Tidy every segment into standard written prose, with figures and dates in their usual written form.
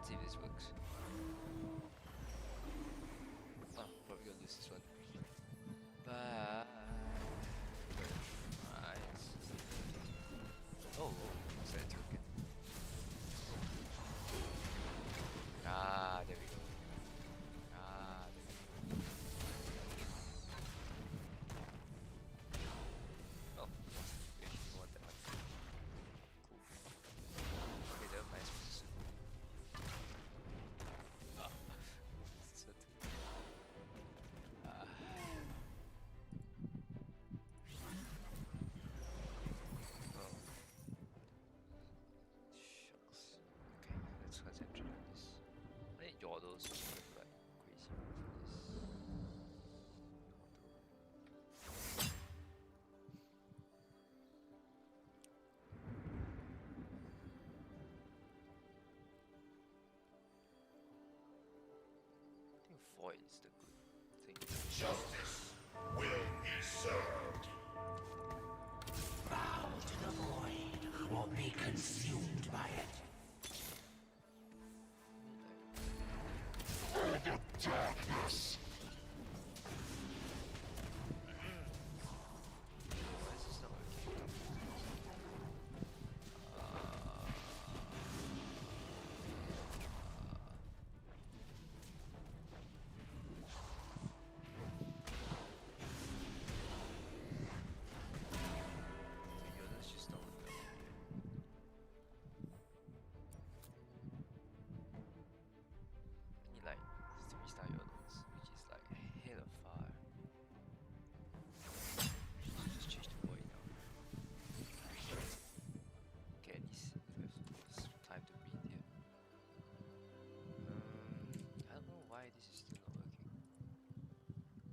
Let's see if this works. Oh, probably gonna lose this one. But oh, so it took it. Ah, there we go. Ah, there we go. Oh, we actually want that one. Cool. Okay, that was nice position. Ah, so oh. Shucks. Okay, let's concentrate on this. I think Yordles are like crazy for this. I think Void is the good thing. Justice will be served. Bow to the void or be consumed by it. For the darkness! Why is this not working? Yo, let's just not work. I need like 3-star Yordles, which is like hell of far. Just change the void now. Okay, at least we have some time to breathe here. I don't know why this is still not working.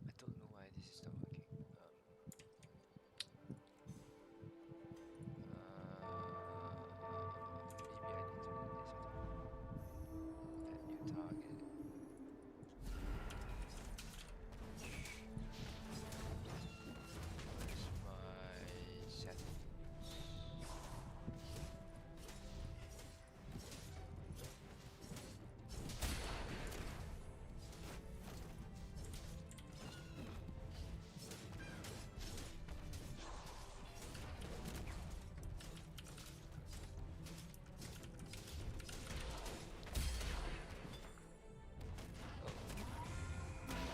I don't know why this is still working. Maybe I need to do this. Add new target. Where's my settings?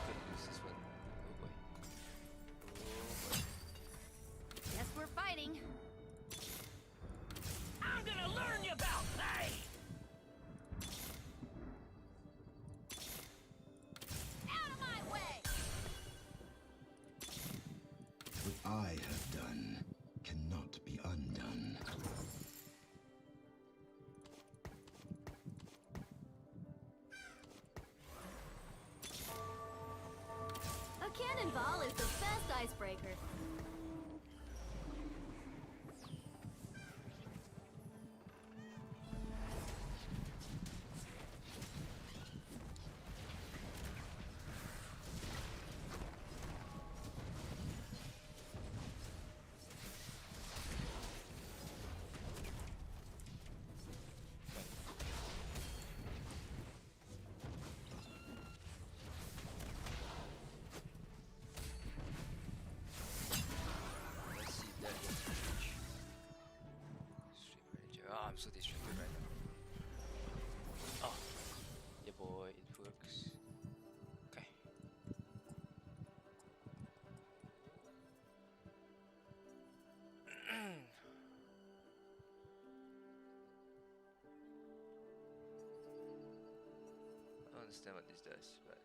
Could lose this one. Oh boy. Oh boy. Guess we're fighting. I'm gonna learn you about play! Out of my way! What I have done cannot be undone. A cannonball is the best icebreaker. Let's see if that gets reach. Stream manager. Oh, I'm so distracted right now. Oh, yeah, boy, it works. Okay. I don't understand what this does, but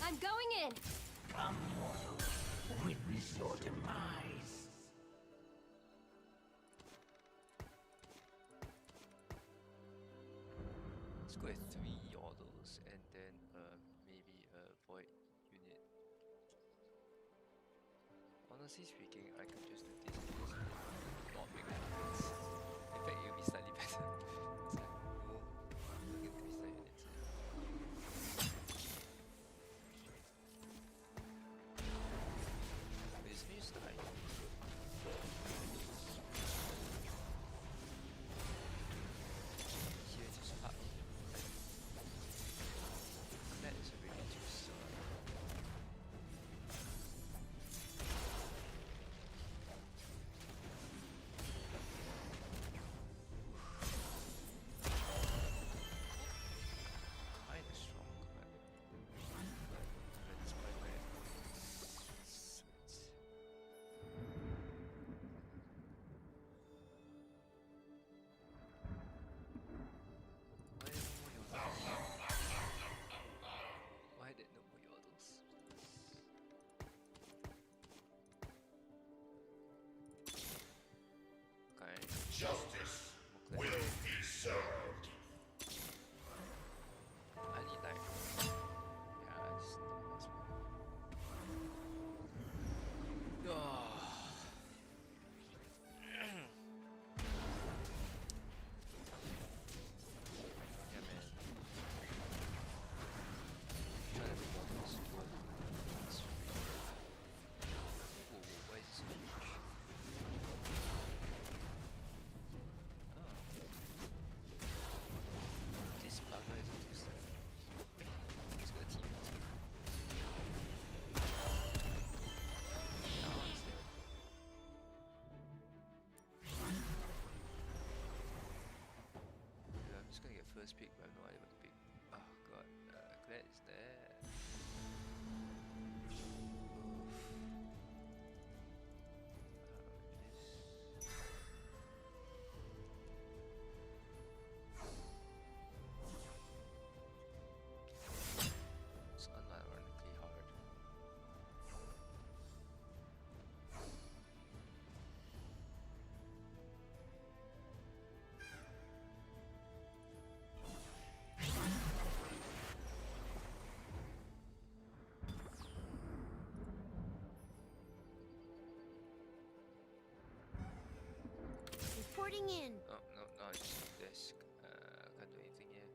I'm going in! Come, mortal. Witness your demise. let's go with 3 Yordles and then maybe a Void unit. Honestly speaking, I could just do this and this. Not make a difference. In fact, it will be slightly better. It's like, no, look at 3-star units. Wait, is 3-star? Justice More will clear. be served. I need like yeah, it's the last one. Oh. Yeah, man. Trying to make all this work. It's really- Whoa, why is it so huge? Oh. This bugger is just he's got a team. Now he's there. Dude, I'm just gonna get first pick, but I have no idea what to pick. Oh god, Glad is there. Oof. This. It's unironically hard. Reporting in. Oh, no, no, I just need desk. Can't do anything here.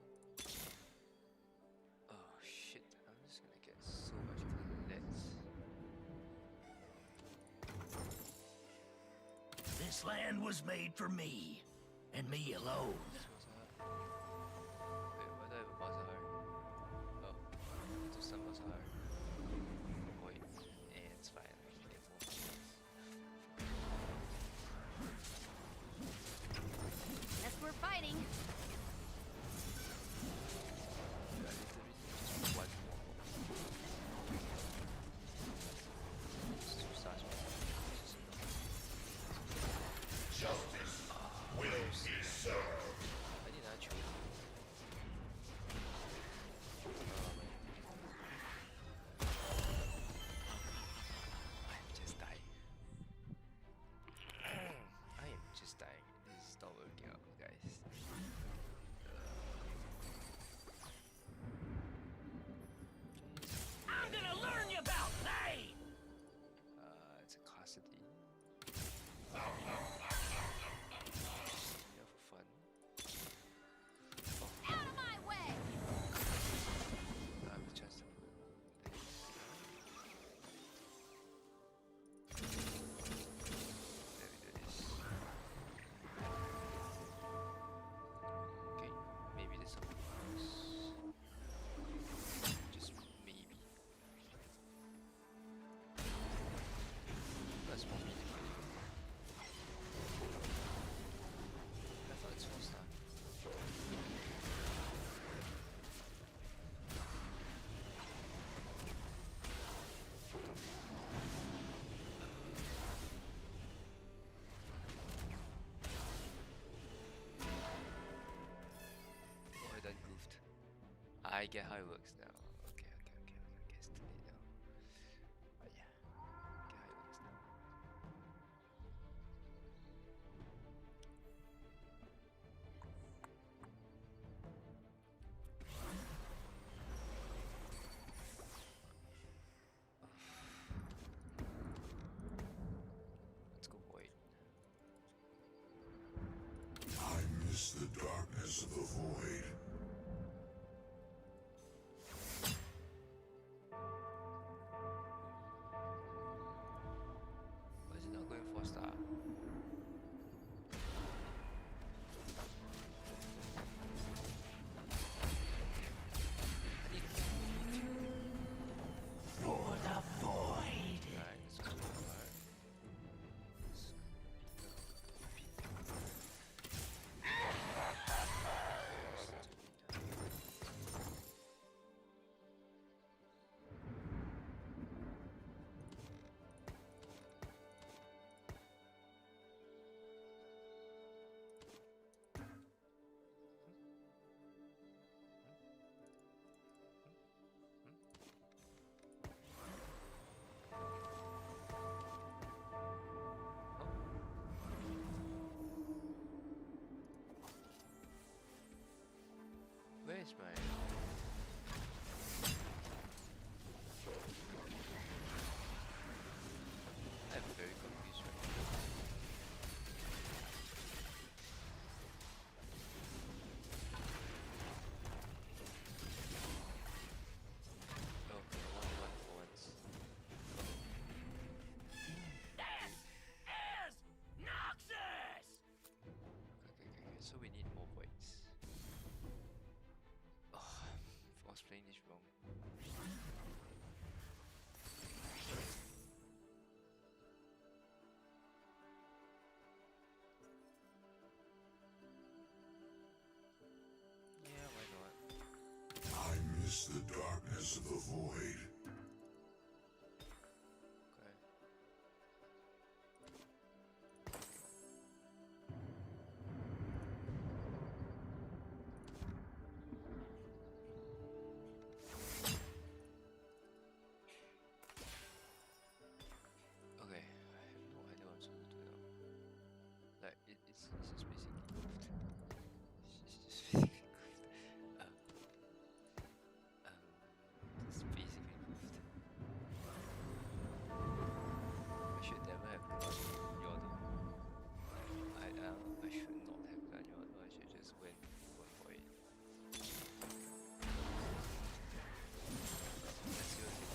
Oh shit, I'm just gonna get so much leads. This land was made for me, and me alone. Wait, why do I have a bazaar? Oh, just some bazaar. Wait, it's fine, I can get more things. Guess we're fighting. Yeah, literally just one more. It's two stars. Justice will be served. I need another tree. Oh man. I'm just dying. I am just dying. This is not working out, guys. I'm gonna learn you about pain. It's a custody. Yeah, for fun. Out of my way! I have a chance to put this. Let me do this. Okay, maybe there's something else. Just maybe. That's more meaningful. I thought it's 4-star. Oh, I done goofed. I get how it works now. Okay. I guess too late now. But yeah, get how it works now. Let's go void. I miss the darkness of the void. Why is it not going 4-star? I need For the void. Alright, let's go. Alright. Let's beat the miss the darkness of the void. Okay. Okay, I have no idea what I'm supposed to do now. Like, it's just basically goofed. It's just basically goofed. It's basically goofed. I should never have done Yordle. I should not have done Yordle. I should just went for it. Let's see what it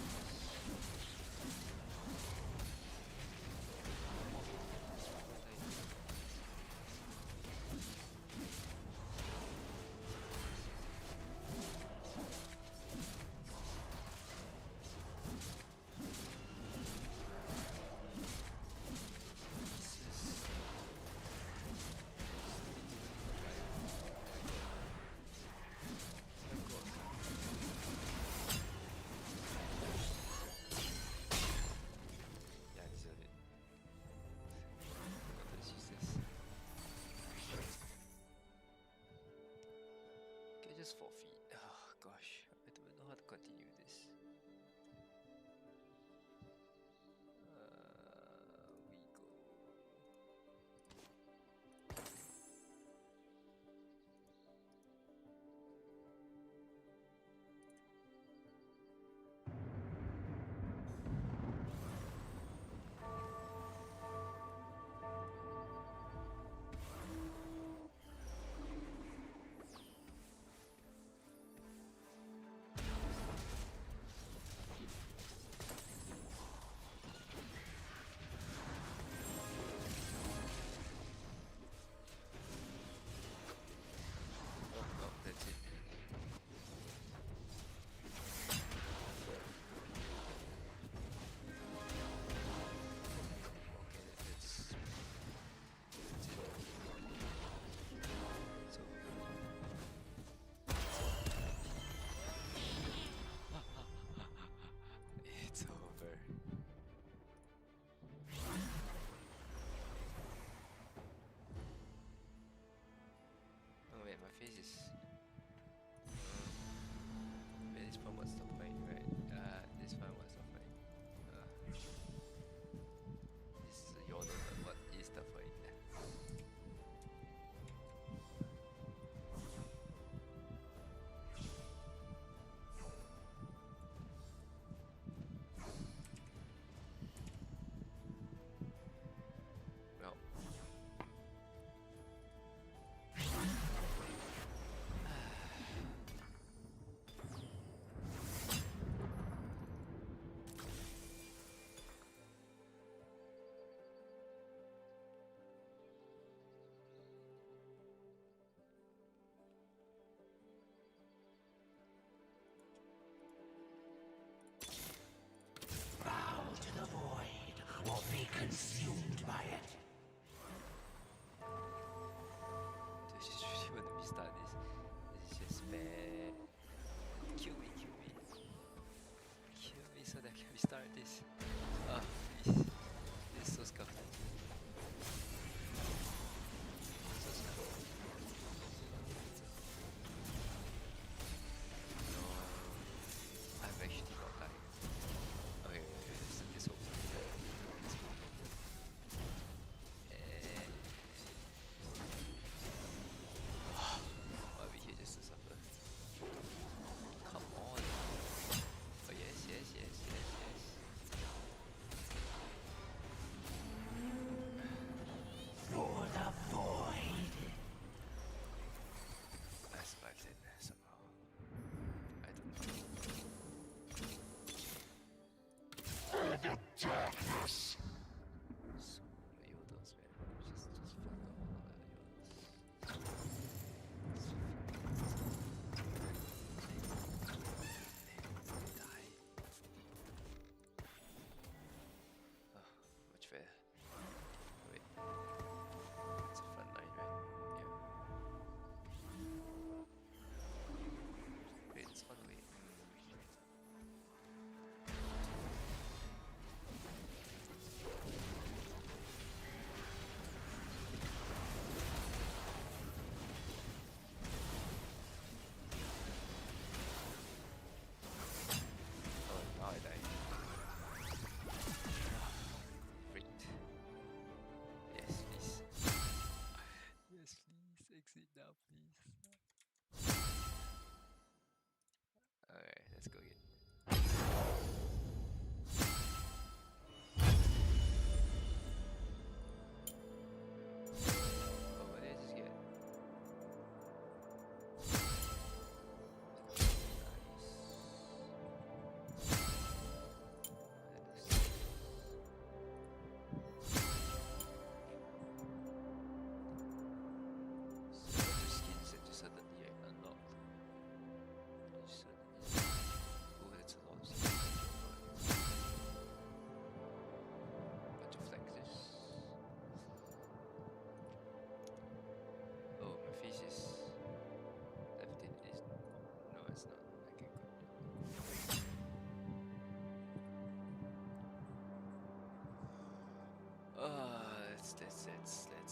Let's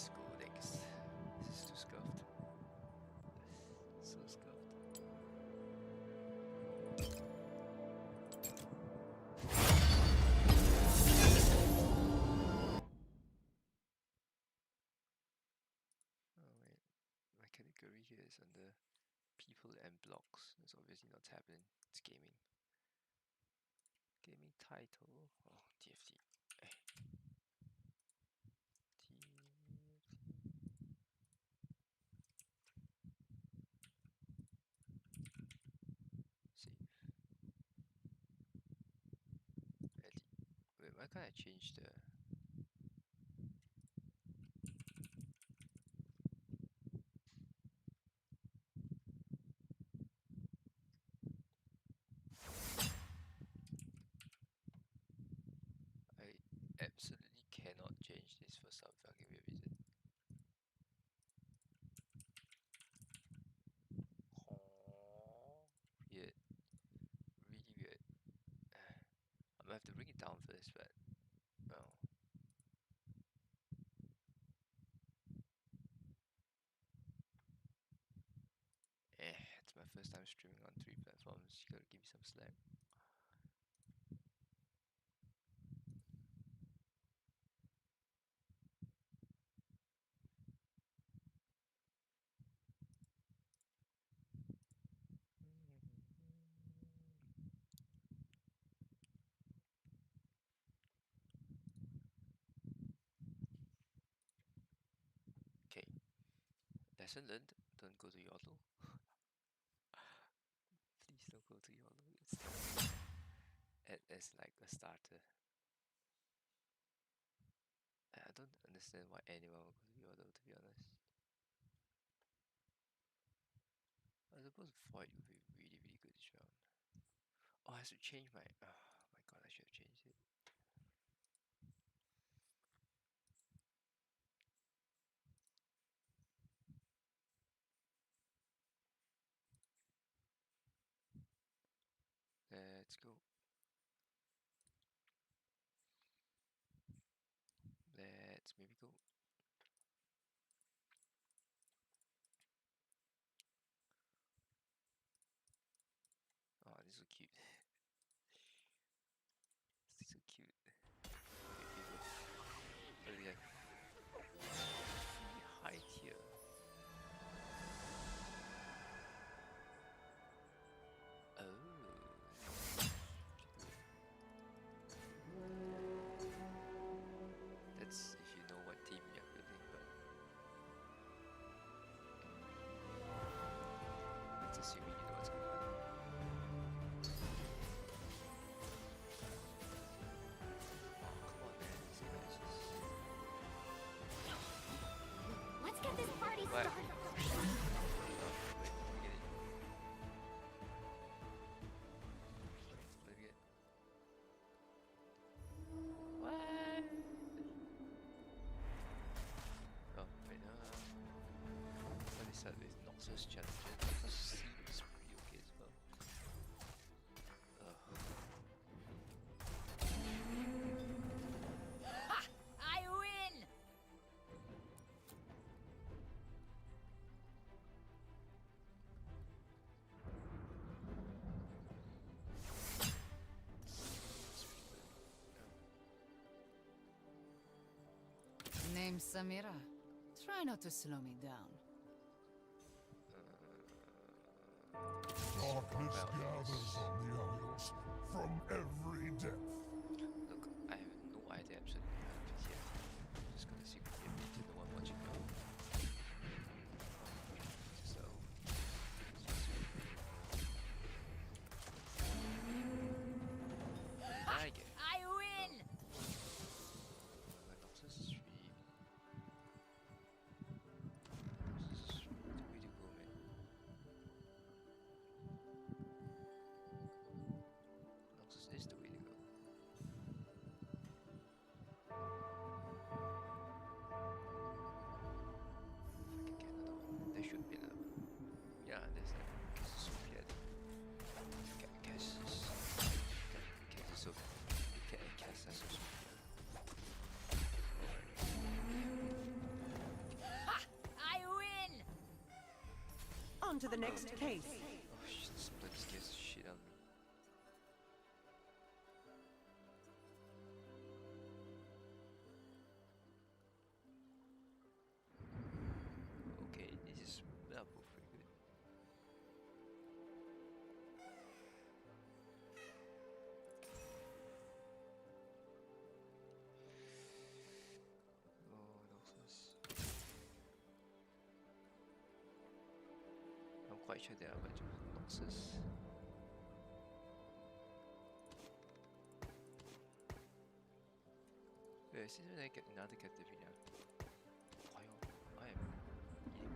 go next. This is too scuffed. So scuffed. Oh wait, my category here is under people and blocks. That's obviously not happening. It's gaming. Gaming title. Oh, TFT. Hey. TFT. Save. Edit. Wait, why can't I change the? I absolutely cannot change this for some fucking weird reason. Oh, weird. Really weird. I'm gonna have to bring it down first, but well. It's my first time streaming on 3 platforms. You gotta give me some slack. Okay. Lesson learned. Don't go to YOLO. Please don't go to YOLO. As like a starter. I don't understand why anyone would go to YOLO, to be honest. I suppose Void would be really, really good this round. Oh, I have to change my. Oh my god, I should have changed it. Let's go. Let's maybe go. Oh, this is so cute. This is so cute. Okay, what do we have? Hide here. Oh. That's if you know what team you're building, but that's assuming you know what's going on. Oh, come on, man. These guys just... Let's get this party What? started. Wait, let me get it. Let me get it. What? Oh, wait, let me start with Noxus Challenger. Noxus seems pretty okay as well. Ha! I win! Name's Samira. Try not to slow me down. Darkness gathers on the isles from every depth. Look, I have no idea absolutely how to play yet. I'm just gonna secretly admit to the one watching now. So... What did I get? I win! Noxus 3. Noxus 3, the way to go, man. Noxus is the way to go. If I can get another one. There should be another one. Yeah, there's that. Because it's so bad. Guess it's so... Guess that's so... On to the next case. Oh shit, split scares the shit out of me. Okay, this is both pretty good. Oh, Noxus. I'm quite sure there are a bunch of Noxus. Wait, is there like another captivity now? Wow, I am eating.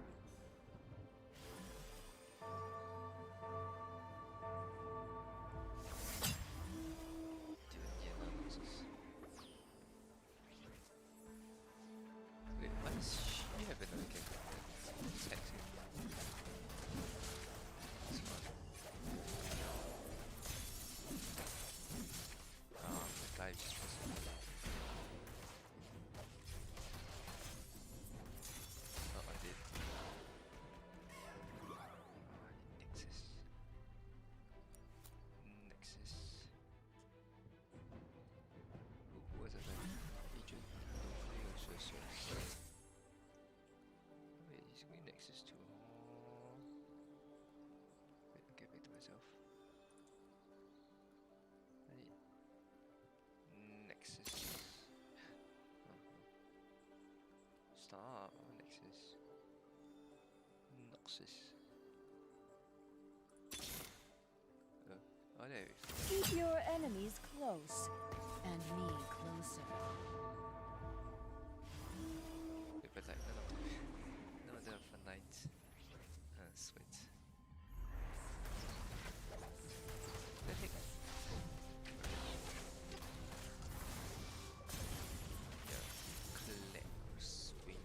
Dude, yeah, no Noxus. Wait, why does she have another character? Sexy. It's fun. The guy just was oh, I did. Nexus. Nexus. Who was it? Agent. Wait, he's going Nexus too. Wait, I'll get back to myself. I need Nexus. Oh, no. Stop. Nexus. Noxus. Oh, there we go. Keep your enemies close, and me closer. Wait, but like, none of them are fun nights. Sweet. I think. Yeah, clear, sweet.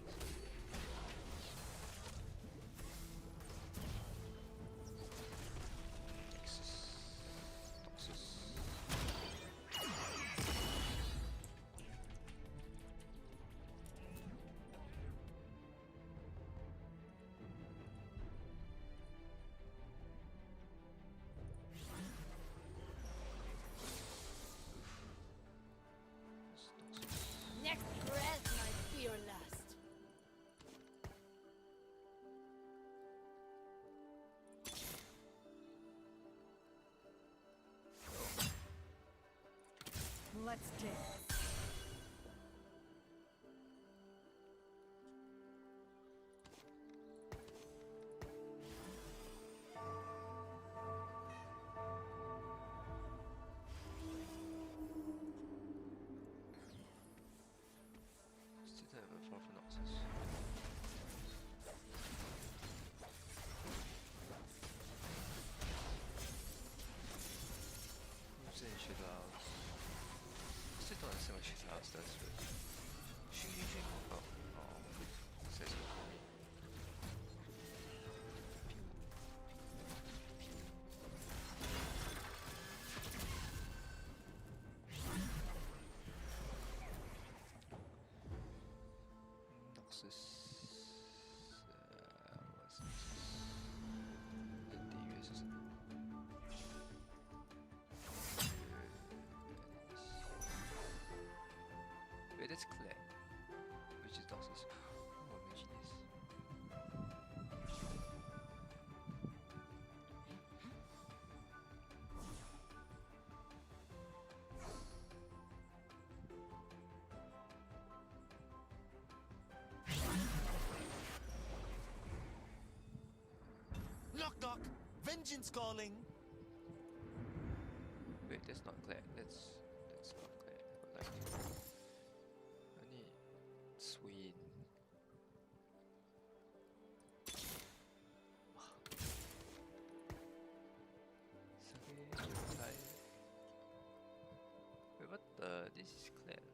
Nexus. Noxus. Next breath might be your last. Let's dance. Still don't have a far for Noxus. I'm saying shit out. Still don't understand what shit house does, but shing shing shing. Oh, good. Says good for me. Noxus. What's this? The DUS is wait, that's Claire. Which is Noxus. Oh, I'm a genius. Knock knock! Vengeance calling! Wait, that's not Claire. That's not Claire. But like, I need sweet. Wait, what the? This is Claire.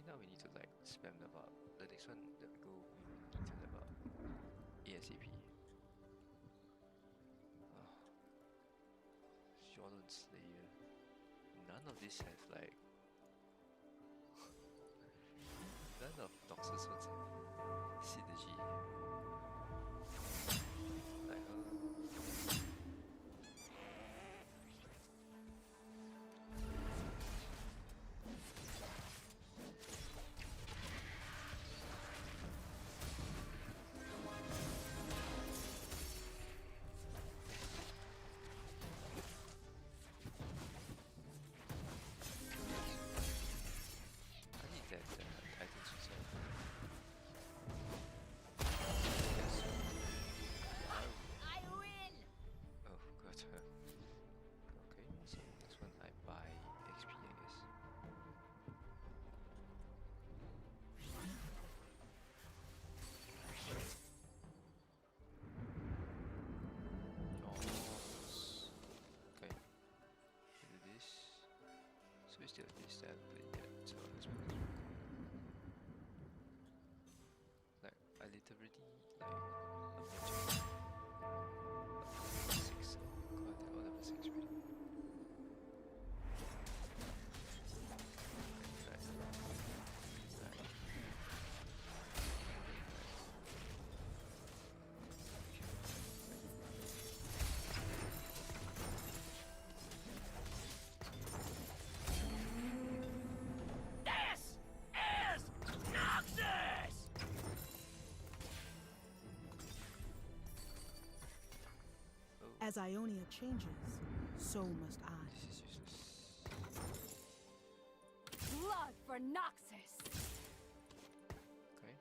now we need to like spam about the next one that we go. We need to level up ASAP. Jordan Slayer. None of this have like. None of Noxus ones have synergy. Like I need that Titan suicide. Yes. I win! Oh god. Okay, so next one I buy XP, I guess. Yours. Okay. We do this. So we still have this that I put it there. So let's put this one. Like I literally like a bunch of 6. Oh god, they're all level 6 already. Right. Right. This is Noxus! As Ionia changes, so must I. This is useless. Blood for Noxus! Okay.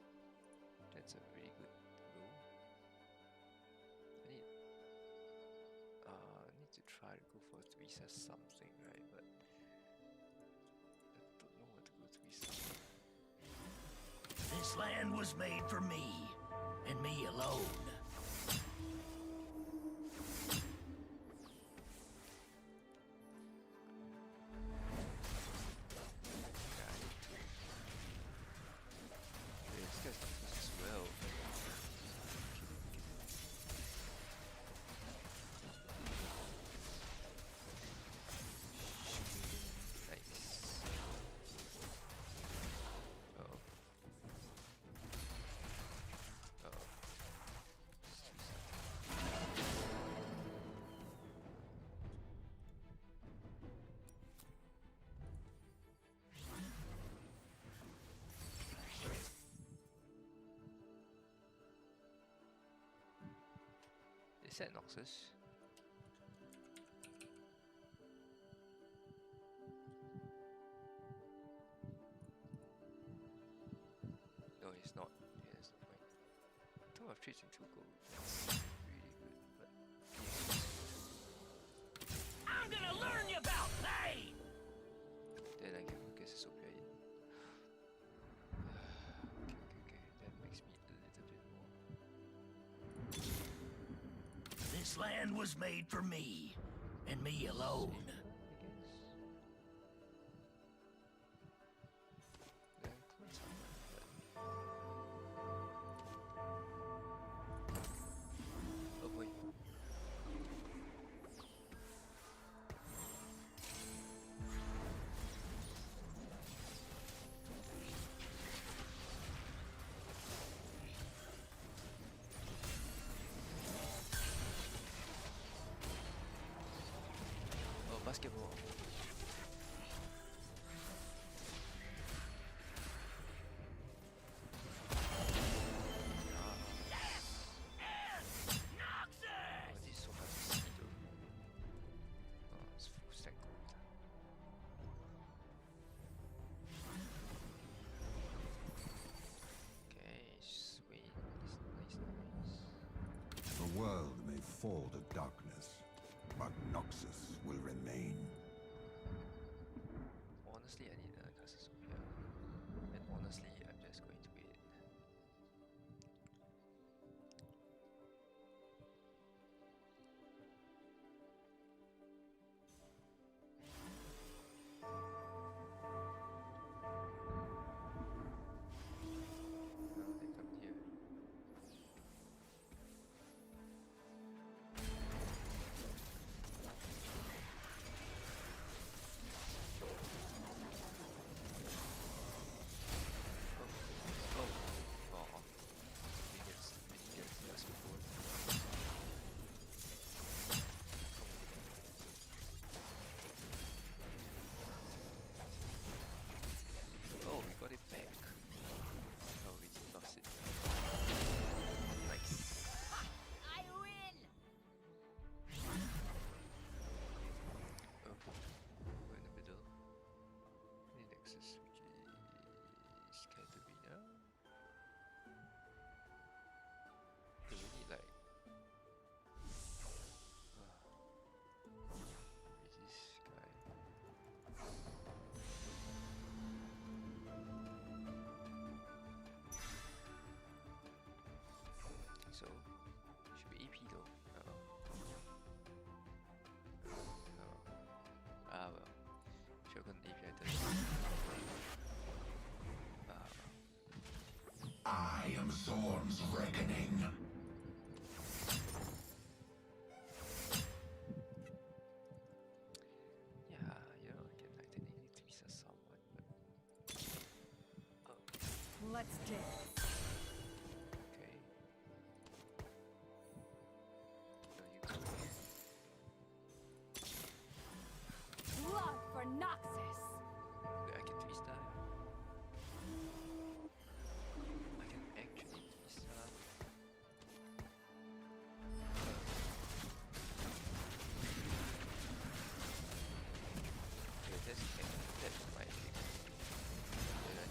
That's a really good roll. I need to try to go for 3 something, right? But I don't know what to go 3 something. This land was made for me, and me alone. Yeah, I need to. Okay, this guy's not supposed as well. Nice. Uh-oh. Uh-oh. Is that Noxus? No, it's not. Yeah, that's the point. Tower of Trades into gold. That's really good, but I'm gonna learn you about pain! then I can focus as OPI. Okay. That makes me a little bit more. This land was made for me, and me alone. I guess. Then close up my button. Oh boy. Oh, basketball. Oh, this is so hard to see though. Oh, it's full stack gold. Okay, sweet. Nice. The world may fall to darkness, but Noxus will remain. Honestly, I need another Casas Sophia. And honestly, I'm just going to wait. am Zorn's reckoning. Yeah, you know, I can like technically twist at someone, but Let's dance. okay. No, you go. Blood for Noxus. Wait, I can twist that. I can actually twist that. Okay, that's my thing. Yeah.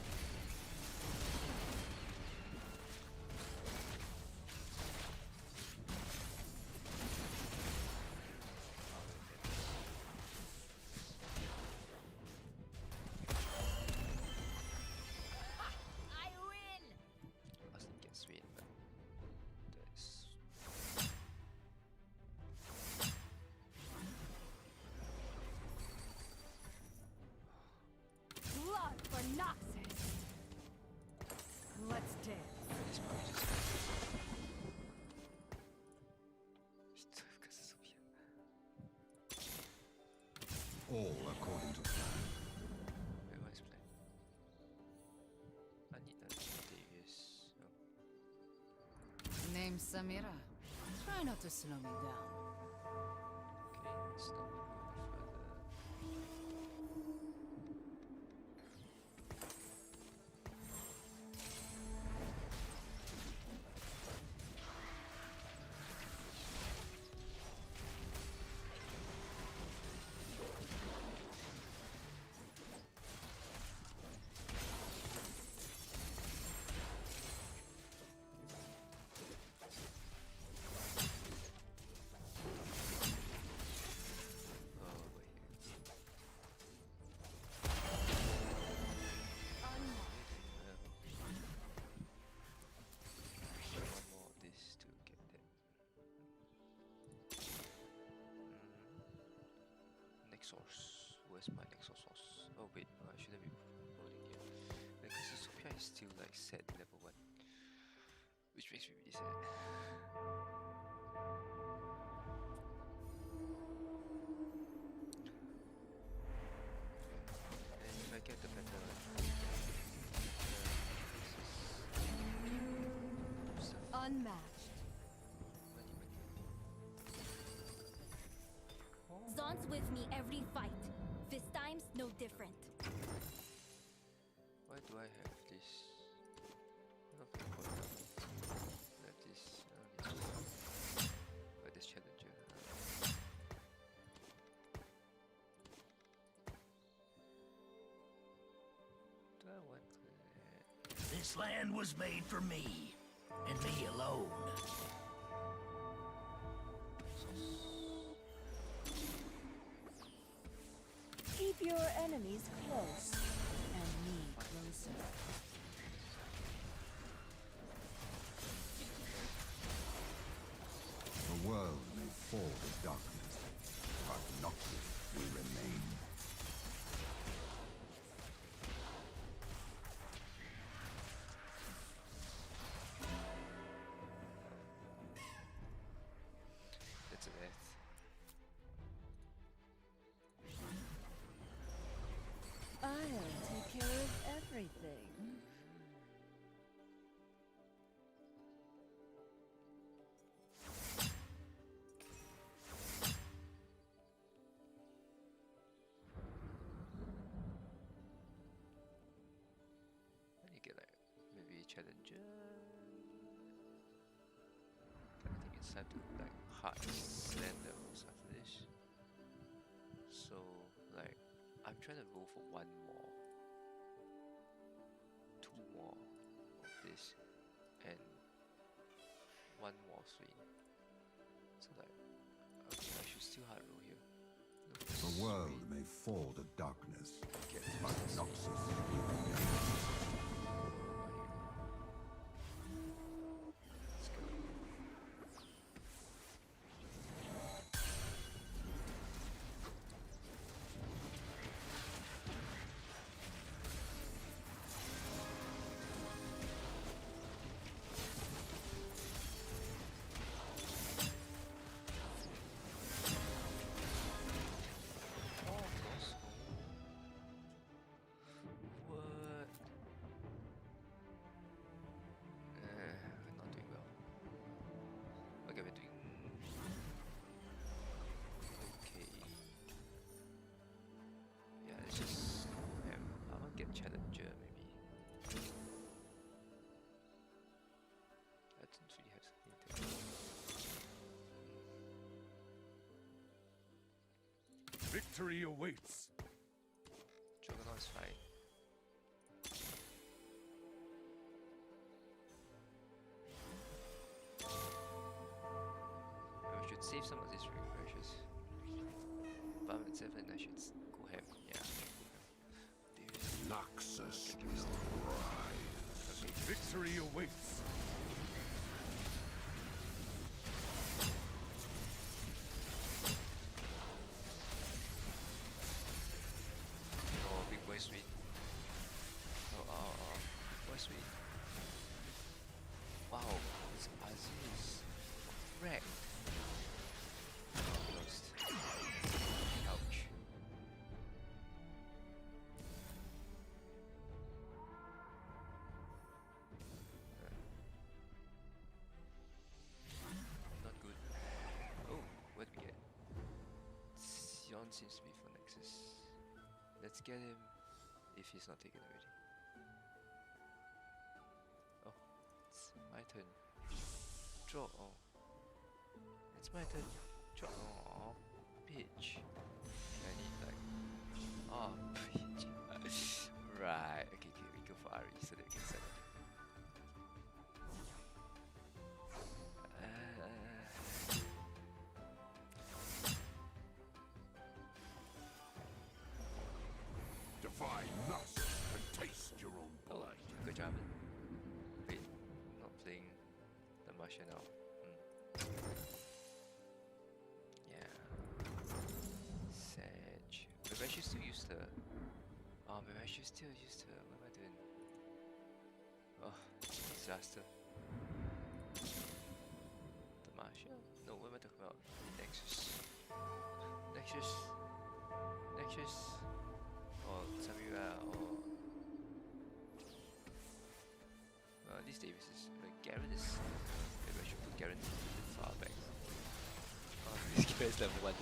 I win. I was thinking Sweden, but that's Blood for Noxus. Let's dance. it's probably just because it's so weird. All according to plan. Wait, what is plan? I need a Davius. No. Name's Samira. Try not to slow me down. Okay, let's not go any further. Oh, wait. One more of this to get that. Nexus. Where's my Nexus source? Oh wait, no, I shouldn't be holding here. Because Sophia is still like set level 1. Which makes me really sad. And if I get the better Unmatched. Zon's with me every fight. This time's no different. Why do I have this? Okay, hold on. I have this. I don't need this. Oh, this challenger. Do I want that? This land was made for me, and me alone. Keep your enemies close, and me closer. The world may fall to darkness, but Noxus will remain. That's a death. I'll take care of everything. Then you get like maybe challenger. I think it's time to like hard slam levels after this. So like I'm trying to roll for one more, two more of this, and one more swing. So like okay, I should still hard roll here. Look for The world swing, may fall to darkness, get but this. Noxus will remain. Let's go. Victory awaits. Juggernaut's fine. We should save some of these refreshes. Bum and 7, I should go ham. Yeah, I should go ham. Noxus Okay, give us will rise. Okay, Victory awaits. oh, big boy sweet. Boy sweet. Wow, this Aziz wrecked. Lost. Ouch. Not good. Oh, what do we get? Sion seems to be for Nexus. Let's get him if he's not taken already. Oh, it's my turn. Draw. Oh, it's my turn. Draw. Oh, bitch. I need like. Oh, bitch. Right. Okay, we go for Ari so that we can set up. Defy Noxus and taste your own Oh, blood. good job. Wait, not playing the Martian now. Yeah. Sag. Maybe I should still use the. Oh, maybe I should still use the. What am I doing? Oh, disaster. The Martian? No, what am I talking about? Nexus. Nexus. Nexus. Or Samira or. These Davis is. Garen is. Maybe I should put Garen far back. Oh, this guy is level 1.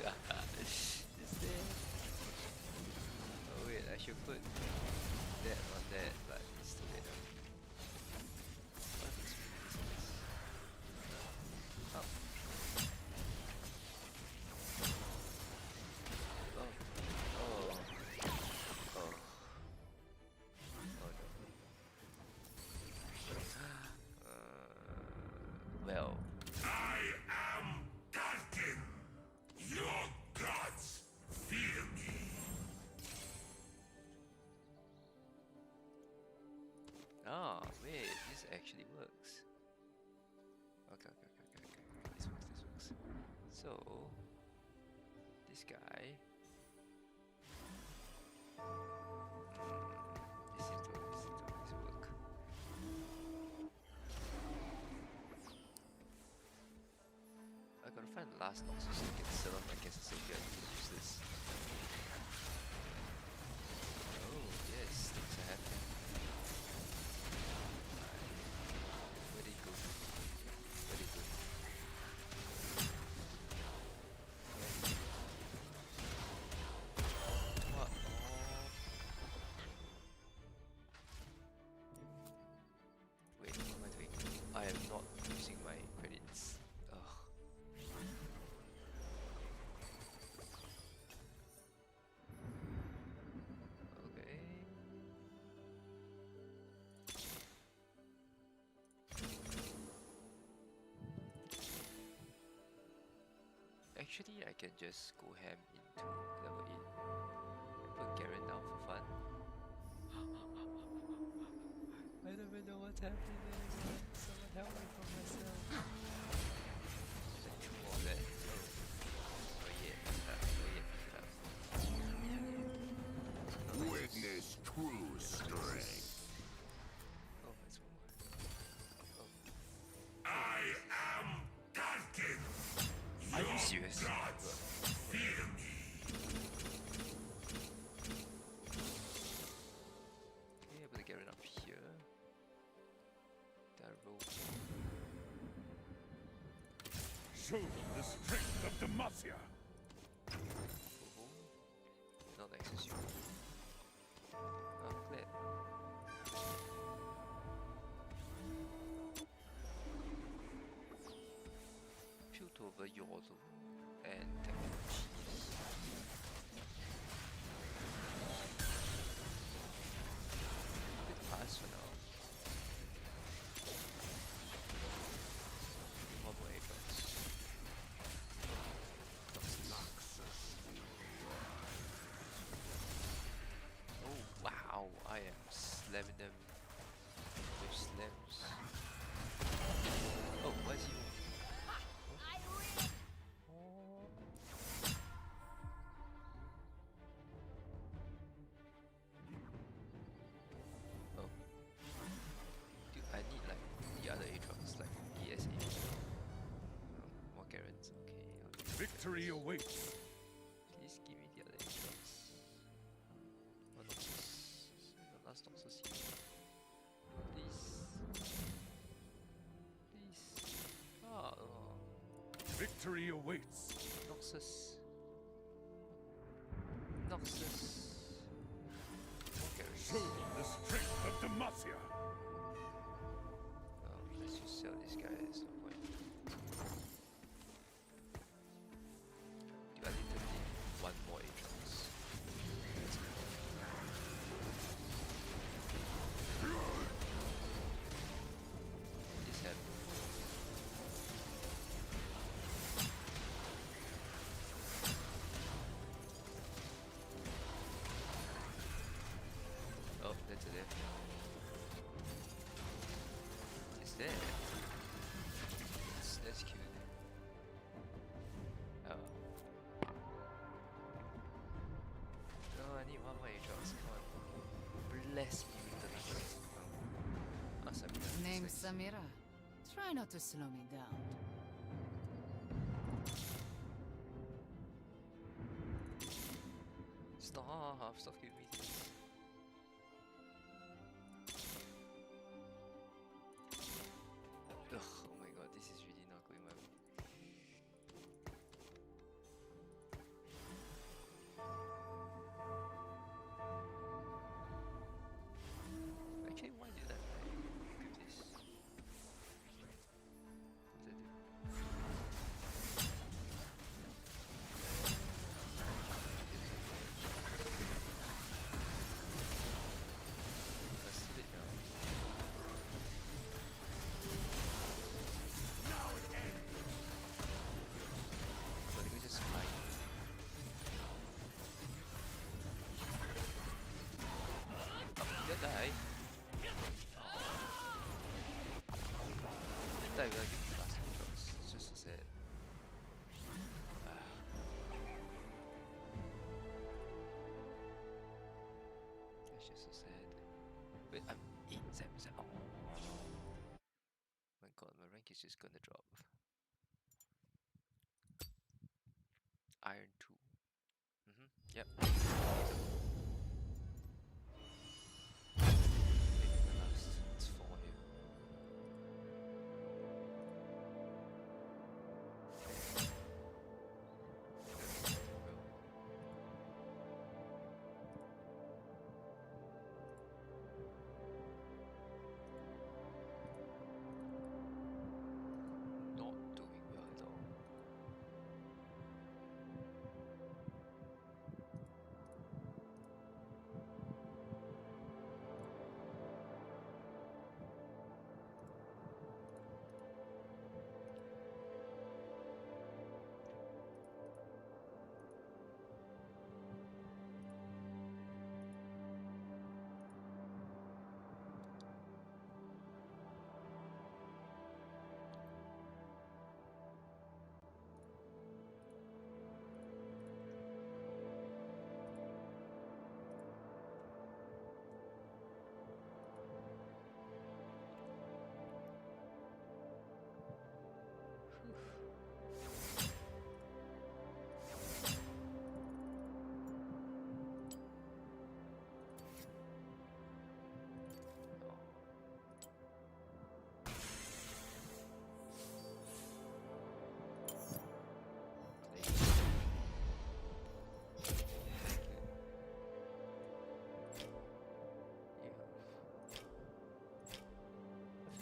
Is there? Oh, wait, I should put that on that, but it's too late now. What happens with this place? Oh. Oh. Oh. Oh. Oh no. Well. I am Darkin. Your gods fear me. Ah, wait, this actually works. Okay. This works. So, this guy. This seems to work. I gotta find the last Noxus so I can sell off my guesses so we can use this. Oh, yes, things are happening. Very good. Very good. What? Wait, what am I doing? I am not using my credits. Ugh. Okay. Actually, I can just go ham into level 8 and put Garen down for fun. I don't even know what's happening anymore. Someone help me from myself. Let's do all that. Oh yeah, Witness true strength. Oh, it's one more. Oh. I am Darkin. Are you serious? Gods fear me. Okay, I better get it up here. That rope. Show them the strength of Demacia. Boom. Not access you. Oh, clear. Piltover Yordle and Technology. slamming them with slams. Oh, why is he? Oh. Dude, I need like the other Aatrox, like ESA. More carrots, okay. I'll take Victory carrots. awaits. Please give me the other Aatrox. Oh, Noxus. The last Noxus here. Please. Please. Oh. Victory awaits. Noxus. Noxus. Okay. Show them the strength of Demacia. Let's just sell this guy at some point. Do I literally need one more Aatrox? Let's go. This happened. Oh, that's a left. Is that? That's cute. Oh. No, I need one more Aatrox. Come on. Bless me with the numbers. Oh, Samira. Name's Nice. Samira. Try not to slow me down. Stop giving me this. Ugh, oh my god, this is really not going well. Actually, why did I do this? What did I do? Let's do it now. But we just fly. Oh, you die. You die without getting fast controls. It's just so sad. That's just so sad. Wait, I'm 8 seconds. Oh my god, my rank is just gonna drop. Iron 2. Yep. Maybe the last. It's 4 here. Not doing well at all.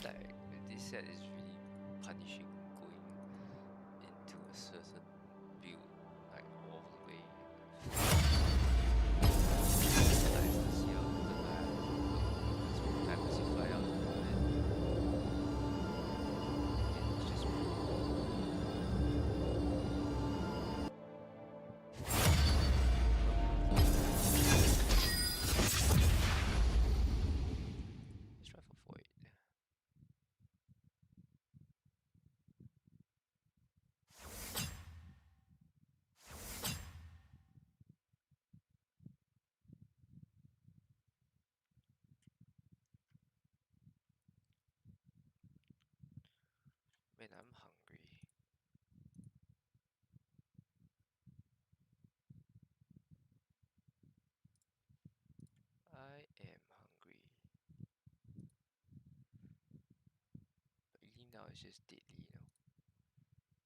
Like this set is really punishing going into a certain build like all the way. Like to see how the time does he fly out and it's just I'm hungry. I am hungry. But eating now is just deadly, you know.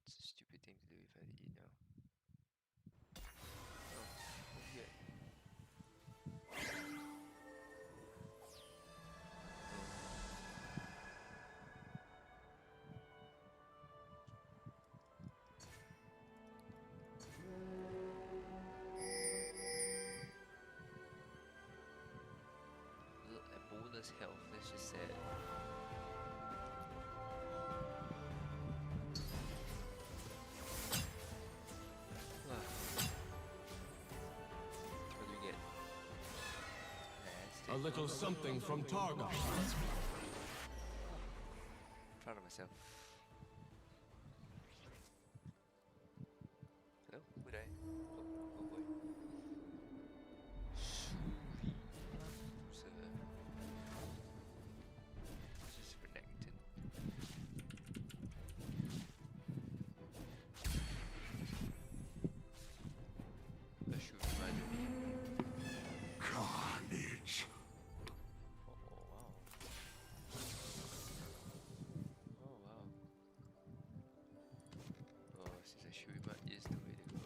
It's a stupid thing to do if I eat now. Oh, weird. Bonus health, that's just sad. What do we get? A little something from Targa. Proud of myself. Hello? Who died? Oh boy. This is Renekton. A Shurima. Carnage. Oh wow. Oh wow. Oh, since a Shurima is the way to go.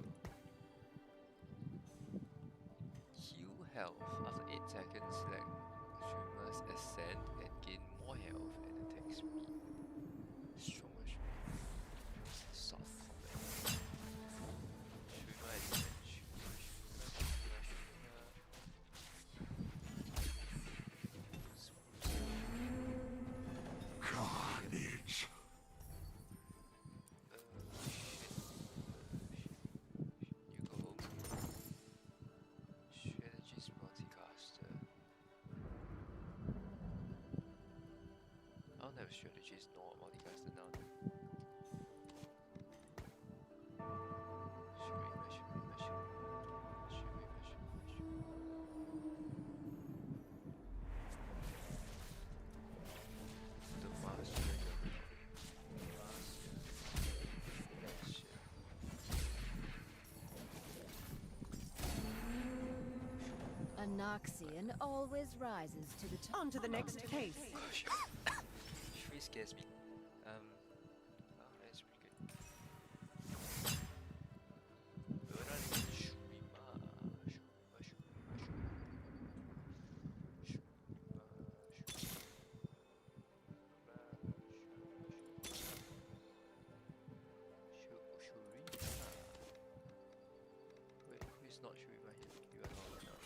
Heal health after 8 seconds. Select Shurima's Ascend and gain more health and attack speed. Stronger Shurima. Soft combat. Shurima is Shurima. Carnage. Shit. You go home. Strategist multicaster. I don't have strategist nor multicaster now. Shurima, Shurima, Shurima. Shurima, Shurima, Shurima. The master. Shit. A Noxian always rises to the top. On to the next case. Gosh. Shuri scares me. Oh, that's pretty good. We're running into Shurima. Shurima, Shurima, Shurima. Shurima. Wait, who's not Shurima here? You are not now.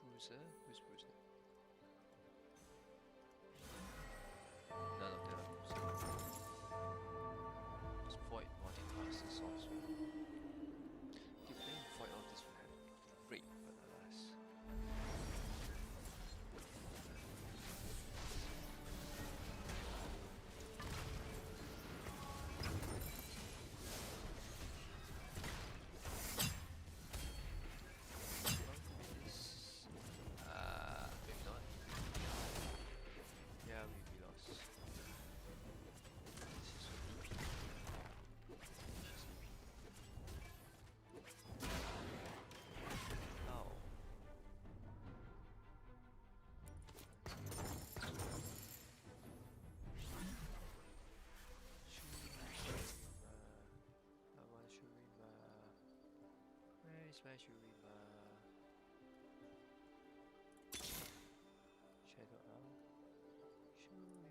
Bruiser? Who's Bruiser? None of them are Bruiser. It's Void multitask sorcerer. Okay, playing Void all this will have great, but alas. Maybe not. Yeah, we lost. This is so EP. Ow. I want Shurima. Where is my Shurima? Shadow out. Shurima.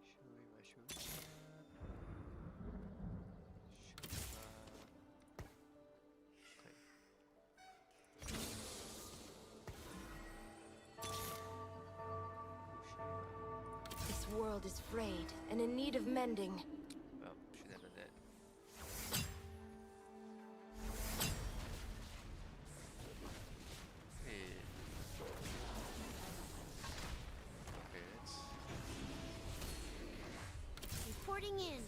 Shurima, Shurima. Shurima. Okay. Shurima. This world is frayed and in need of mending. Well, should have done that. Hey. Okay, let's. Reporting in.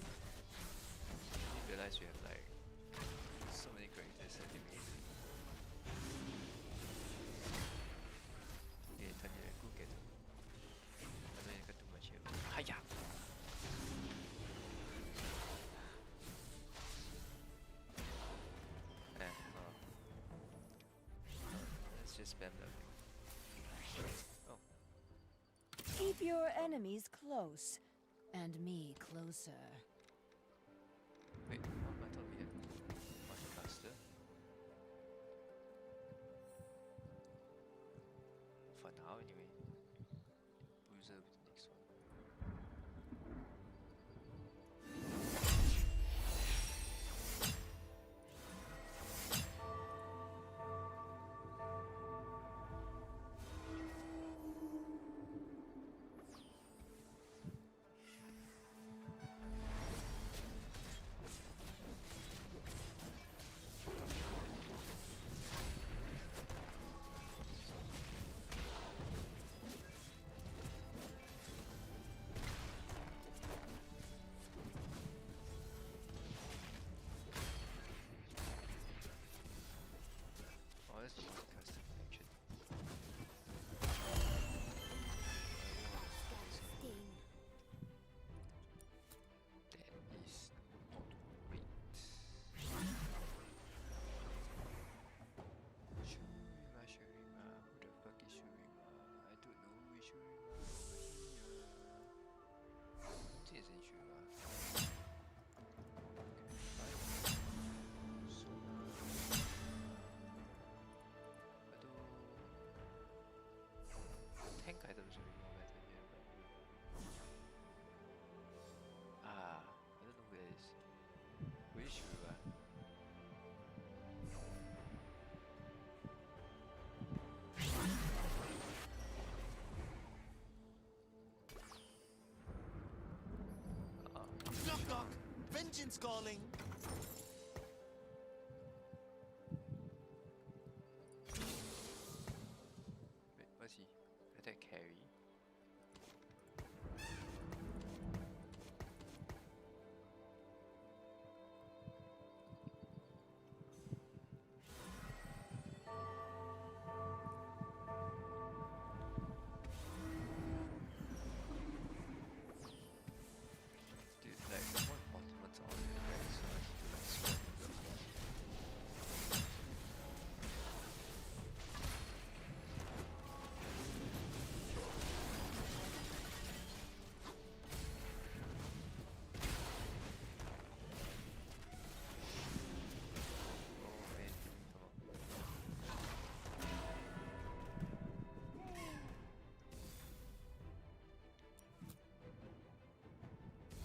just spam that. Oh, Keep your enemies close, and me closer. wait, I thought we had much faster. For now, anyway. Bruiser with the next one. Oh, that's just custom action. Sting. That is not great. Shurima, Shurima, who the fuck is Shurima? I don't know who is Shurima over here. This isn't Shurima. Tank items will be more better here, but I don't know who that is. Who is Shura? Knock knock! Vengeance calling! Wait, what's he? Attack carry. Dude, like, the more ultimates on it, right? So I need to like spam them. Oh man, come on.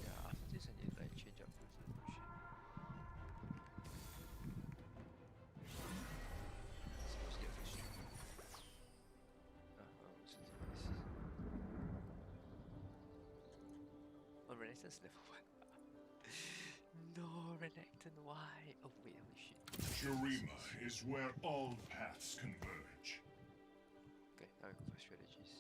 Yeah, after this I need to like change up the shit. Especially after stream. What's this? Oh, Renaissance level 1. No, Renekton, why? Oh wait, holy shit. Shurima is where all paths converge. Okay, now we go for strategies.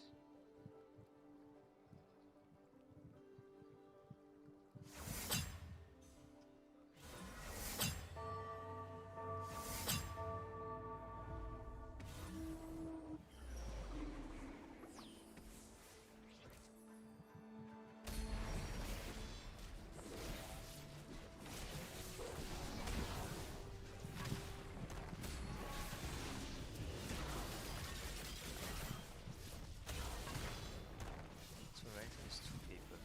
So right, there's two paper.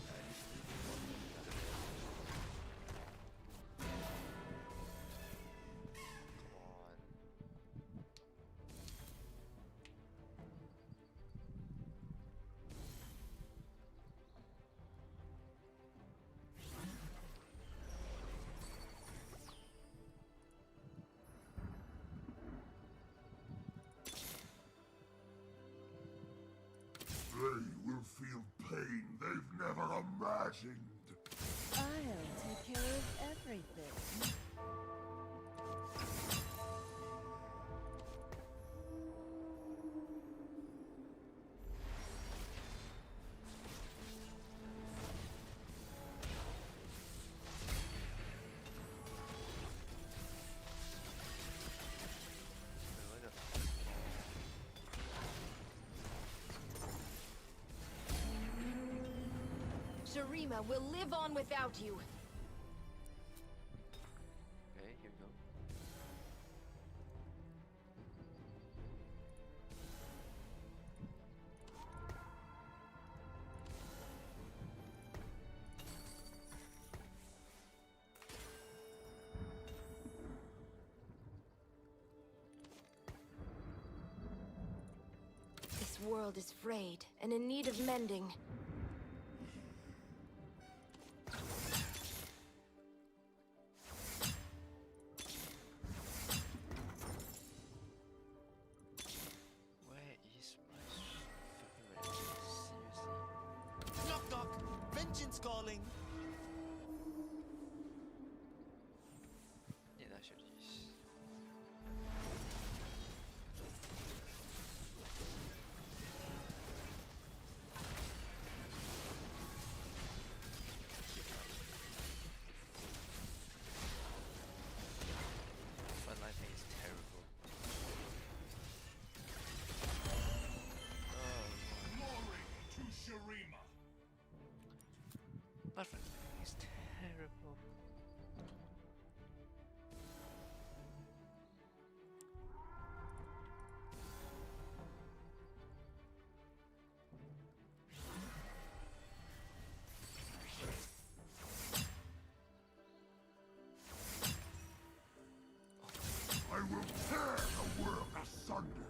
I need to do one or the other. Come on. They will feel pain they've never imagined. I'll take care of everything. Wait, what the Shurima will live on without you. Okay, here we go. world is frayed and in need of mending. Where is my fucking relatives? Seriously. Knock knock! Vengeance calling! Yeah, that should use. Frontline thing is terrible. Glory to Shurima. But frontline thing is terrible. I will tear the world asunder.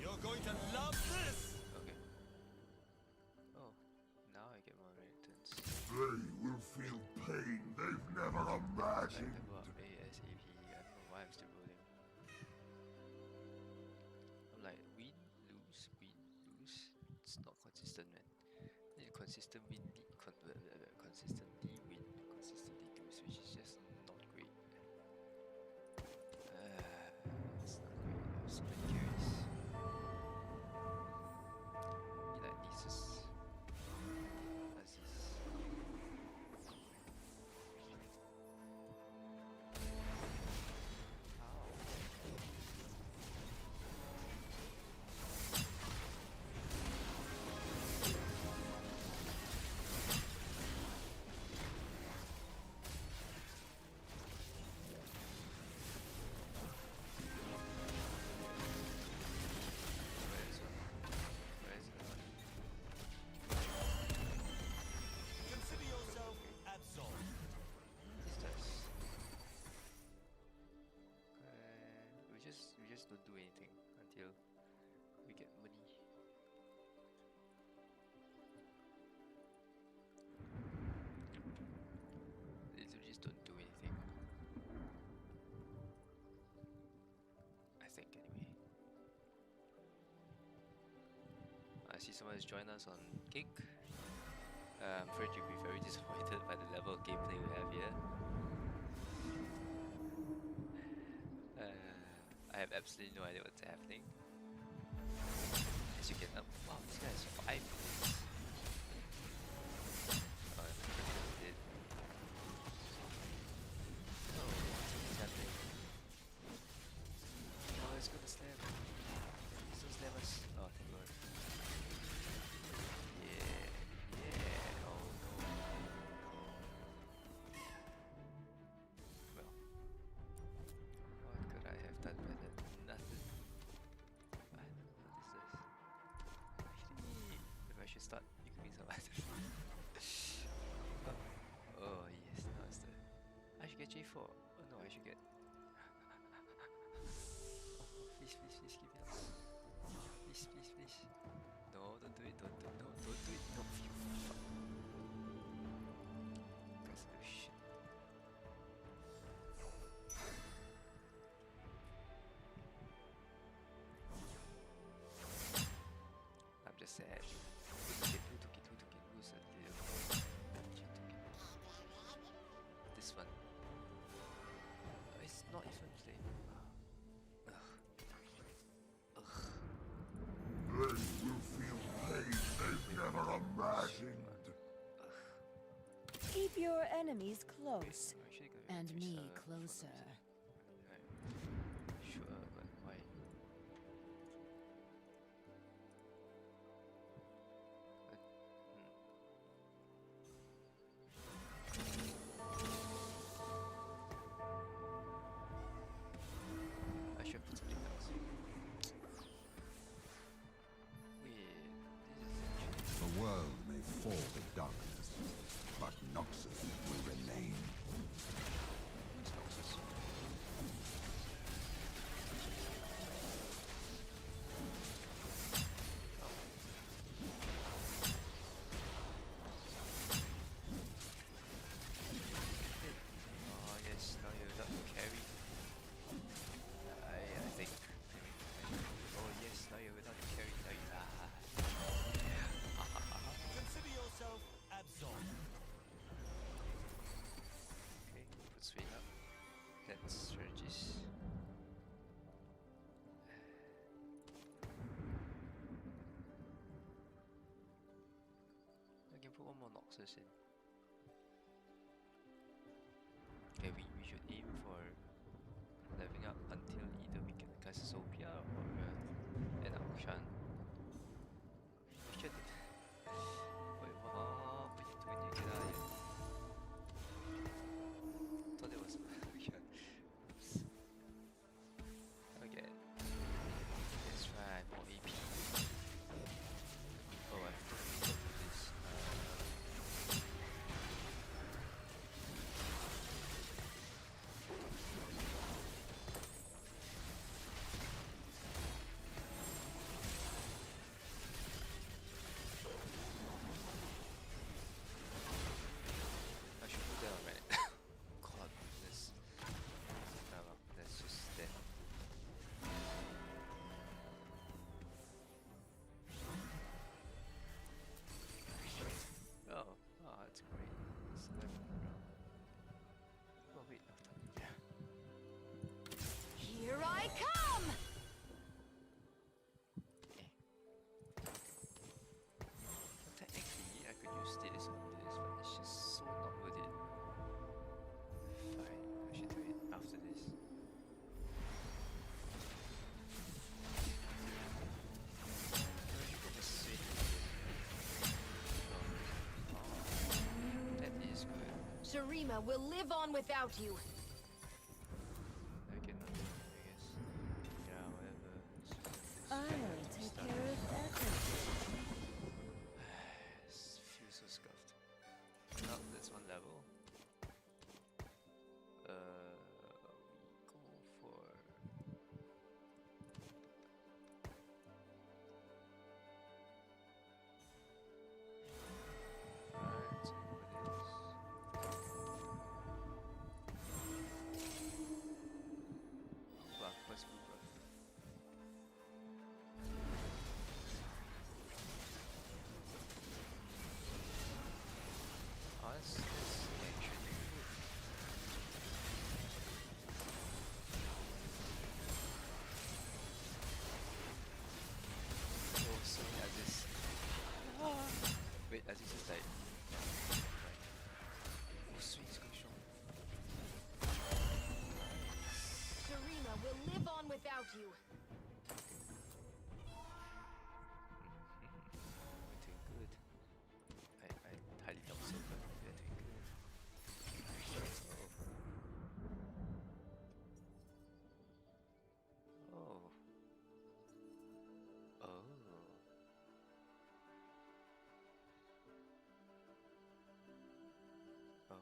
You're going to love this! Okay. Oh, now I get more returns. They will feel pain they've never imagined. Level up ASAP. I don't know why I'm still rolling. I'm like win, lose, win, lose. It's not consistent, man. Need consistent win, consistently win, consistently lose, which is just not great. It's not great. I have so many carries. He like nieces. Aziz. Where is it? Where is it? Consider yourself absolved. What's this? We just don't do anything until we get money. We just don't do anything. I think anyway. I see someone has joined us on Kick. I'm afraid you'll be very disappointed by the level of gameplay we have here. I have absolutely no idea what's happening. As you can wow, this guy has 5 minutes. Oh, I did. Oh, what's happening? Oh, it's gonna slam. It's gonna slam us. Oh, thank God. Yeah, yeah, oh no. Well, what could I have done better? Nothing. I don't know what is this. Actually, maybe I should start becoming some items. Oh yes, now it's the. I should get J4. Oh no, I should get. Please, please, please give it up. Please, please, please. No, don't do it, don't do it, no, don't do it, no, you fuck. Resolution. I'm just sad. Who took it, who's a little. This one. It's not even played. They will feel pain they've never imagined. Keep your enemies close, I'm actually gonna and increase, me for closer. Sure, but why? But, I should put something else. Wait, this is The world may fall to darkness, but Noxus will remain. Who's Noxus? That's strategies. I can put one more Noxus in. Okay, we should aim for leveling up until either we get Cassiopeia or an Akshan. Shit. Wait, what are you doing? Get out of here. Thought it was Akshan. Oops. Okay. Let's try more AP. Oh, I have to do this. I should put that on right. God, this. No, no, that's just dead. Oh, oh, that's great. It's 11 round. Oh wait, no, yeah. Here I come! Technically, I could use this on this, but it's just so not worth it. Fine, I should do it after this. I should go with Sweet. Oh, that is good. Shurima will live on without you. I can, I guess. Yeah, whatever. I'll take care of everything. Feel so scuffed. Oh, that's one level. We go for. Alright, so for this. Buff, what's good buff? Oh, that's actually good. Oh, sorry, Aziz. Wait, Aziz is died. Right. Oh, sweet, it's going strong. Shurima will live on without you. We're doing good. I highly doubt so, but we're doing good. Oh. Oh. Oh. Oh.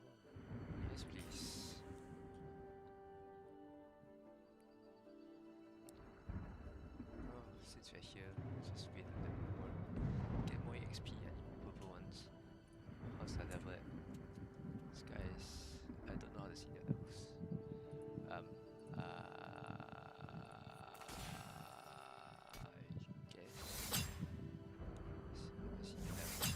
Yes, please. Oh, since we're here, let's just wait a little more. Get more XP, I need purple ones. How's that level at? These guys, I don't know how to see their levels. I guess. See the levels.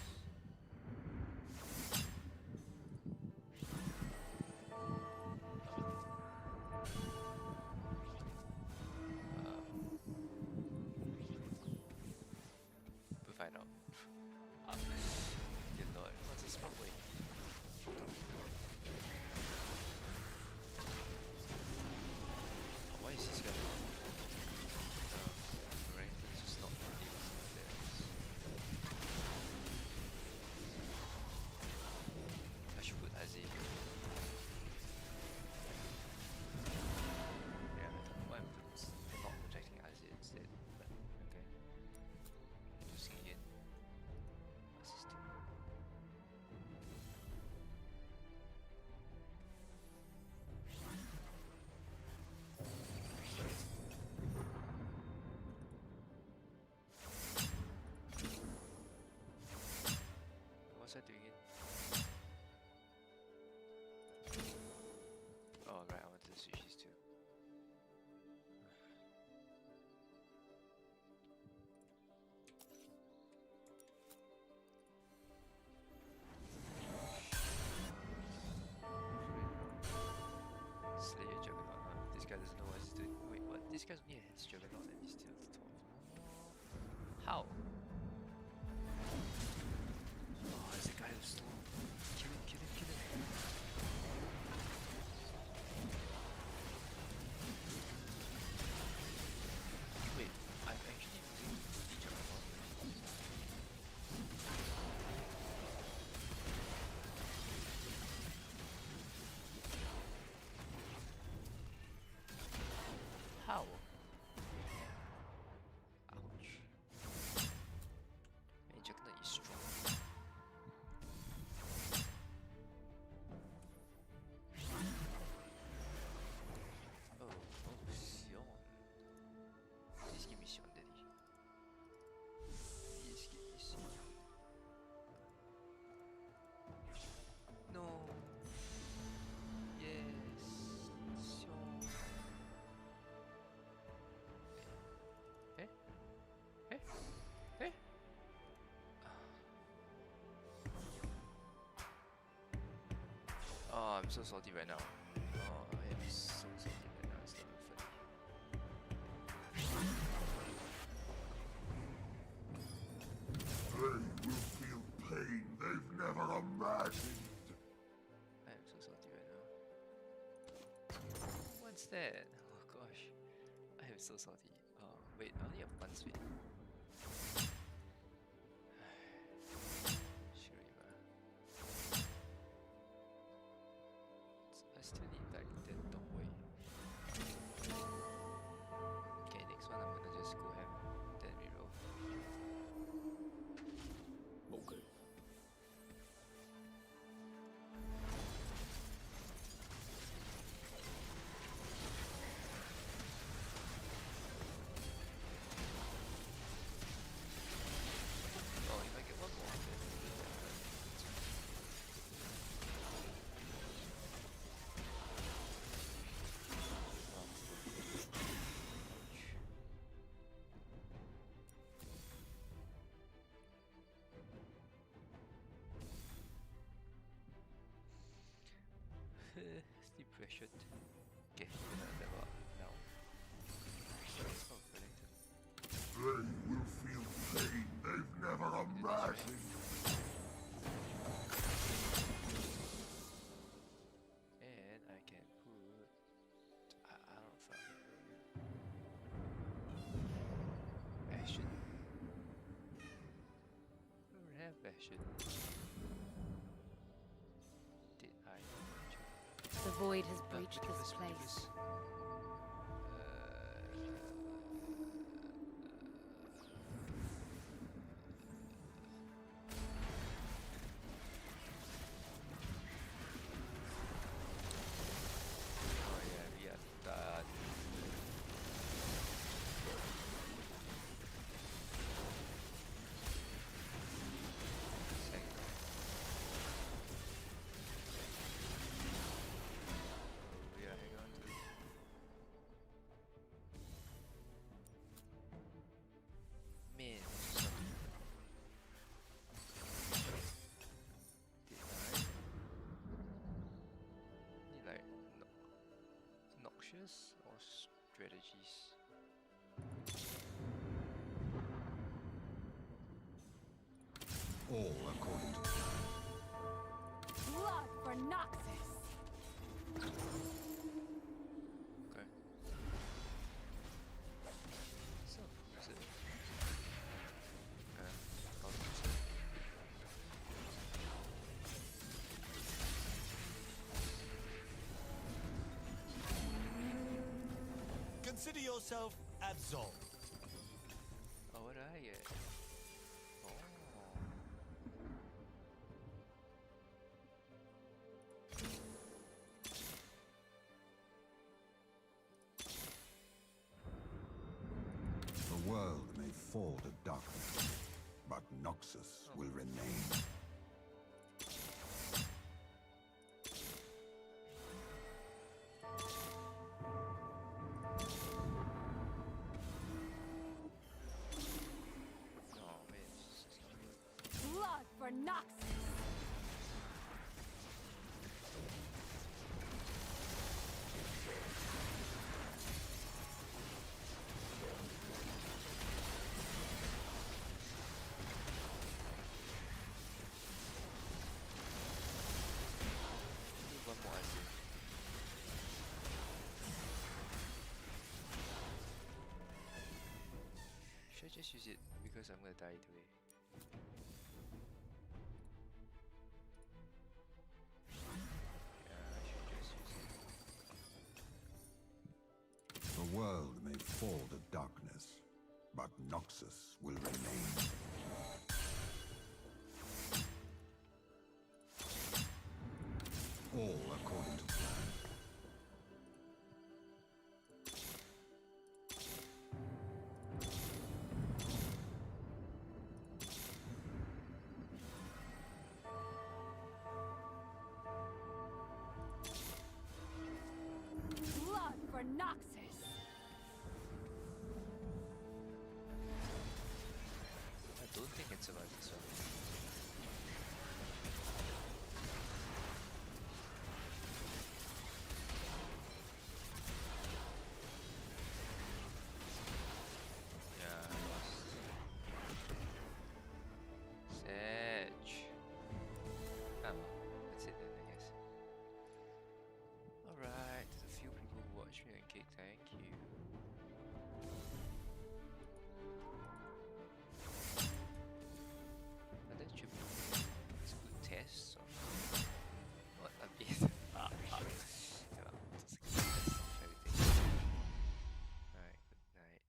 guy doesn't know what he's doing. Wait, what? This guy's only has Juggernaut and he's still the top. How? Oh, it's the guy who's slow. Kill him, kill him, kill him. Wait, I'm actually using the Juggernaut. How? Ouch. Man, Juggernaut is strong. Oh, Sion. Please give me Sion, Daddy. Please give me Sion. No. Yes. Sion. Eh? Eh? Eh? Oh, I'm so salty right now. Oh, I am so salty right now. It's not even funny. They will feel pain they've never imagined. I am so salty right now. What's that? Oh gosh. I am so salty. Oh, wait, I only have one spin. Shurima. I still need like that dong way. Okay, next one I'm gonna just go ham. Then reroll. Okay. Oh, if I get one more, then it's fine. Depression. Okay, we're gonna level up now. Oh, Wellington. They will feel pain they've never imagined. And I can put. I don't know. Passion. I don't have passion. Did I? The void has Look breached at this look at place. Oh yeah, we are done. Second. Oh yeah, hang on to. Man, this is something. Did I? Need like noxious or strategies? All according to plan. Blood for Noxus! Okay. So, who's it? I'll use it. Consider yourself absolved. Oh, what did I get? Oh. The world may fall to darkness, but Noxus will remain. Oh man, this is good. Blood for Noxus! just use it because I'm gonna die either way. Yeah, I should just use it. The world may fall to darkness, but Noxus will remain. All according to plan. Blood for Noxus! I don't think it's about this one. Yeah, I lost. Sedge. Oh well, that's it then, I guess. Alright, there's a few people who watch me on Kick, thank you. And that should be it's a good test, so what a bit. Yeah, just a good test of everything. Alright, good night.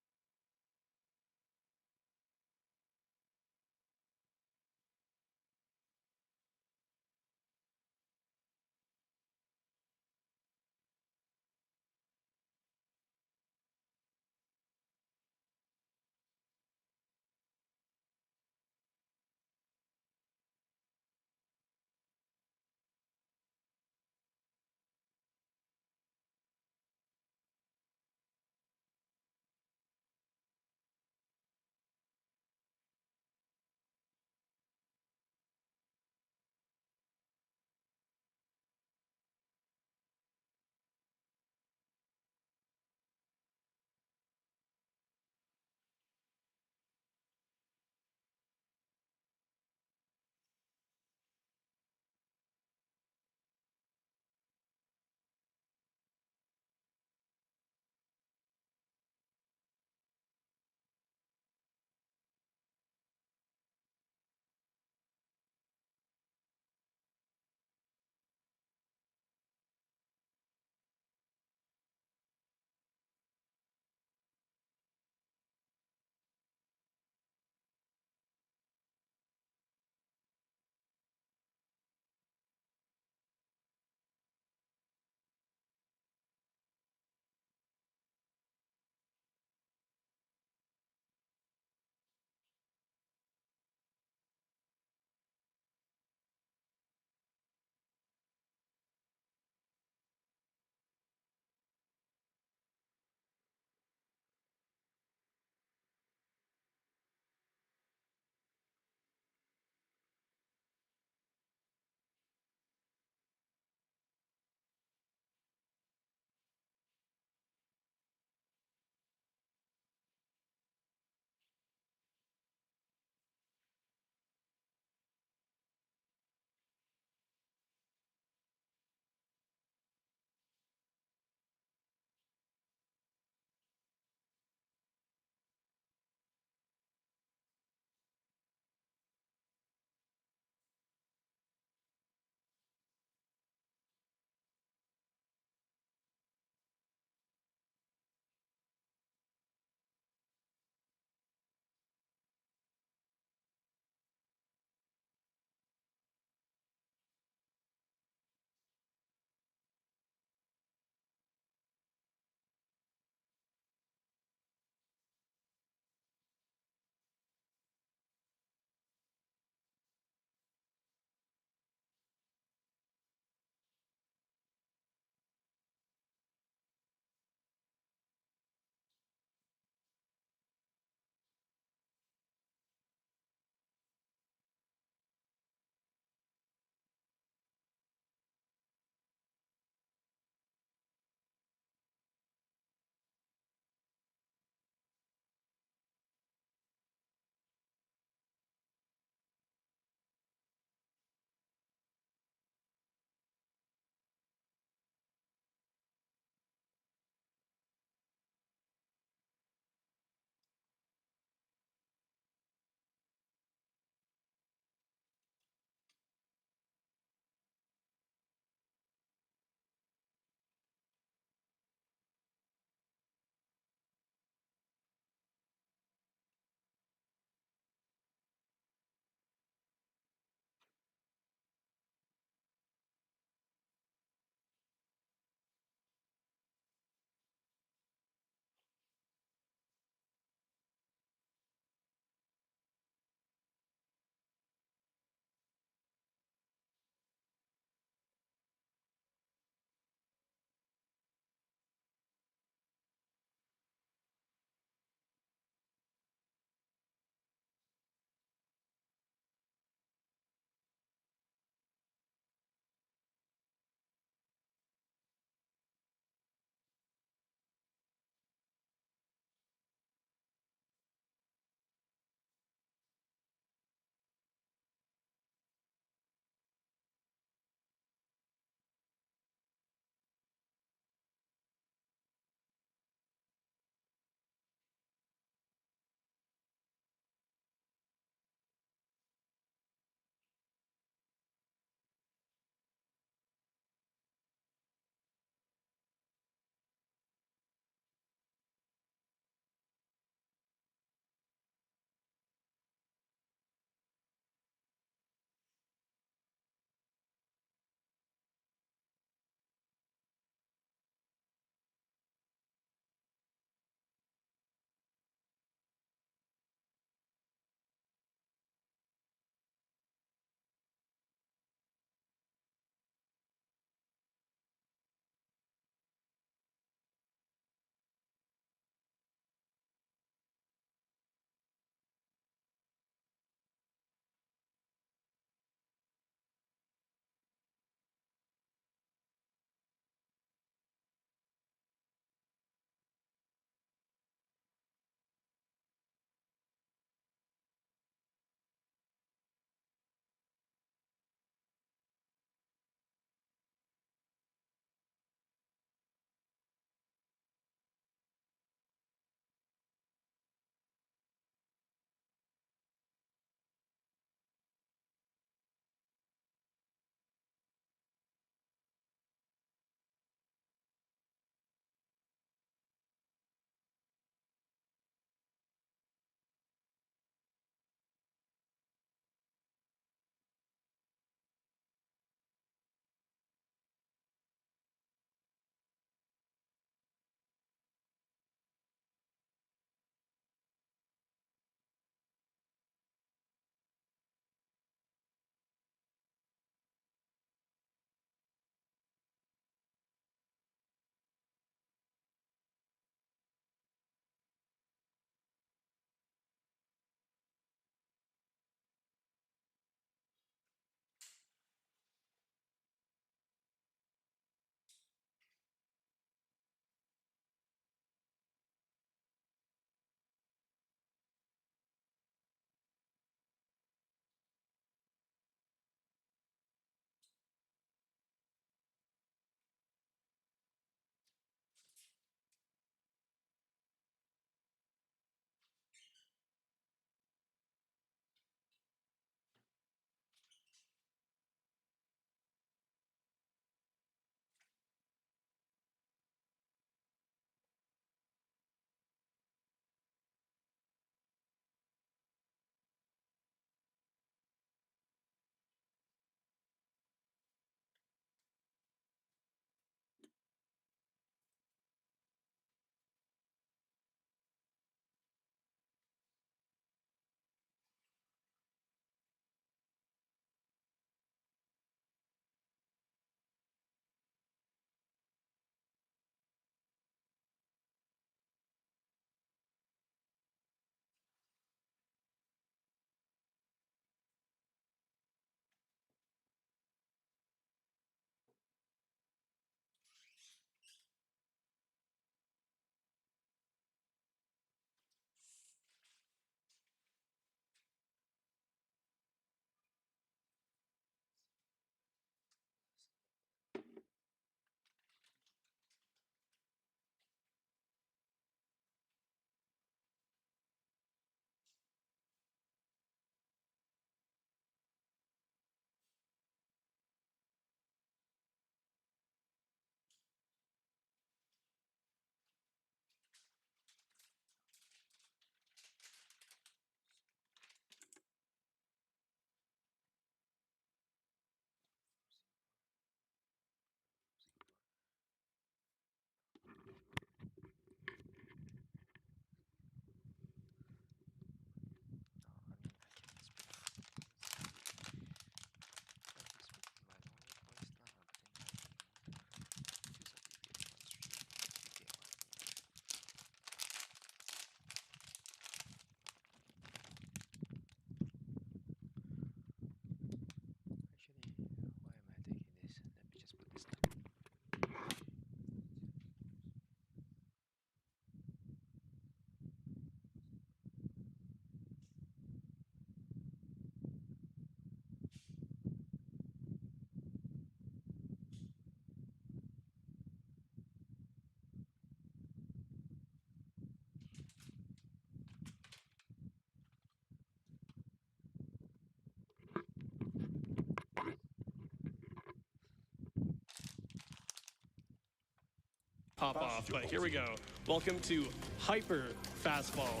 pop off, but here we go. Welcome to Hyper Fastball.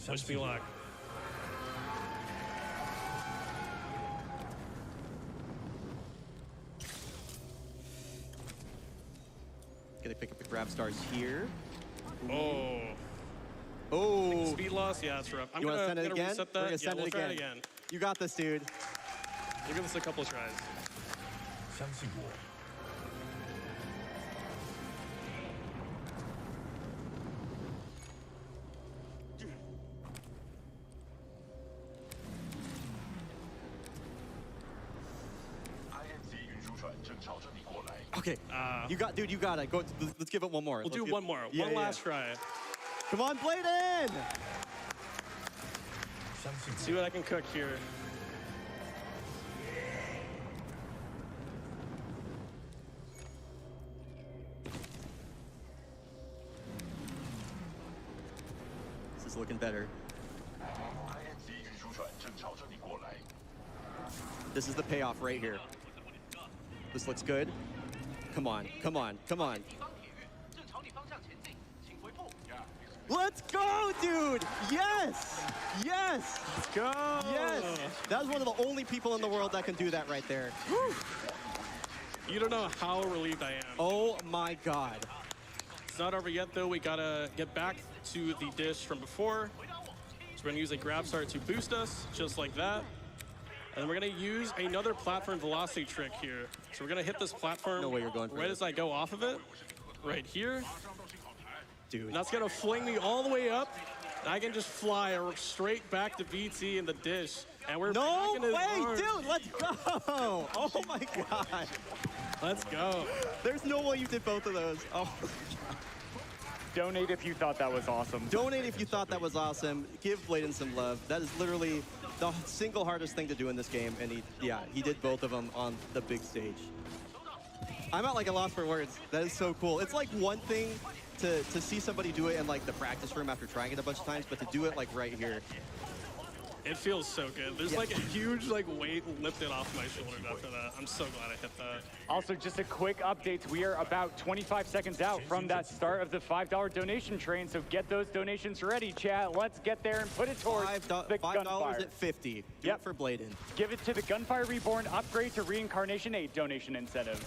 Wish me luck. Gonna pick up the grab stars here. Oh. Oh. Speed loss? Yeah, that's rough. I'm You want to gonna send it again? reset We're that. gonna send we'll it try again. it again. You got this, dude. We'll give this a couple tries. 相信我。Okay. You got, dude. You got it. Go. Let's give it one more. We'll do one more. Yeah, one yeah. last try. Come on, Bladen. See what I can cook here. This is looking better. This is the payoff right here. This looks good. Come on, come on, come on. Let's go, dude! Yes! Yes! Let's go! Yes! That was one of the only people in the world that can do that right there. Whew. You don't know how relieved I am. Oh my God. It's not over yet, though. We gotta get back to the dish from before. So we're gonna use a grab start to boost us, just like that. And we're gonna use another platform velocity trick here. So we're gonna hit this platform No way you're going for right this. as I go off of it, right here. Dude. And that's gonna fling me all the way up. And I can just fly straight back to BT in the dish. And we're No back in his way, arms. dude, let's go! Oh my God. Let's go. There's no way you did both of those. Oh. Donate if you thought that was awesome. Donate if you thought that was awesome. Give Bladen some love. That is literally the single hardest thing to do in this game, and he did both of them on the big stage. I'm at like a loss for words. That is so cool. It's like one thing to see somebody do it in like the practice room after trying it a bunch of times, but to do it like right here. It feels so good. There's like a huge like weight lifted off my shoulders after that. I'm so glad I hit that. Also, just a quick update. We are about 25 seconds out from that start of the $5 donation train, so get those donations ready, chat. Let's get there and put it towards the $5 Gunfire. at 50. Do Yep. it for Bladen. Give it to the Gunfire Reborn upgrade to Reincarnation 8 donation incentive.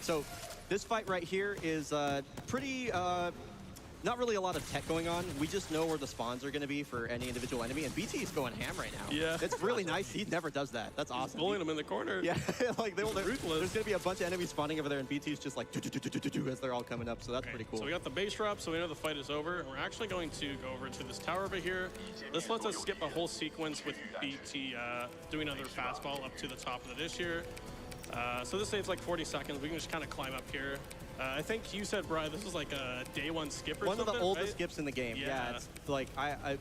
So this fight right here is pretty, not really a lot of tech going on. We just know where the spawns are going to be for any individual enemy, and BT is going ham right now. Yeah. It's really nice. He never does that. That's awesome. Bullying him in the corner. Yeah, like there's ruthless. going to be a bunch of enemies spawning over there, and BT's just like as they're all coming up, so that's pretty cool. So we got the base drop, so we know the fight is over. And we're actually going to go over to this tower over here. This lets us skip a whole sequence with BT doing another fastball up to the top of the dish here. So this saves like 40 seconds. We can just kind of climb up here. I think you said, Brian, this was like a day one skip or One something, of the oldest right? skips in the game. Yeah, it's like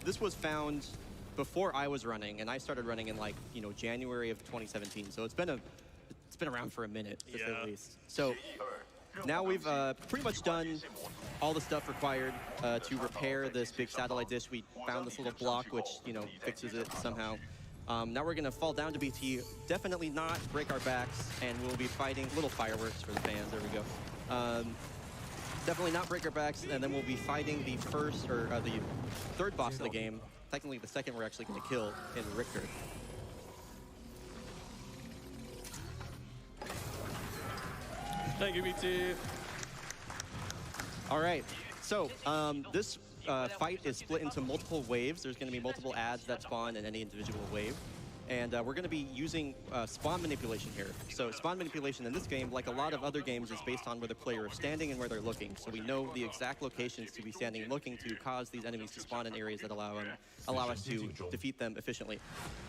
this was found before I was running, and I started running in like January of 2017. So it's been around for a minute, to say the least. So now we've pretty much done all the stuff required to repair this big satellite dish. We found this little block which fixes it somehow. Now we're gonna fall down to BT, definitely not break our backs, and we'll be fighting little fireworks for the fans. There we go. Definitely not break our backs, and then we'll be fighting the third boss of the game. Technically, the second we're actually gonna kill in Richter. Thank you, BT. All right, so this fight is split into multiple waves. There's going to be multiple ads that spawn in any individual wave. And we're going to be using spawn manipulation here. So spawn manipulation in this game, like a lot of other games, is based on where the player is standing and where they're looking. So we know the exact locations to be standing and looking to cause these enemies to spawn in areas that allow us to defeat them efficiently.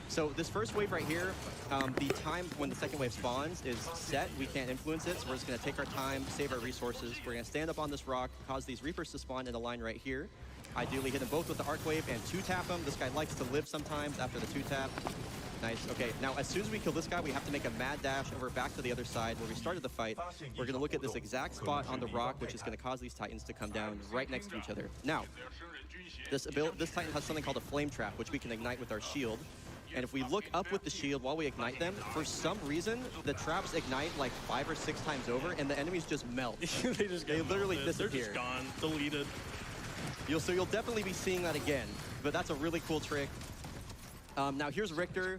So this first wave right here, the time when the second wave spawns is set. We can't influence it, so we're just going to take our time, save our resources. We're going to stand up on this rock, cause these Reapers to spawn in a line right here. Ideally hit them both with the arc wave and 2-tap them. This guy likes to live sometimes after the 2-tap. Nice. Okay, now as soon as we kill this guy, we have to make a mad dash over back to the other side where we started the fight. We're going to look at this exact spot on the rock, which is going to cause these Titans to come down right next to each other. Now, this Titan has something called a flame trap, which we can ignite with our shield. And if we look up with the shield while we ignite them, for some reason, the traps ignite like 5 or 6 times over, and the enemies just melt. they literally melted. disappear. They're just gone, deleted. So you'll definitely be seeing that again, but that's a really cool trick. Now here's Richter.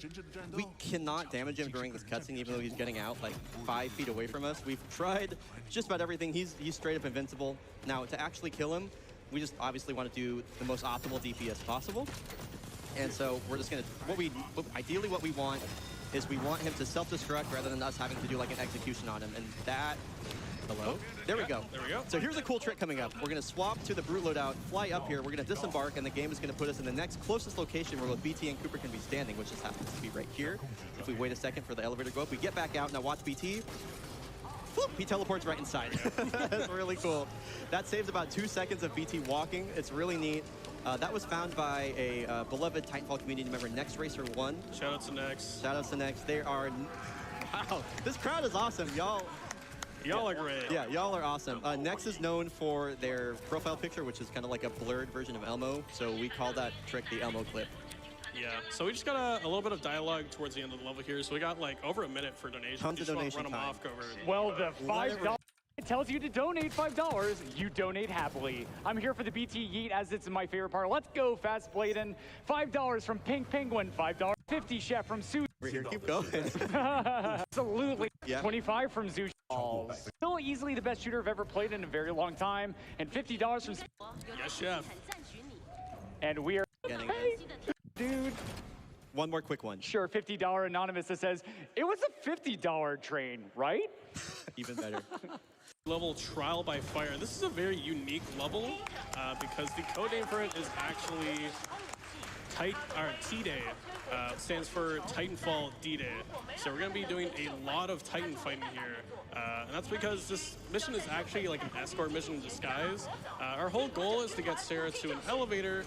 We cannot damage him during this cutscene, even though he's getting out like 5 feet away from us. We've tried just about everything. He's straight up invincible. Now to actually kill him, we just obviously want to do the most optimal DPS possible. And so we're just gonna, ideally what we want is we want him to self-destruct rather than us having to do like an execution on him. And that, hello? There we go. There we go. So here's a cool trick coming up. We're gonna swap to the Brute loadout, fly up here, we're gonna disembark, and the game is gonna put us in the next closest location where both BT and Cooper can be standing, which just happens to be right here. If we wait a second for the elevator to go up, we get back out, now watch BT. Whoop, he teleports right inside. That's really cool. That saves about 2 seconds of BT walking. It's really neat. That was found by a beloved Titanfall community member, Next Racer 1. Shout out to Next. Shout out to Next. They are, wow, this crowd is awesome, y'all. Y'all are great. Yeah, y'all are awesome. Next is known for their profile picture, which is kind of like a blurred version of Elmo. So we call that trick the Elmo clip. Yeah, so we just got a little bit of dialogue towards the end of the level here. So we got like over a minute for donations. Tons of donation run them time. off, go over. Well, the $5 it tells you to donate $5. You donate happily. I'm here for the BT Yeet as it's my favorite part. Let's go, Fast Bladen. $5 from Pink Penguin. $5.50 Chef from Sue. We're here, keep going. Absolutely. Yeah. 25 from Zoo. Still easily the best shooter I've ever played in a very long time. And $50 from Yes, Chef. And we are Getting hey, dude. One more quick one. Sure, $50 anonymous that says, it was a $50 train, right? Even better. Level Trial by Fire. This is a very unique level because the code name for it is actually T-Day. Stands for Titanfall D-Day. So we're going to be doing a lot of Titan fighting here. And that's because this mission is actually like an escort mission in disguise. Our whole goal is to get Sarah to an elevator.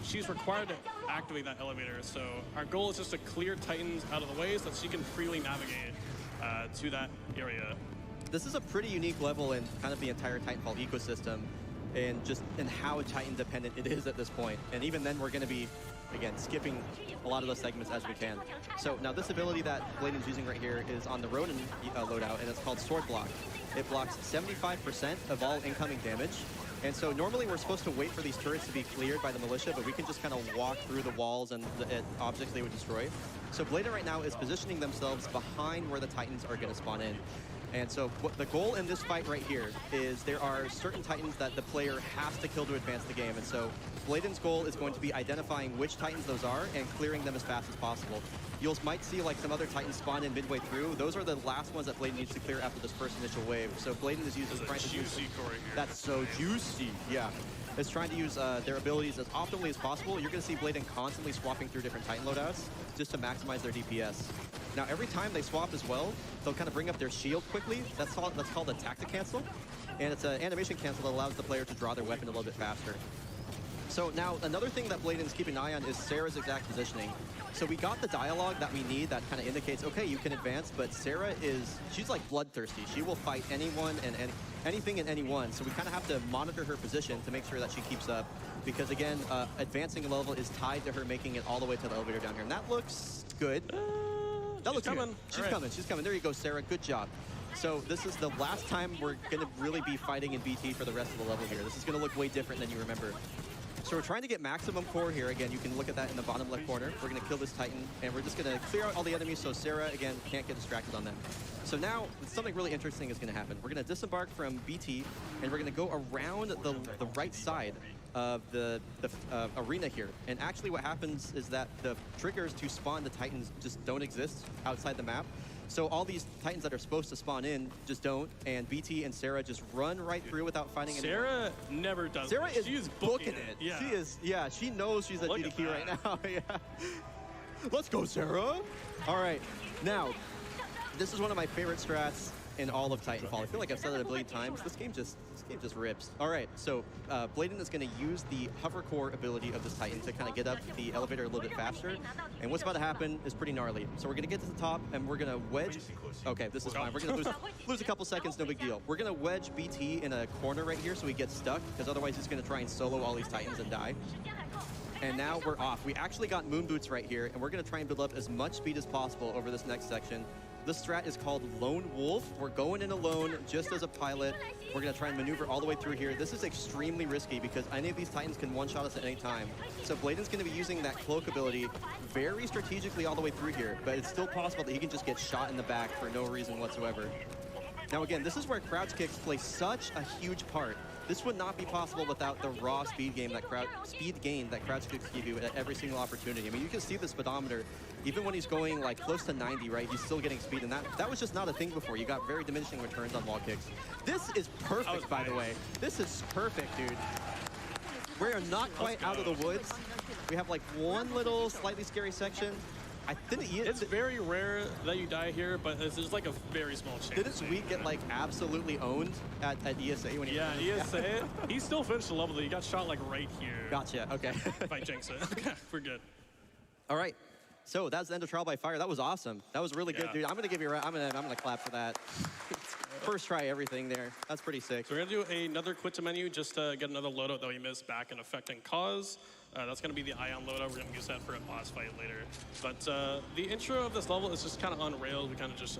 She's required to activate that elevator. So our goal is just to clear Titans out of the way so that she can freely navigate to that area. This is a pretty unique level in kind of the entire Titanfall ecosystem and just in how Titan dependent it is at this point. And even then we're going to be, again, skipping a lot of those segments as we can. So now this ability that Bladen's using right here is on the Ronin loadout, and it's called Sword Block. It blocks 75% of all incoming damage. And so normally we're supposed to wait for these turrets to be cleared by the militia, but we can just kind of walk through the walls and the objects they would destroy. So Bladen right now is positioning themselves behind where the Titans are going to spawn in. And so what the goal in this fight right here is there are certain Titans that the player has to kill to advance the game. And so Bladen's goal is going to be identifying which Titans those are and clearing them as fast as possible. You might see like some other Titans spawn in midway through. Those are the last ones that Bladen needs to clear after this first initial wave. So Bladen is using Juicy core here. That's so juicy, yeah. Is trying to use their abilities as optimally as possible. You're going to see Bladen constantly swapping through different Titan loadouts just to maximize their DPS. Now, every time they swap as well, they'll kind of bring up their shield quickly. That's called a tactic cancel. And it's an animation cancel that allows the player to draw their weapon a little bit faster. So now, another thing that Bladen's keeping an eye on is Sarah's exact positioning. So we got the dialogue that we need that kind of indicates, okay, you can advance, but Sarah she's like bloodthirsty. She will fight anyone and anything and anyone. So we kind of have to monitor her position to make sure that she keeps up. Because again, advancing a level is tied to her making it all the way to the elevator down here. And that looks good. That looks coming. good. She's coming. She's coming. There you go, Sarah. Good job. So this is the last time we're going to really be fighting in BT for the rest of the level here. This is going to look way different than you remember. So we're trying to get maximum core here. Again, you can look at that in the bottom left corner. We're going to kill this Titan, and we're just going to clear out all the enemies so Sarah, again, can't get distracted on them. So now, something really interesting is going to happen. We're going to disembark from BT, and we're going to go around the right side of the arena here. And actually what happens is that the triggers to spawn the Titans just don't exist outside the map. So all these Titans that are supposed to spawn in just don't, and BT and Sarah just run right through without fighting anyone. Sarah never does. Sarah is She's booking it. Yeah. She is, yeah, she knows she's at GDQ right now. Yeah. Let's go, Sarah. All right, now, this is one of my favorite strats in all of Titanfall. I feel like I've said it a billion times. This game just rips. All right, so Bladen is going to use the hover core ability of this Titan to kind of get up the elevator a little bit faster. And what's about to happen is pretty gnarly. So we're going to get to the top, and we're going to wedge. Okay, this is fine. We're going to lose a couple seconds, no big deal. We're going to wedge BT in a corner right here so he gets stuck, because otherwise he's going to try and solo all these Titans and die. And now we're off. We actually got moon boots right here, and we're going to try and build up as much speed as possible over this next section. This strat is called Lone Wolf. We're going in alone just as a pilot. We're going to try and maneuver all the way through here. This is extremely risky because any of these Titans can one-shot us at any time. So Bladen's going to be using that cloak ability very strategically all the way through here, but it's still possible that he can just get shot in the back for no reason whatsoever. Now again, this is where crouch kicks play such a huge part. This would not be possible without the raw speed gain that crouch kicks give you at every single opportunity. I mean, you can see the speedometer. Even when he's going like close to 90, right, he's still getting speed, and that was just not a thing before. You got very diminishing returns on wall kicks. This is perfect, by the way. This is perfect, dude. We are not quite out of the woods. We have like one little slightly scary section. I think it's very rare that you die here, but there's like a very small chance. Didn't Sweet get like absolutely owned at ESA when he ESA? He still finished the level, though. He got shot like right here. Gotcha, okay. If I jinx it. We're good. All right. So that's the end of Trial by Fire. That was awesome. That was really good, dude. I'm gonna give you I'm gonna clap for that. First try everything there. That's pretty sick. So we're gonna do another quit to menu just to get another loadout that we missed back in Effect and Cause. That's gonna be the Ion loadout. We're gonna use that for a boss fight later. But the intro of this level is just kind of on rails. We kind of just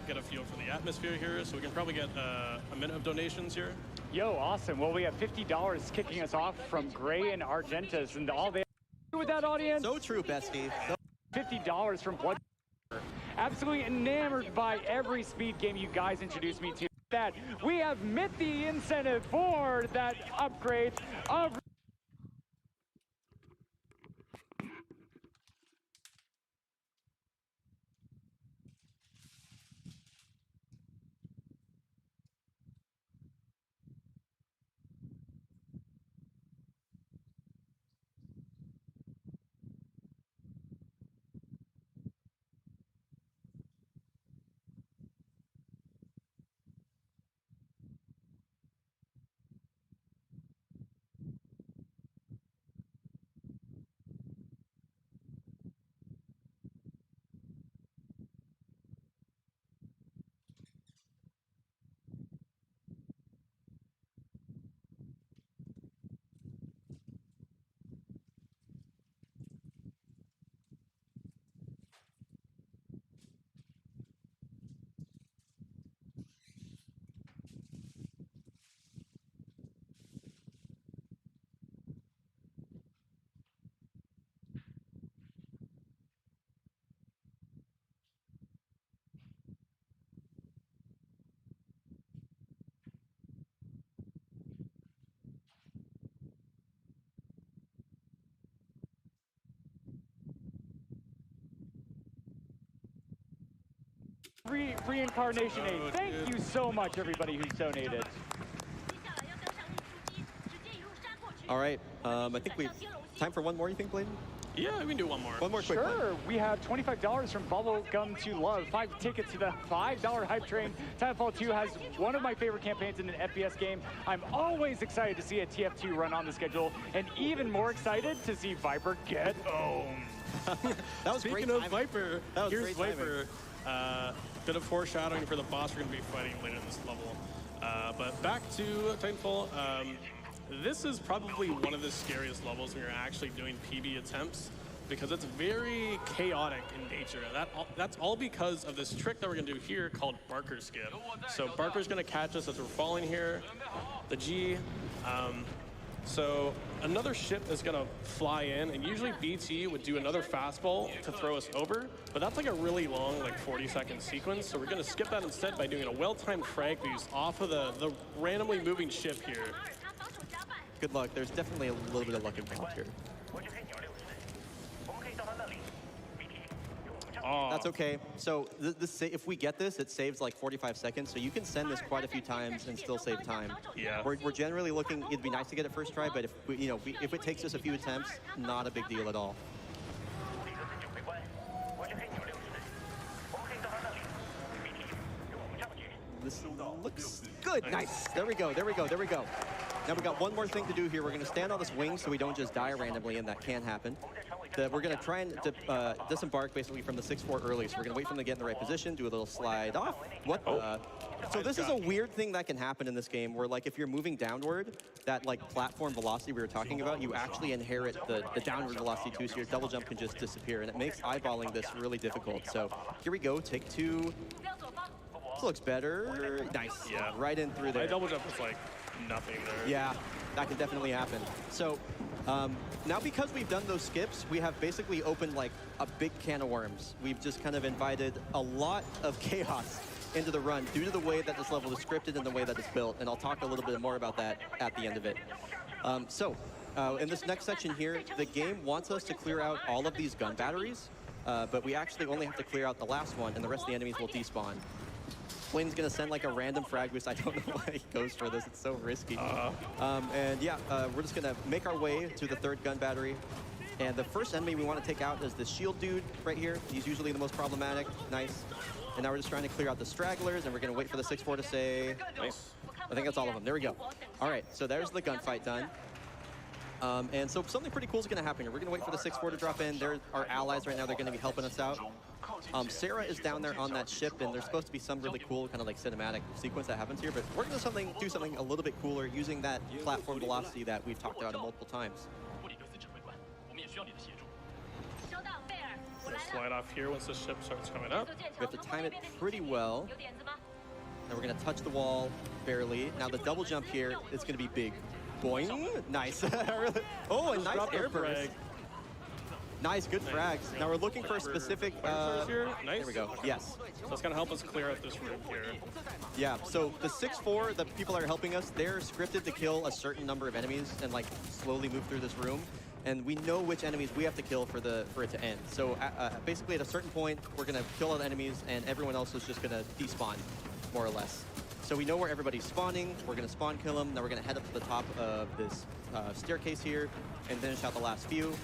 get a feel for the atmosphere here. So we can probably get a minute of donations here. Yo, awesome. Well, we have $50 kicking us off from Gray and Argentus, and all they do with that audience. So true, bestie. $50 from Blood. Absolutely enamored by every speed game you guys introduced me to. That we have met the incentive for that upgrade of Reincarnation Aid. Thank you so much, everybody who's donated. All right, I think time for one more, you think, Bladen? Yeah, we can do one more. One more quick one. Sure, we have $25 from Bubblegum to Love, 5 tickets to the $5 hype train. Titanfall 2 has one of my favorite campaigns in an FPS game. I'm always excited to see a TF2 run on the schedule, and even more excited to see Viper get owned. That was Speaking great of Viper, that was here's great Viper. Bit of foreshadowing for the boss we're going to be fighting later in this level. But back to Titanfall. This is probably one of the scariest levels when you're actually doing PB attempts because it's very chaotic in nature. That's all because of this trick that we're going to do here called Barker Skip. So Barker's going to catch us as we're falling here. The G. So another ship is going to fly in, and usually BT would do another fastball to throw us over, but that's like a really long, like 40-second sequence, so we're going to skip that instead by doing a well-timed frag boost off of the randomly moving ship here. Good luck. There's definitely a little bit of luck involved here. Oh. That's okay. So if we get this, it saves like 45 seconds. So you can send this quite a few times and still save time. Yeah. We're generally looking. It'd be nice to get it first try, but if it takes us a few attempts, not a big deal at all. This looks good. Nice. There we go. There we go. There we go. Now we got one more thing to do here. We're going to stand on this wing so we don't just die randomly, and that can happen. we're going to try and disembark basically from the 6-4 early. So we're going to wait for them to get in the right position, do a little slide off. What the? So this is a weird thing that can happen in this game where, like, if you're moving downward, that, like, platform velocity we were talking about, you actually inherit the downward velocity too, so your double jump can just disappear, and it makes eyeballing this really difficult. So here we go, take 2. This looks better. Nice. Yeah. Right in through there. My double jump was like nothing there. Yeah, that can definitely happen. So now because we've done those skips, we have basically opened like a big can of worms. We've just kind of invited a lot of chaos into the run due to the way that this level is scripted and the way that it's built. And I'll talk a little bit more about that at the end of it. In this next section here, the game wants us to clear out all of these gun batteries, but we actually only have to clear out the last one, and the rest of the enemies will despawn. Blaine's gonna send like a random frag boost. I don't know why he goes for this. It's so risky. We're just gonna make our way to the 3rd gun battery. And the first enemy we want to take out is this shield dude right here. He's usually the most problematic. Nice. And now we're just trying to clear out the stragglers, and we're gonna wait for the 6-4 to say. Nice. I think that's all of them. There we go. All right, so there's the gunfight done. And so something pretty cool is going to happen here. We're going to wait for the 6-4 to drop in. They're our allies right now. They're going to be helping us out. Sarah is down there on that ship, and there's supposed to be some really cool kind of like cinematic sequence that happens here. But we're going to do something a little bit cooler using that platform velocity that we've talked about multiple times. Slide off here once the ship starts coming up. We have to time it pretty well. Now we're going to touch the wall barely. Now the double jump here is going to be big. Boing. Nice. Oh, and nice air burst. Nice, good frags. Now we're looking for a specific. Nice. There we go. Yes. So it's gonna help us clear out this room here. Yeah. So the 6-4, the people that are helping us, they're scripted to kill a certain number of enemies and like slowly move through this room. And we know which enemies we have to kill for it to end. So basically, at a certain point, we're gonna kill all the enemies, and everyone else is just gonna despawn, more or less. So we know where everybody's spawning. We're gonna spawn kill them. Now we're gonna head up to the top of this staircase here and finish out the last few.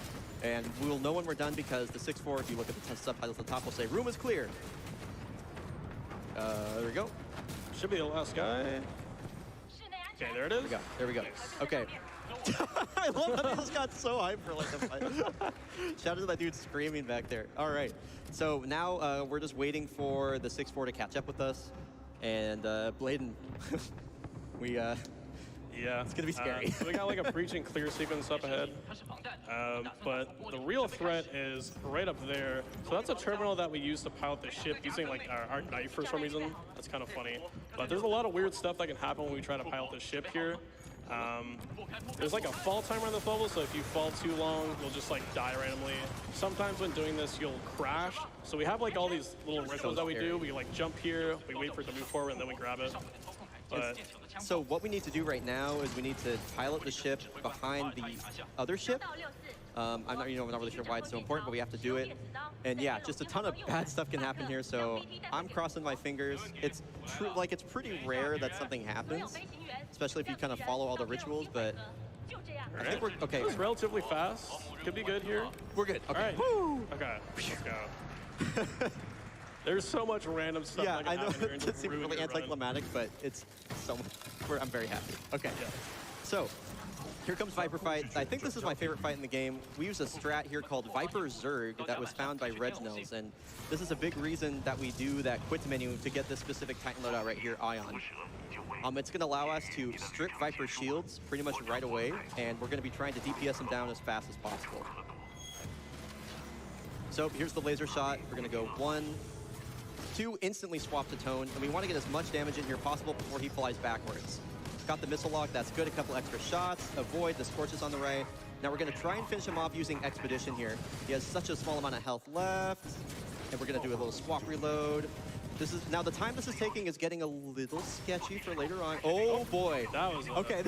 And we will know when we're done because the 6-4, if you look at the subtitles at the top, will say room is clear. There we go. Should be the last guy. Okay, there it is. There we go. Okay. I love that I just got so hyped for like the fight. Shout out to that dude screaming back there. All right. So now we're just waiting for the 6-4 to catch up with us. And Bladen, yeah, it's gonna be scary. So we got like a breach and clear sequence up ahead, but the real threat is right up there. So that's a terminal that we use to pilot the ship using like our knife for some reason. That's kind of funny. But there's a lot of weird stuff that can happen when we try to pilot the ship here. There's like a fall timer on this level, so if you fall too long, you'll just like die randomly. Sometimes when doing this, you'll crash. So we have like all these little rituals that we do. We like jump here, we wait for it to move forward, and then we grab it. But so what we need to do right now is we need to pilot the ship behind the other ship. I'm not really sure why it's so important, but we have to do it. And yeah, just a ton of bad stuff can happen here. So I'm crossing my fingers. It's pretty rare that something happens, especially if you kind of follow all the rituals. But I think we're okay. It's relatively fast. Could be good here. We're good. Okay. All right. Woo! Okay. Let's go. There's so much random stuff. Yeah, that can I know happen here it's really anticlimactic, but it's so much. I'm very happy. Okay. Yeah. So here comes Viper Fight. I think this is my favorite fight in the game. We use a strat here called Viper Zerg that was found by Regnals, and this is a big reason that we do that quit menu to get this specific Titan loadout right here, Ion. It's going to allow us to strip Viper shields pretty much right away, and we're going to be trying to DPS them down as fast as possible. So here's the laser shot. We're going to go 1, 2, instantly swap to tone, and we want to get as much damage in here possible before he flies backwards. Got the missile lock, that's good. A couple extra shots, avoid the scorches on the right. Now we're going to try and finish him off using Expedition here. He has such a small amount of health left, and we're going to do a little swap reload. Now the time this is taking is getting a little sketchy for later on. Oh boy. That was okay.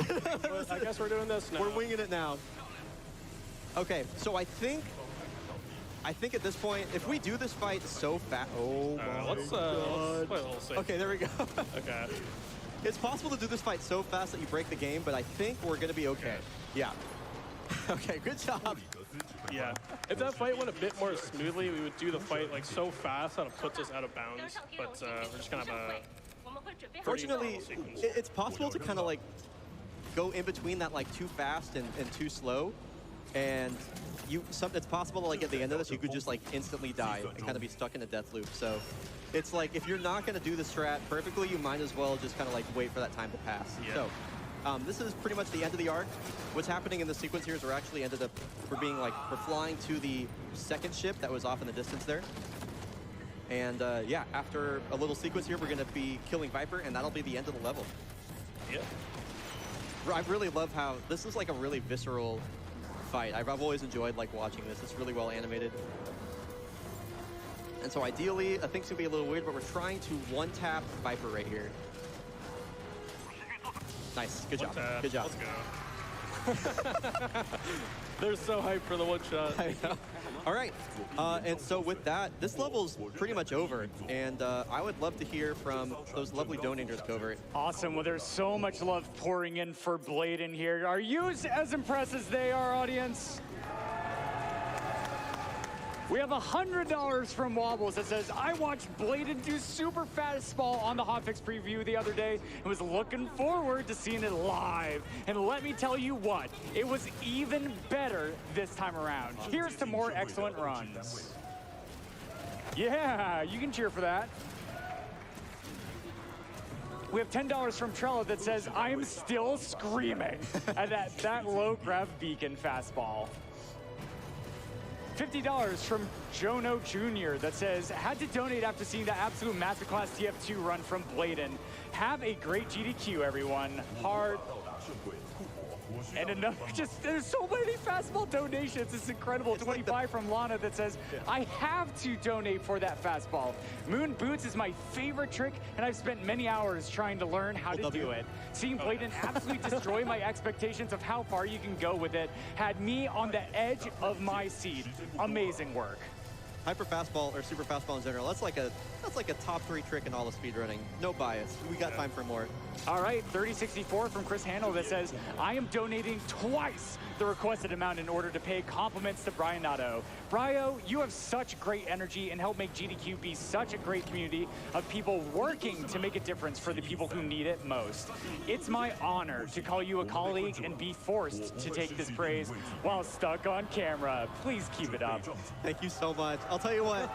I guess we're doing this now. We're winging it now. Okay, so I think at this point, if we do this fight so fast, let's play a little safe. Okay, there we go. Okay. It's possible to do this fight so fast that you break the game, but I think we're gonna be okay. Yeah. Okay, good job. Yeah. If that fight went a bit more smoothly, we would do the fight like so fast that it puts us out of bounds. But we're just kind of fortunately, it's possible to kind of like go in between that like too fast and too slow. and it's possible, like at the end of this, you could just like instantly die and kind of be stuck in a death loop. So it's like if you're not going to do the strat perfectly, you might as well just kind of like wait for that time to pass. Yeah. So this is pretty much the end of the arc. What's happening in the sequence here is we're flying to the second ship that was off in the distance there. And yeah, after a little sequence here, we're going to be killing Viper, and that'll be the end of the level. Yep. I really love how this is like a really visceral fight. I've always enjoyed like watching this. It's really well animated. And so ideally, I think it's gonna be a little weird, but we're trying to one-tap Viper right here. Nice, good job, good job. Let's go. They're so hyped for the one shot. I know. All right, and so with that, this level's pretty much over, and I would love to hear from those lovely donators, Covert. Awesome. Well, there's so much love pouring in for Bladen here. Are you as impressed as they are, audience? We have $100 from Wobbles that says, I watched Bladen do super fastball on the Hotfix preview the other day and was looking forward to seeing it live. And let me tell you what, it was even better this time around. Here's to more excellent runs. Yeah, you can cheer for that. We have $10 from Trello that says, I am still screaming at that low grav beacon fastball. $50 from Jono Jr. that says, had to donate after seeing the absolute masterclass TF2 run from Bladen. Have a great GDQ, everyone. Hard. And another, there's so many fastball donations. It's incredible. It's 25 like from Lana that says, I have to donate for that fastball. Moon Boots is my favorite trick, and I've spent many hours trying to learn how to do it. Seeing Bladen absolutely destroy my expectations of how far you can go with it had me on the edge of my seat. Amazing work. Hyper fastball or super fastball in general, that's like a top 3 trick in all of speedrunning. No bias. We got time for more. All right, 3064 from Chris Handel that says, I am donating twice the requested amount in order to pay compliments to Brian Nato. Brio, you have such great energy and help make GDQ be such a great community of people working to make a difference for the people who need it most. It's my honor to call you a colleague and be forced to take this praise while stuck on camera. Please keep it up. Thank you so much. I'll tell you what,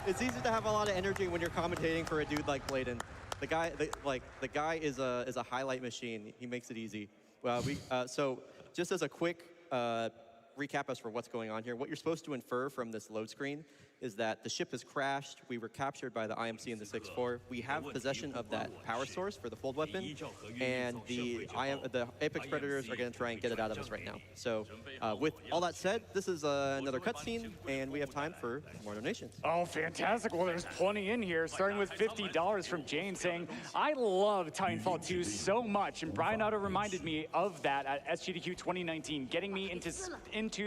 it's easy to have a lot of energy when you're commentating for a dude like Bladen. The guy is a highlight machine. He makes it easy. So just as a quick recap as for what's going on here, what you're supposed to infer from this load screen is that the ship has crashed. We were captured by the IMC and the 6-4. We have possession of that power source for the fold weapon, and the Apex Predators are going to try and get it out of us right now. So with all that said, this is another cutscene, and we have time for more donations. Oh, fantastic. Well, there's plenty in here, starting with $50 from Jane saying, I love Titanfall 2 so much, and Brian Otto reminded me of that at SGDQ 2019, getting me into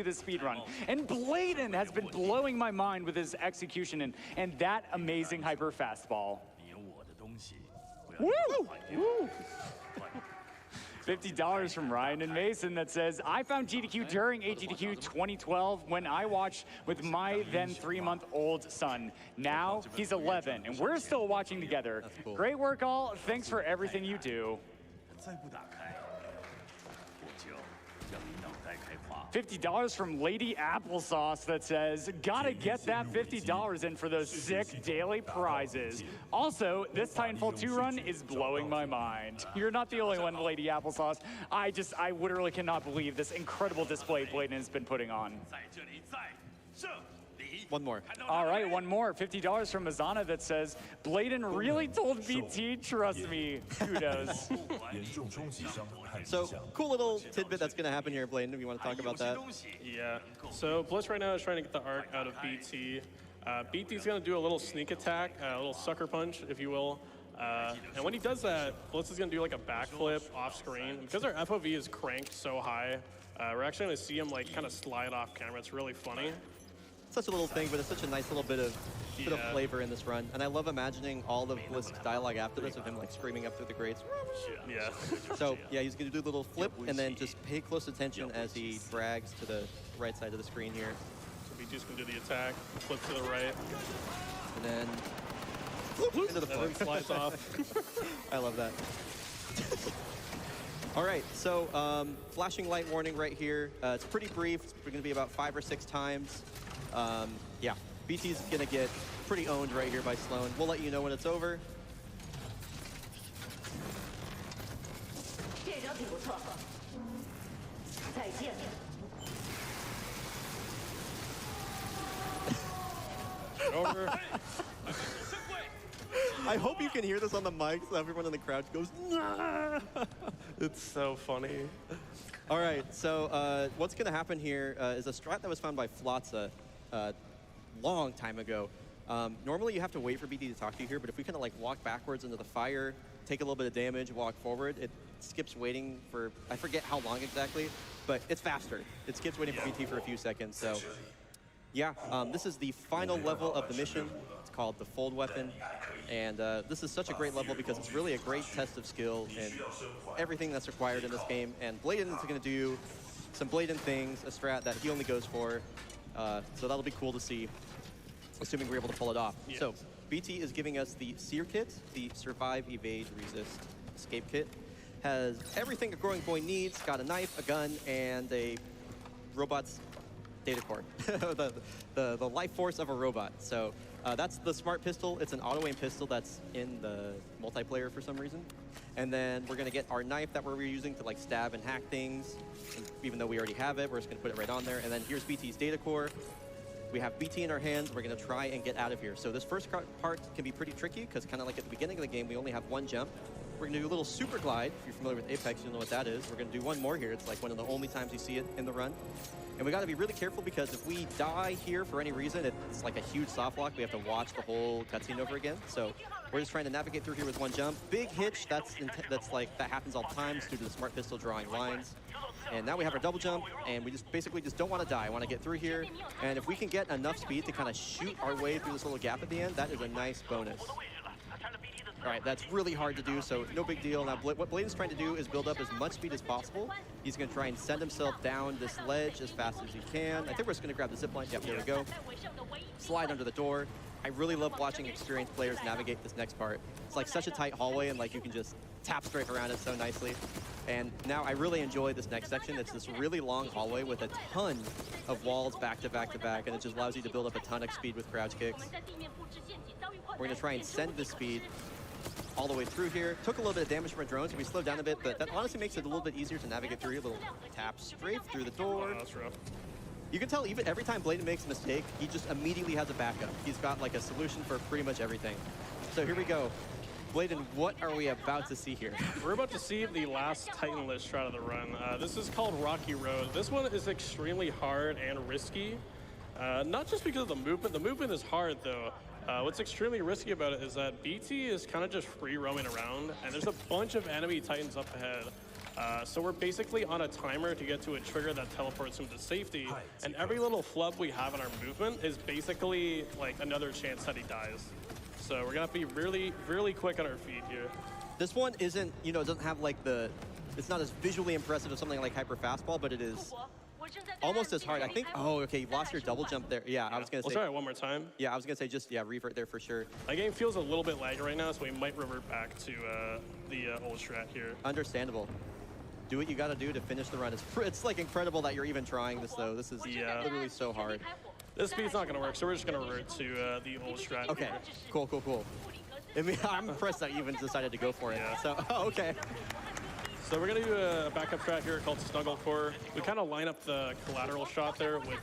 the speedrun. And Bladen has been blowing my mind with his execution and that amazing hyper fastball. Woo! Woo! $50 from Ryan and Mason that says, I found GDQ during AGDQ 2012 when I watched with my then 3-month-old son. Now he's 11 and we're still watching together. Cool. Great work all. Thanks for everything you do. $50 from Lady Applesauce that says, gotta get that $50 in for those sick daily prizes. Also, this Titanfall 2 run is blowing my mind. You're not the only one, Lady Applesauce. I literally cannot believe this incredible display Bladen has been putting on. One more. All right, one more. $50 from Mazana that says, Bladen really told BT, trust me. Kudos. So, cool little tidbit that's going to happen here, Bladen, if you want to talk about that. Yeah. So, Bliss right now is trying to get the arc out of BT. BT's going to do a little sneak attack, a little sucker punch, if you will. And when he does that, Bliss is going to do like a backflip off screen. Because our FOV is cranked so high, we're actually going to see him like kind of slide off camera. It's really funny. Such a little thing, but it's such a nice little bit of flavor in this run. And I love imagining all of Bliss' dialogue after this of him like screaming up through the grates. Yeah. So yeah, he's gonna do a little flip and then just pay close attention as he drags to the right side of the screen here. So BT's gonna do the attack, flip to the right. And then into the floor. And then slides off. I love that. All right, so flashing light warning right here. It's pretty brief. It's going to be about 5 or 6 times. Yeah, BT's going to get pretty owned right here by Sloan. We'll let you know when it's over. Over. I hope you can hear this on the mic so everyone in the crowd goes, nah! It's so funny. All right, so what's going to happen here is a strat that was found by Floatza long time ago. Normally you have to wait for BT to talk to you here, but if we kind of like walk backwards into the fire, take a little bit of damage, walk forward, it skips waiting for, I forget how long exactly, but it's faster. It skips waiting for BT for a few seconds, so yeah, this is the final level of the mission. It's called the Fold Weapon, and this is such a great level because it's really a great test of skill and everything that's required in this game, and Bladen is going to do some Bladen things, a strat that he only goes for, so that'll be cool to see, assuming we're able to pull it off. Yeah. So, BT is giving us the Seer Kit, the Survive, Evade, Resist, Escape Kit. Has everything a growing boy needs, got a knife, a gun, and a robot's data core, the life force of a robot. So that's the smart pistol. It's an auto-aim pistol that's in the multiplayer for some reason. And then we're gonna get our knife that we're using to like stab and hack things. And even though we already have it, we're just gonna put it right on there. And then here's BT's data core. We have BT in our hands. We're gonna try and get out of here. So this first part can be pretty tricky because kind of like at the beginning of the game, we only have one jump. We're gonna do a little super glide. If you're familiar with Apex, you'll know what that is. We're gonna do one more here. It's like one of the only times you see it in the run. And we gotta be really careful because if we die here for any reason, it's like a huge soft lock. We have to watch the whole cutscene over again. So we're just trying to navigate through here with one jump. Big hitch, that happens all the time due to the smart pistol drawing lines. And now we have our double jump, and we just basically just don't want to die. I want to get through here. And if we can get enough speed to kind of shoot our way through this little gap at the end, that is a nice bonus. All right, that's really hard to do, so no big deal. Now, what Bladen's trying to do is build up as much speed as possible. He's going to try and send himself down this ledge as fast as he can. I think we're just going to grab the zip line. Yep, there we go. Slide under the door. I really love watching experienced players navigate this next part. It's like such a tight hallway, and like you can just tap straight around it so nicely. And now I really enjoy this next section. It's this really long hallway with a ton of walls back to back to back, and it just allows you to build up a ton of speed with crouch kicks. We're going to try and send the speed all the way through here. Took a little bit of damage from our drones, so we slowed down a bit, but that honestly makes it a little bit easier to navigate through here. A little tap straight through the door. Wow, that's rough. You can tell even every time Bladen makes a mistake, he just immediately has a backup. He's got like a solution for pretty much everything. So here we go. Bladen, what are we about to see here? We're about to see the last Titanless strat of the run. This is called Rocky Road. This one is extremely hard and risky. Not just because of the movement. The movement is hard though. What's extremely risky about it is that BT is kind of just free roaming around, and there's a bunch of enemy Titans up ahead. So we're basically on a timer to get to a trigger that teleports him to safety, and every little flub we have in our movement is basically like another chance that he dies. So we're gonna be really, really quick on our feet here. This one isn't, you know, it doesn't have like it's not as visually impressive as something like Hyper Fastball, but it is almost as hard. I think, oh, okay, you lost your double jump there. Yeah, I was gonna say. We'll try it one more time. Yeah, I was gonna say just, yeah, revert there for sure. My game feels a little bit laggy right now, so we might revert back to the old strat here. Understandable. Do what you gotta do to finish the run. It's like incredible that you're even trying this though. This is literally so hard. This speed's not gonna work, so we're just gonna revert to the old strat. Okay, cool, cool, cool. I mean, I'm impressed that you even decided to go for it. Yeah. So, okay. So we're gonna do a backup strat here called Snuggle Core. We kind of line up the collateral shot there with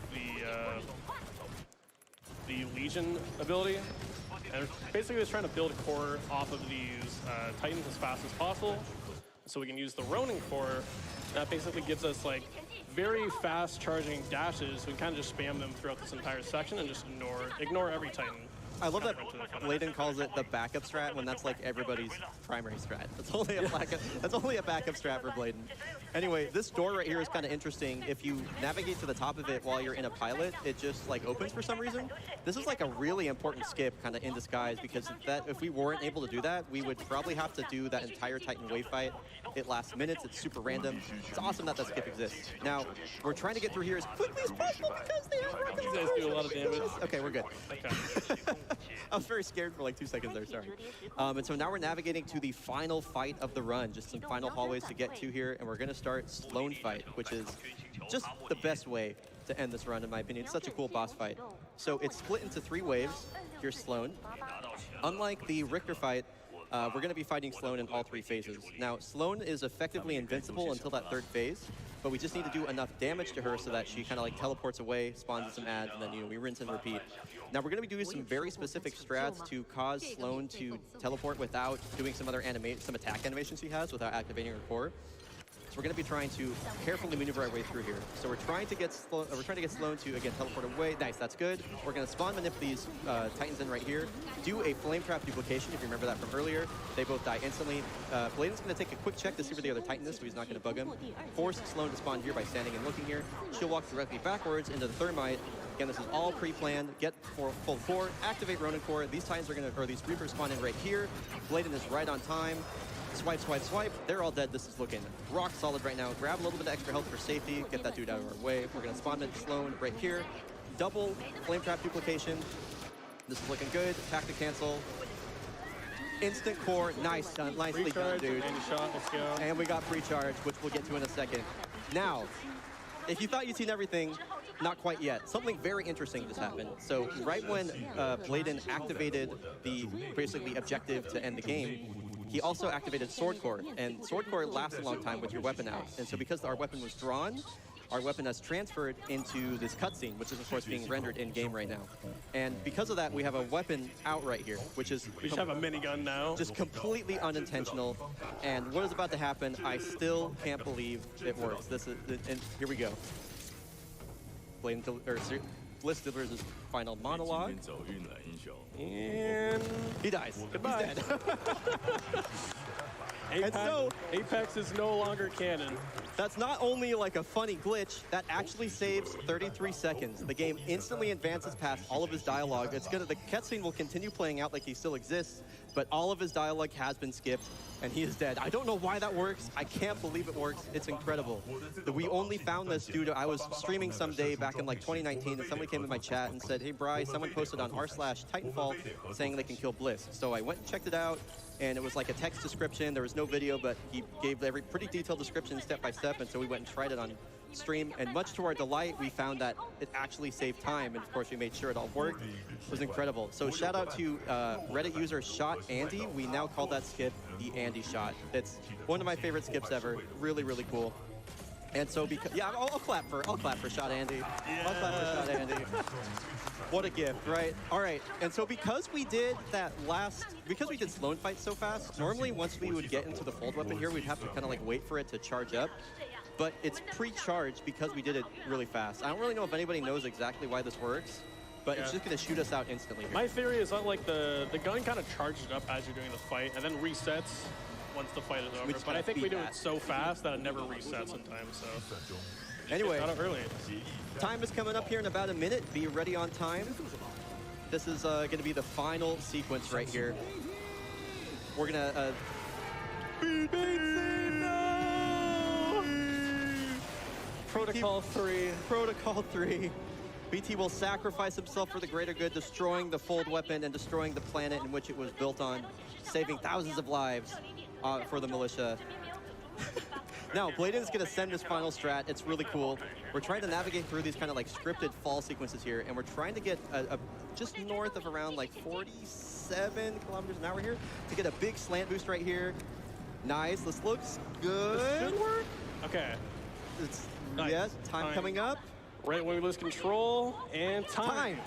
the Legion ability. And basically just trying to build a core off of these Titans as fast as possible. So we can use the Ronin core. That basically gives us like very fast charging dashes. We can kind of just spam them throughout this entire section and just ignore every Titan. I love that Bladen calls it the backup strat when that's like everybody's primary strat. That's only a backup strat for Bladen. Anyway, this door right here is kind of interesting. If you navigate to the top of it while you're in a pilot, it just like opens for some reason. This is like a really important skip kind of in disguise, because if we weren't able to do that, we would probably have to do that entire Titan wave fight. It lasts minutes, it's super random. It's awesome that that skip exists. Now, we're trying to get through here as quickly as possible because they have rockets. You guys do a lot of damage. Okay, we're good. Okay. I was very scared for like 2 seconds there, sorry. And so now we're navigating to the final fight of the run, just some final hallways to get to here, and we're gonna start Sloan fight, which is just the best way to end this run, in my opinion. It's such a cool boss fight. So it's split into 3 waves. Here's Sloan. Unlike the Richter fight, we're going to be fighting Sloan in all 3 phases. Now, Sloan is effectively invincible until that 3rd phase, but we just need to do enough damage to her so that she kind of like teleports away, spawns some ads, and then, you know, we rinse and repeat. Now, we're going to be doing some very specific strats to cause Sloan to teleport without doing some other some attack animations she has without activating her core. So we're going to be trying to carefully maneuver our way through here. So we're trying to get Sloan to, again, teleport away. Nice, that's good. We're going to spawn manip these Titans in right here. Do a flame trap duplication, if you remember that from earlier. They both die instantly. Bladen's going to take a quick check to see where the other Titan is, so he's not going to bug him. Force Sloan to spawn here by standing and looking here. She'll walk directly backwards into the Thermite. Again, this is all pre-planned. Get full core, activate Ronin core. These Titans are going to, or these Reapers spawn in right here. Bladen is right on time. Swipe, swipe, swipe. They're all dead. This is looking rock solid right now. Grab a little bit of extra health for safety. Get that dude out of our way. We're going to spawn into Sloan right here. Double flame trap duplication. This is looking good. Attack to cancel. Instant core. Nice. Nicely done, dude. And shot. Let's go. And we got free charge, which we'll get to in a second. Now, if you thought you'd seen everything, not quite yet. Something very interesting just happened. So right when Bladen activated the basically objective to end the game, he also activated Sword Core, and Sword Core lasts a long time with your weapon out. And so because our weapon was drawn, our weapon has transferred into this cutscene, which is of course being rendered in-game right now. And because of that, we have a weapon out right here, which is... We just have a minigun now. Just completely unintentional. And what is about to happen, I still can't believe it works. This is, and here we go. Bliss delivers his final monologue. And he dies. Goodbye. He's dead. Apex is no longer canon. That's not only like a funny glitch, that actually saves 33 seconds. The game instantly advances past all of his dialogue. The cutscene will continue playing out like he still exists, but all of his dialogue has been skipped, and he is dead. I don't know why that works. I can't believe it works. It's incredible. We only found this due to, I was streaming someday back in like 2019, and somebody came in my chat and said, hey, Bri, someone posted on r/Titanfall saying they can kill Bliss. So I went and checked it out, and it was like a text description. There was no video, but he gave every pretty detailed description step by step, and so we went and tried it on stream, and much to our delight, we found that it actually saved time, and of course we made sure it all worked. It was incredible. So shout out to Reddit user Shot Andy. We now call that skip the Andy shot. It's one of my favorite skips ever. Really, really cool. And so because, yeah, I'll clap for Shot Andy. Yeah. I'll clap for Shot Andy. What a gift, right? All right, and so because we did Sloan fight so fast, normally once we would get into the fold weapon here, we'd have to kind of like wait for it to charge up. But it's pre-charged because we did it really fast. I don't really know if anybody knows exactly why this works, but it's just going to shoot us out instantly here. My theory is that like the gun kind of charges up as you're doing the fight and then resets once the fight is over. But I think we do it so fast that it never resets in time, so... Anyway, early. Time is coming up here in about a minute. Be ready on time. This is going to be the final sequence right here. We're going to... Protocol 3. Protocol 3. BT will sacrifice himself for the greater good, destroying the fold weapon and destroying the planet in which it was built on, saving thousands of lives for the militia. Now, Bladen's going to send his final strat. It's really cool. We're trying to navigate through these kind of like scripted fall sequences here, and we're trying to get just north of around like 47 kilometers an hour here to get a big slant boost right here. Nice. This looks good. This should work. Okay. It's, nice. Yes, time coming up. Right when we lose control, and time.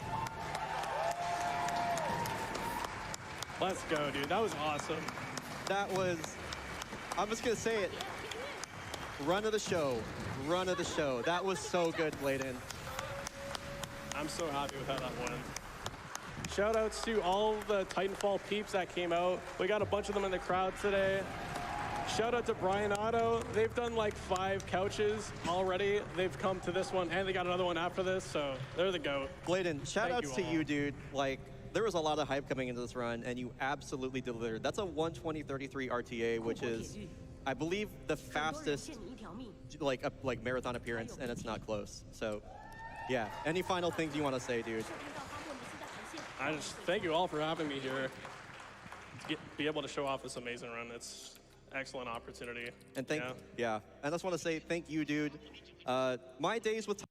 Let's go, dude. That was awesome. That was, I'm just going to say it, run of the show. Run of the show. That was so good, Bladen. I'm so happy with how that went. Shout outs to all the Titanfall peeps that came out. We got a bunch of them in the crowd today. Shout out to Brian Otto. They've done like 5 couches already. They've come to this one, and they got another one after this, so they're the GOAT. Bladen, shout outs to you, dude. Like, there was a lot of hype coming into this run, and you absolutely delivered. That's a 1:20:33 RTA, which is, I believe, the fastest like marathon appearance, and it's not close. So, yeah. Any final things you want to say, dude? I just thank you all for having me here to be able to show off this amazing run. It's an excellent opportunity. And yeah, I just want to say thank you, dude. My days with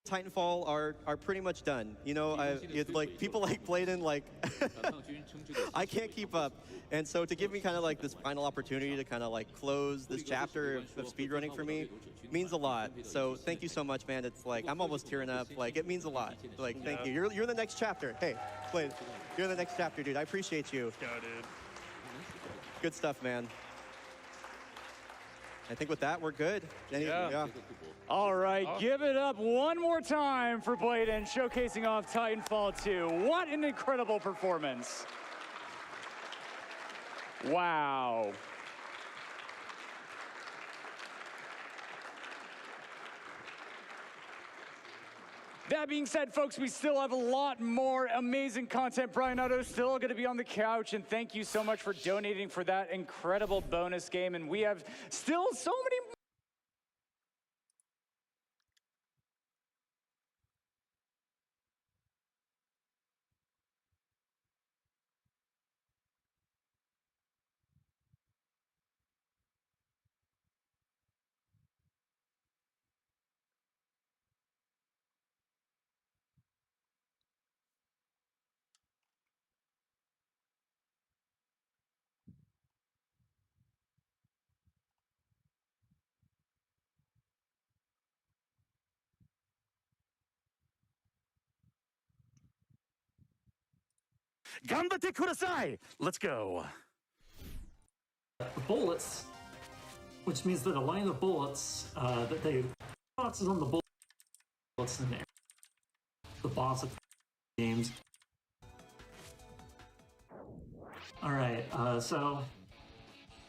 Titanfall are pretty much done. You know, like people like Bladen, like I can't keep up. And so to give me kind of like this final opportunity to kind of like close this chapter of speedrunning for me means a lot. So thank you so much, man. It's like I'm almost tearing up. Like it means a lot. Like thank you. You're the next chapter. Hey, Bladen, you're the next chapter, dude. I appreciate you. Go, dude. Good stuff, man. I think with that, we're good. Yeah. All right, give it up one more time for Bladen, showcasing off Titanfall 2. What an incredible performance. Wow. That being said, folks, we still have a lot more amazing content. Brian Otto's still going to be on the couch, and thank you so much for donating for that incredible bonus game. And we have still so many Ganbatte kudasai! Let's go. Bullets, which means that a line of bullets that they boxes on the bullets in there. The boss of games. All right, so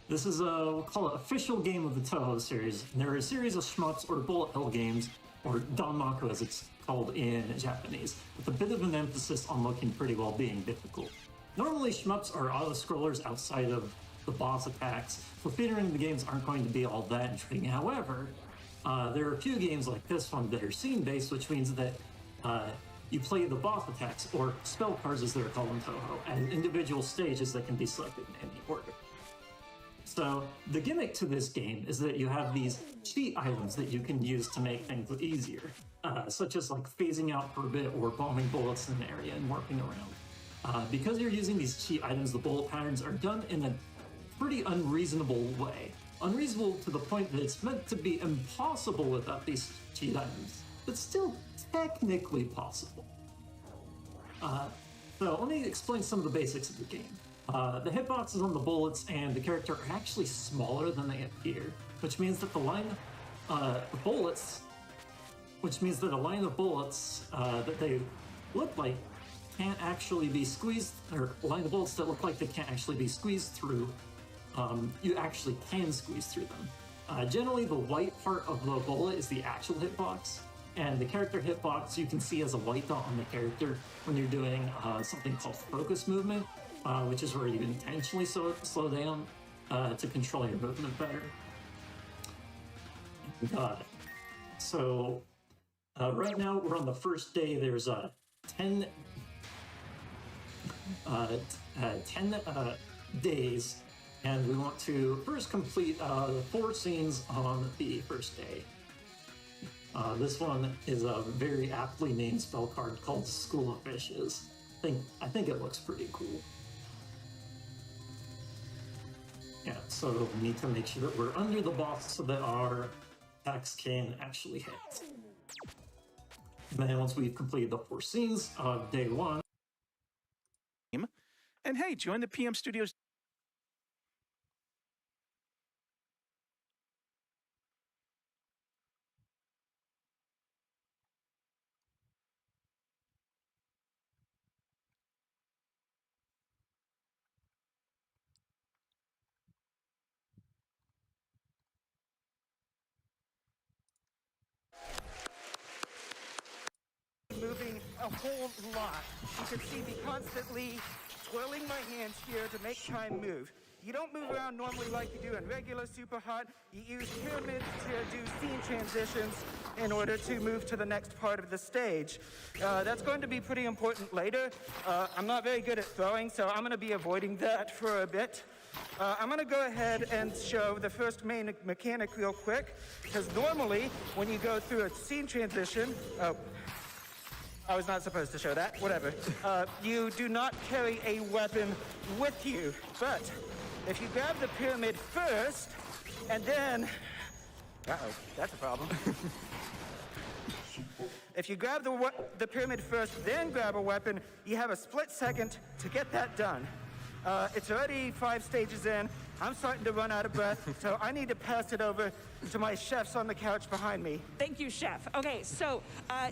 this is we'll call it official game of the Toho series. And there are a series of shmups or bullet hell games, or danmaku as it's called in Japanese, with a bit of an emphasis on looking pretty well being difficult. Normally shmups are auto-scrollers outside of the boss attacks, so featuring the games aren't going to be all that intriguing. However, there are a few games like this one that are scene-based, which means that you play the boss attacks, or spell cards as they're called in Toho, as individual stages that can be selected in any order. So the gimmick to this game is that you have these cheat items that you can use to make things easier, such as like phasing out for a bit or bombing bullets in an area and warping around. Because you're using these cheat items, the bullet patterns are done in a pretty unreasonable way. Unreasonable to the point that it's meant to be impossible without these cheat items, but still technically possible. So let me explain some of the basics of the game. The hitboxes on the bullets and the character are actually smaller than they appear, which means that the line of bullets, that they look like can't actually be squeezed, or a line of bullets that look like they can't actually be squeezed through, you actually can squeeze through them. Generally, the white part of the bullet is the actual hitbox, and the character hitbox you can see as a white dot on the character when you're doing something called focus movement, which is where you intentionally slow down to control your movement better. So right now we're on the first day. There's 10 days, and we want to first complete the 4 scenes on the first day. This one is a very aptly named spell card called School of Fishes. I think it looks pretty cool. Yeah, so we need to make sure that we're under the box so that our attacks can actually hit. And then once we've completed the 4 scenes of day 1, and hey, join the PM Studios. Moving a whole lot. You can see me constantly twirling my hands here to make time move. You don't move around normally like you do in regular Super Hot. You use pyramids to do scene transitions in order to move to the next part of the stage. That's going to be pretty important later. I'm not very good at throwing, so I'm going to be avoiding that for a bit. I'm going to go ahead and show the first main mechanic real quick, because normally when you go through a scene transition, I was not supposed to show that, whatever. You do not carry a weapon with you, but if you grab the pyramid first, and then, uh-oh, that's a problem. If you grab the pyramid first, then grab a weapon, you have a split second to get that done. It's already 5 stages in. I'm starting to run out of breath, so I need to pass it over to my chefs on the couch behind me. Thank you, Chef. Okay, so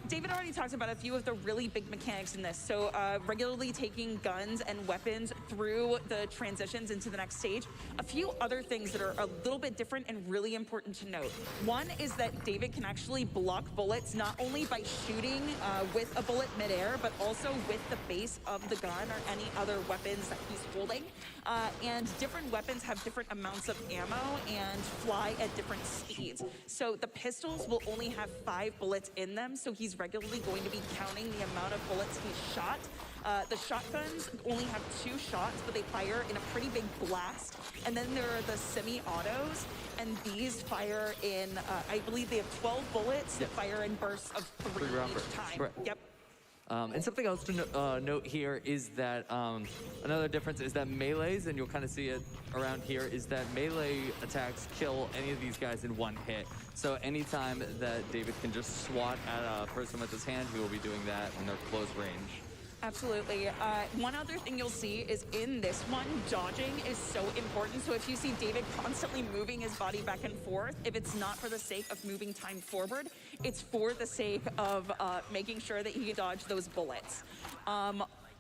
David already talked about a few of the really big mechanics in this. So regularly taking guns and weapons through the transitions into the next stage. A few other things that are a little bit different and really important to note. One is that David can actually block bullets not only by shooting with a bullet midair, but also with the base of the gun or any other weapons that he's holding. And different weapons have different amounts of ammo and fly at different speeds. So the pistols will only have 5 bullets in them, so he's regularly going to be counting the amount of bullets he's shot. The shotguns only have 2 shots, but they fire in a pretty big blast. And then there are the semi-autos, and these fire in, I believe they have 12 bullets that fire in bursts of 3 each time. Correct. Yep. And something else to note here is that another difference is that melees, and you'll kind of see it around here, is that melee attacks kill any of these guys in 1 hit. So anytime that David can just swat at a person with his hand, he will be doing that when they're close range. Absolutely. One other thing you'll see is in this one, dodging is so important. So if you see David constantly moving his body back and forth, if it's not for the sake of moving time forward, it's for the sake of making sure that he can dodge those bullets.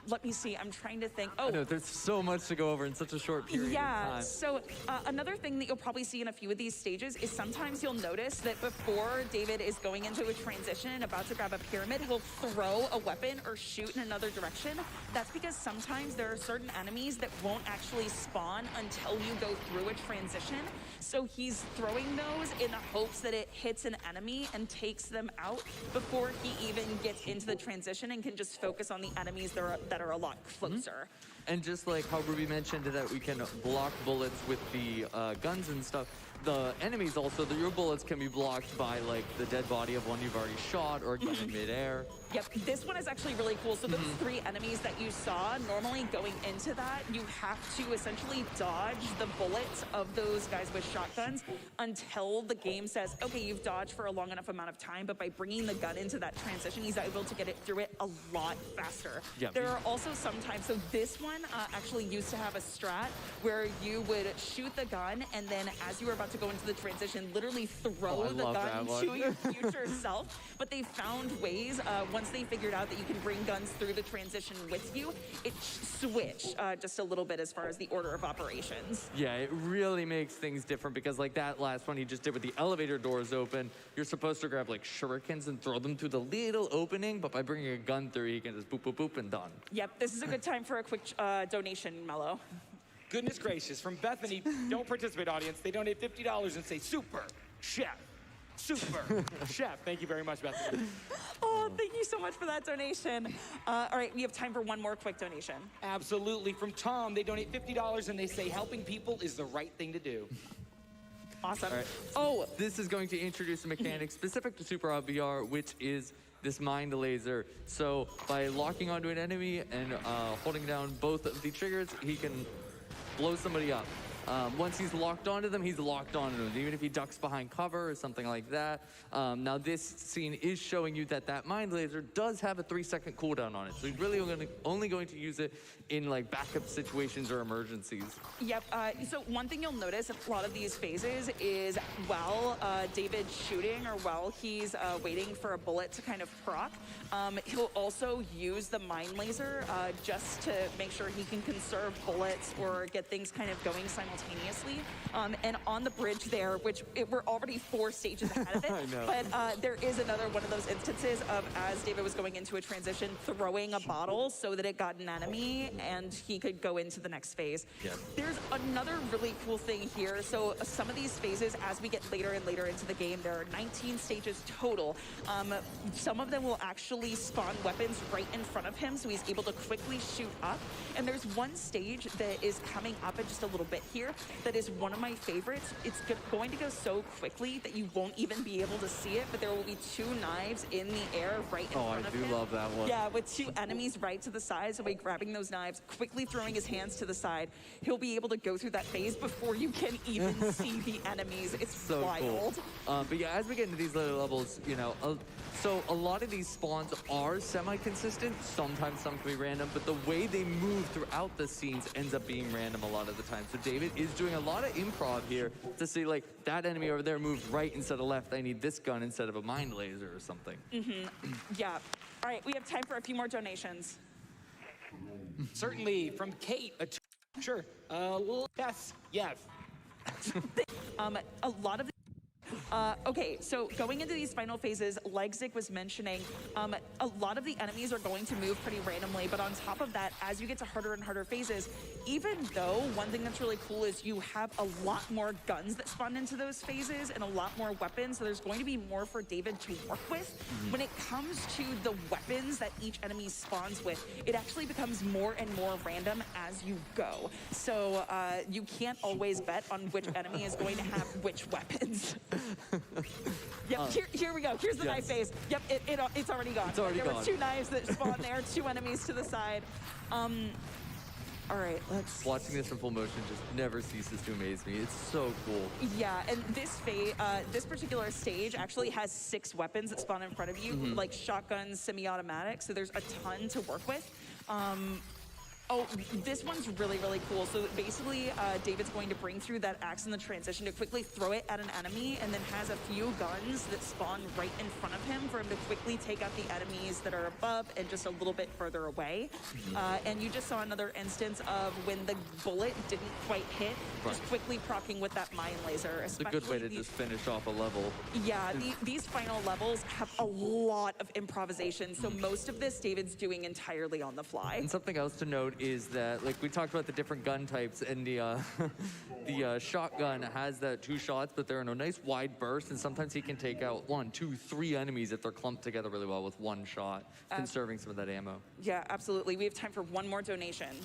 Let me see, I'm trying to think. I know, there's so much to go over in such a short period of time. So another thing that you'll probably see in a few of these stages is sometimes you'll notice that before David is going into a transition and about to grab a pyramid, he'll throw a weapon or shoot in another direction. That's because sometimes there are certain enemies that won't actually spawn until you go through a transition. So he's throwing those in the hopes that it hits an enemy and takes them out before he even gets into the transition and can just focus on the enemies that are a lot closer. And just like how Ruby mentioned that we can block bullets with the guns and stuff, the enemies also, your bullets can be blocked by like the dead body of one you've already shot or a gun in midair. Yep, this one is actually really cool. So those 3 enemies that you saw, normally going into that, you have to essentially dodge the bullets of those guys with shotguns until the game says, okay, you've dodged for a long enough amount of time, but by bringing the gun into that transition, he's able to get it through it a lot faster. Yep. There are also sometimes, so this one actually used to have a strat where you would shoot the gun, and then as you were about to go into the transition, literally throw the gun to your future self. But they found ways, once they figured out that you can bring guns through the transition with you, it switched just a little bit as far as the order of operations. Yeah, it really makes things different because like that last one he just did with the elevator doors open, you're supposed to grab like shurikens and throw them through the little opening, but by bringing a gun through, you can just boop, boop, boop, and done. Yep, this is a good time for a quick donation, Mello. Goodness gracious, from Bethany, don't participate, audience. They donate $50 and say, super, chef, super, chef. Thank you very much, Bethany. Oh, thank you so much for that donation. All right, we have time for one more quick donation. Absolutely. From Tom, they donate $50 and they say helping people is the right thing to do. Awesome. All right. Oh, this is going to introduce a mechanic specific to Super Hot VR, which is this mind laser. So by locking onto an enemy and holding down both of the triggers, he can blow somebody up. Once he's locked onto them, he's locked onto them, even if he ducks behind cover or something like that. Now this scene is showing you that that mind laser does have a 3-second cooldown on it. So he's really only going to use it in like backup situations or emergencies. Yep, so one thing you'll notice in a lot of these phases is while David's shooting or while he's waiting for a bullet to kind of proc, he'll also use the mind laser just to make sure he can conserve bullets or get things kind of going simultaneously. And on the bridge there, which we're already 4 stages ahead of it, I know. but there is another one of those instances of as David was going into a transition, throwing a bottle so that it got an enemy and he could go into the next phase. Yeah. There's another really cool thing here. So some of these phases, as we get later and later into the game, there are 19 stages total. Some of them will actually spawn weapons right in front of him, so he's able to quickly shoot up. And there's one stage that is coming up in just a little bit here that is one of my favorites. It's going to go so quickly that you won't even be able to see it, but there will be 2 knives in the air right in front of him. Oh, I do love that one. Yeah, with 2 enemies right to the side, so by grabbing those knives, quickly throwing his hands to the side, he'll be able to go through that phase before you can even see the enemies. It's so wild. Cool. But yeah, as we get into these later levels, you know, so a lot of these spawns are semi-consistent. Sometimes some can be random, but the way they move throughout the scenes ends up being random a lot of the time. So David is doing a lot of improv here to see like that enemy over there moved right instead of left. I need this gun instead of a mind laser or something. Yeah. All right, we have time for a few more donations. Certainly, from Kate, sure. Yes. A lot of okay, so going into these final phases, like Zik was mentioning, a lot of the enemies are going to move pretty randomly, but on top of that, as you get to harder and harder phases, even though one thing that's really cool is you have a lot more guns that spawn into those phases and a lot more weapons, so there's going to be more for David to work with. When it comes to the weapons that each enemy spawns with, it actually becomes more and more random as you go. So you can't always bet on which enemy is going to have which weapons. Yep, here we go. Here's the knife phase. Yep, it's already gone. It's already there gone. were 2 knives that spawned there, 2 enemies to the side. All right, let's... Watching this in full motion just never ceases to amaze me. It's so cool. Yeah, and this particular stage actually has 6 weapons that spawn in front of you, like shotguns, semi-automatic, so there's a ton to work with. Oh, this one's really, really cool. So basically, David's going to bring through that axe in the transition to quickly throw it at an enemy, and then has a few guns that spawn right in front of him for him to quickly take out the enemies that are above and just a little bit further away. And you just saw another instance of when the bullet didn't quite hit, just quickly proccing with that mind laser. It's a good way to just finish off a level. Yeah, these final levels have a lot of improvisation, so most of this David's doing entirely on the fly. And something else to note is that, like, we talked about the different gun types, and the shotgun has that 2 shots, but they're in a nice wide burst, and sometimes he can take out 1, 2, 3 enemies if they're clumped together really well with 1 shot, conserving some of that ammo. Yeah, absolutely. We have time for one more donation.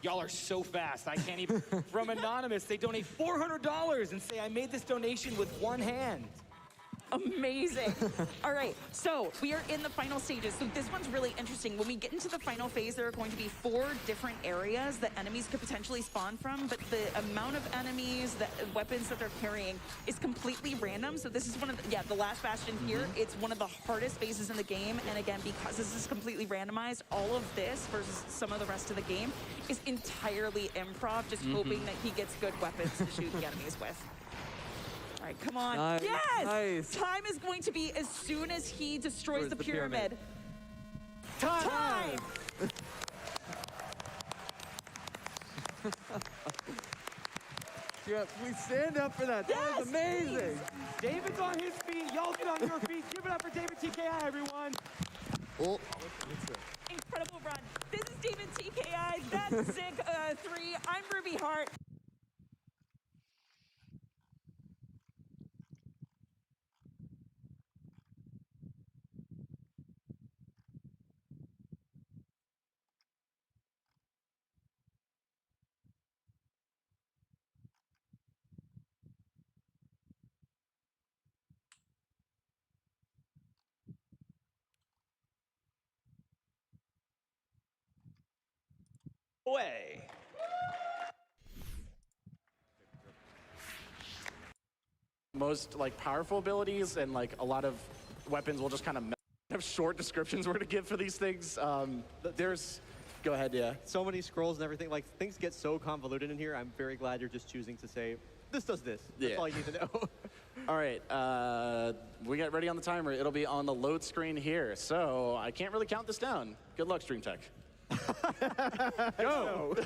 Y'all are so fast. I can't even. From Anonymous, they donate $400 and say, I made this donation with 1 hand. Amazing. All right, so we are in the final stages. So this one's really interesting. When we get into the final phase, there are going to be 4 different areas that enemies could potentially spawn from, but the amount of enemies, the weapons that they're carrying is completely random. So this is one of the, the last bastion here. It's one of the hardest phases in the game. And again, because this is completely randomized, all of this versus some of the rest of the game is entirely improv, just hoping that he gets good weapons to shoot the enemies with. All right, come on. Nice, Yes! nice. Time is going to be as soon as he destroys the pyramid. Time! Yeah, please stand up for that. That was amazing. David's on his feet. Y'all get on your feet. Give it up for David TKI, everyone. Oh. Incredible run. This is David TKI. That's Zik3. I'm Ruby Hart. Away. Most like powerful abilities and like a lot of weapons will just kind of have short descriptions where to give for these things. Go ahead, yeah. So many scrolls and everything, like things get so convoluted in here. I'm very glad you're just choosing to say, this does this. That's all you need to know. All right, we got ready on the timer. It'll be on the load screen here. So I can't really count this down. Good luck, Stream Tech. Go!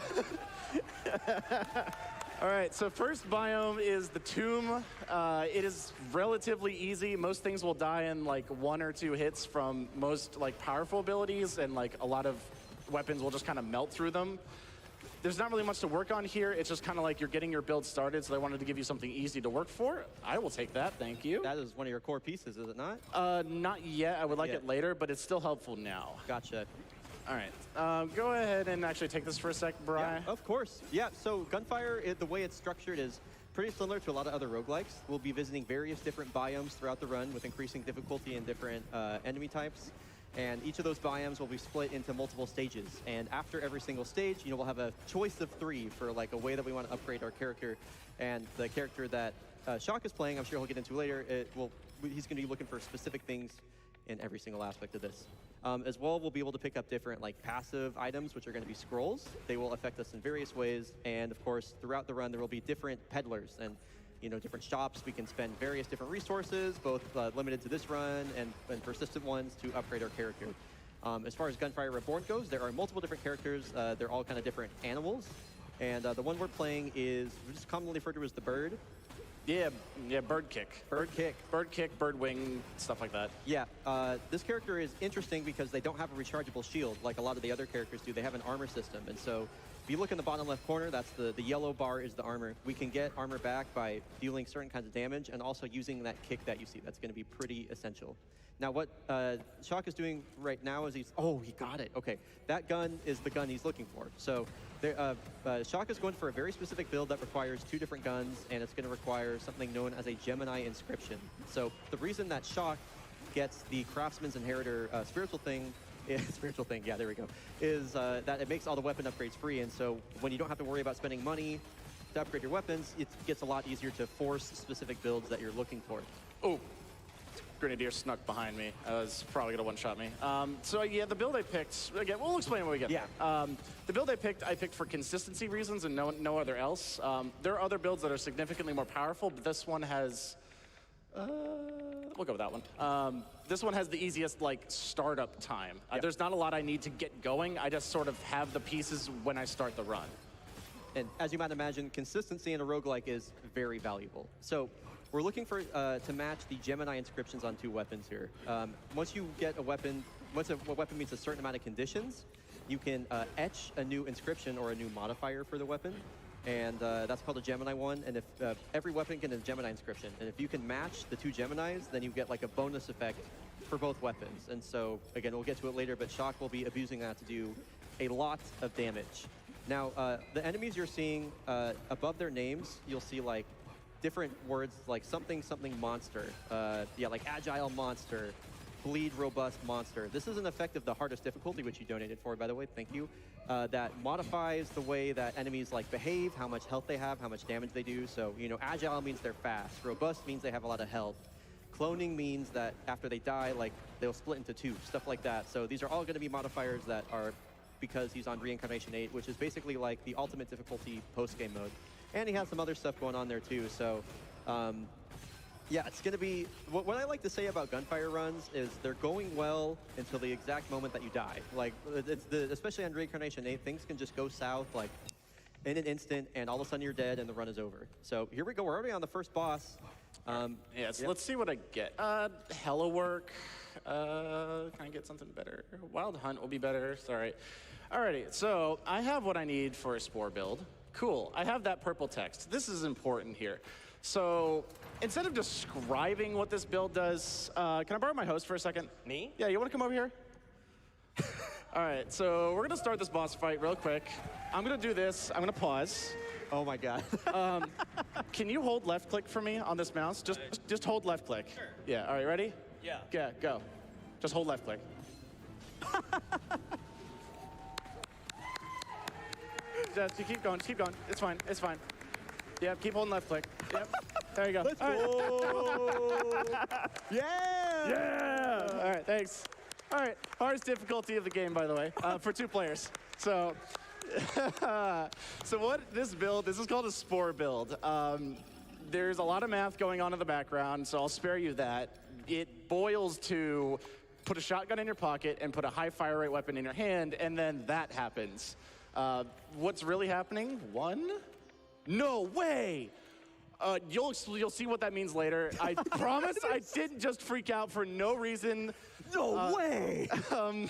All right, so first biome is the tomb. It is relatively easy. Most things will die in like 1 or 2 hits from most like powerful abilities, and like a lot of weapons will just kind of melt through them. There's not really much to work on here. It's just kind of like you're getting your build started, so they wanted to give you something easy to work for. I will take that, thank you. That is one of your core pieces, is it not? Not yet. I would like it later, but it's still helpful now. Gotcha. All right, go ahead and actually take this for a sec, Brian. Yeah, of course. Yeah, so Gunfire, the way it's structured is pretty similar to a lot of other roguelikes. We'll be visiting various different biomes throughout the run with increasing difficulty and different enemy types. And each of those biomes will be split into multiple stages. And after every single stage, we'll have a choice of 3 for like a way that we want to upgrade our character. And the character that Shock is playing, I'm sure he'll get into later, he's going to be looking for specific things in every single aspect of this. As well, we'll be able to pick up different like passive items, which are going to be scrolls. They will affect us in various ways. And of course, throughout the run, there will be different peddlers and different shops. We can spend various different resources, both limited to this run and persistent ones to upgrade our character. As far as Gunfire Reborn goes, there are multiple different characters. They're all kind of different animals. And the one we're playing is just commonly referred to as the bird. Yeah, bird kick. Bird kick. Bird kick, bird wing, stuff like that. Yeah, this character is interesting because they don't have a rechargeable shield like a lot of the other characters do. They have an armor system, and so if you look in the bottom left corner, that's the yellow bar is the armor. We can get armor back by dealing certain kinds of damage and also using that kick that you see. That's going to be pretty essential. Now what Shock is doing right now is he got it. Okay, that gun is the gun he's looking for. So Shock is going for a very specific build that requires 2 different guns, and it's going to require something known as a Gemini inscription. So the reason that Shock gets the Craftsman's Inheritor spiritual thing, yeah, there we go, is that it makes all the weapon upgrades free, and so when you don't have to worry about spending money to upgrade your weapons, it gets a lot easier to force specific builds that you're looking for. Oh. Grenadier snuck behind me. Was probably gonna one-shot me. So yeah, the build I picked, again, we'll explain when we get there. The build I picked for consistency reasons and no other else. There are other builds that are significantly more powerful, but this one has, we'll go with that one. This one has the easiest like startup time. There's not a lot I need to get going. I just sort of have the pieces when I start the run. And as you might imagine, consistency in a roguelike is very valuable. So we're looking for to match the Gemini inscriptions on 2 weapons here. Once you get a weapon, once a weapon meets a certain amount of conditions, you can etch a new inscription or a new modifier for the weapon. And that's called a Gemini one. And if every weapon can have a Gemini inscription. And if you can match the 2 Geminis, then you get like a bonus effect for both weapons. And so, again, we'll get to it later, but Shock will be abusing that to do a lot of damage. Now, the enemies you're seeing above their names, you'll see like different words like something monster. Yeah, like agile monster, bleed robust monster. This is an effect of the hardest difficulty, which you donated for, by the way. Thank you. That modifies the way that enemies like behave, how much health they have, how much damage they do. So, you know, agile means they're fast. Robust means they have a lot of health. Cloning means that after they die, like, they'll split into two, stuff like that. So these are all going to be modifiers that are because he's on Reincarnation 8, which is basically like the ultimate difficulty post-game mode. And he has some other stuff going on there too. So, yeah, it's going to be... What I like to say about gunfire runs is they're going well until the exact moment that you die. Like, especially on Reincarnation 8, things can just go south, like, in an instant, and all of a sudden you're dead and the run is over. So here we go. We're already on the first boss. Yeah, so let's see what I get. Hello work. Can I get something better? Wild Hunt will be better. Sorry. Alrighty, so I have what I need for a spore build. Cool, I have that purple text. This is important here. So instead of describing what this build does, can I borrow my host for a second? Me? Yeah, you want to come over here? All right, so we're going to start this boss fight real quick. I'm going to do this. I'm going to pause. Oh, my God. Can you hold left click for me on this mouse? Just hold left click. Sure. Yeah, all right, ready? Yeah. Yeah, go. Just hold left click. Just you keep going, It's fine, it's fine. Yeah, keep holding left click. Yep. There you go. Let's all go! Yeah! Yeah! All right, thanks. All right, hardest difficulty of the game, by the way, for 2 players. So, so what this is called a spore build. There's a lot of math going on in the background, so I'll spare you that. It boils to put a shotgun in your pocket and put a high fire rate weapon in your hand, and then that happens. What's really happening? 1? No way! You'll see what that means later. I promise I didn't just freak out for no reason. No way!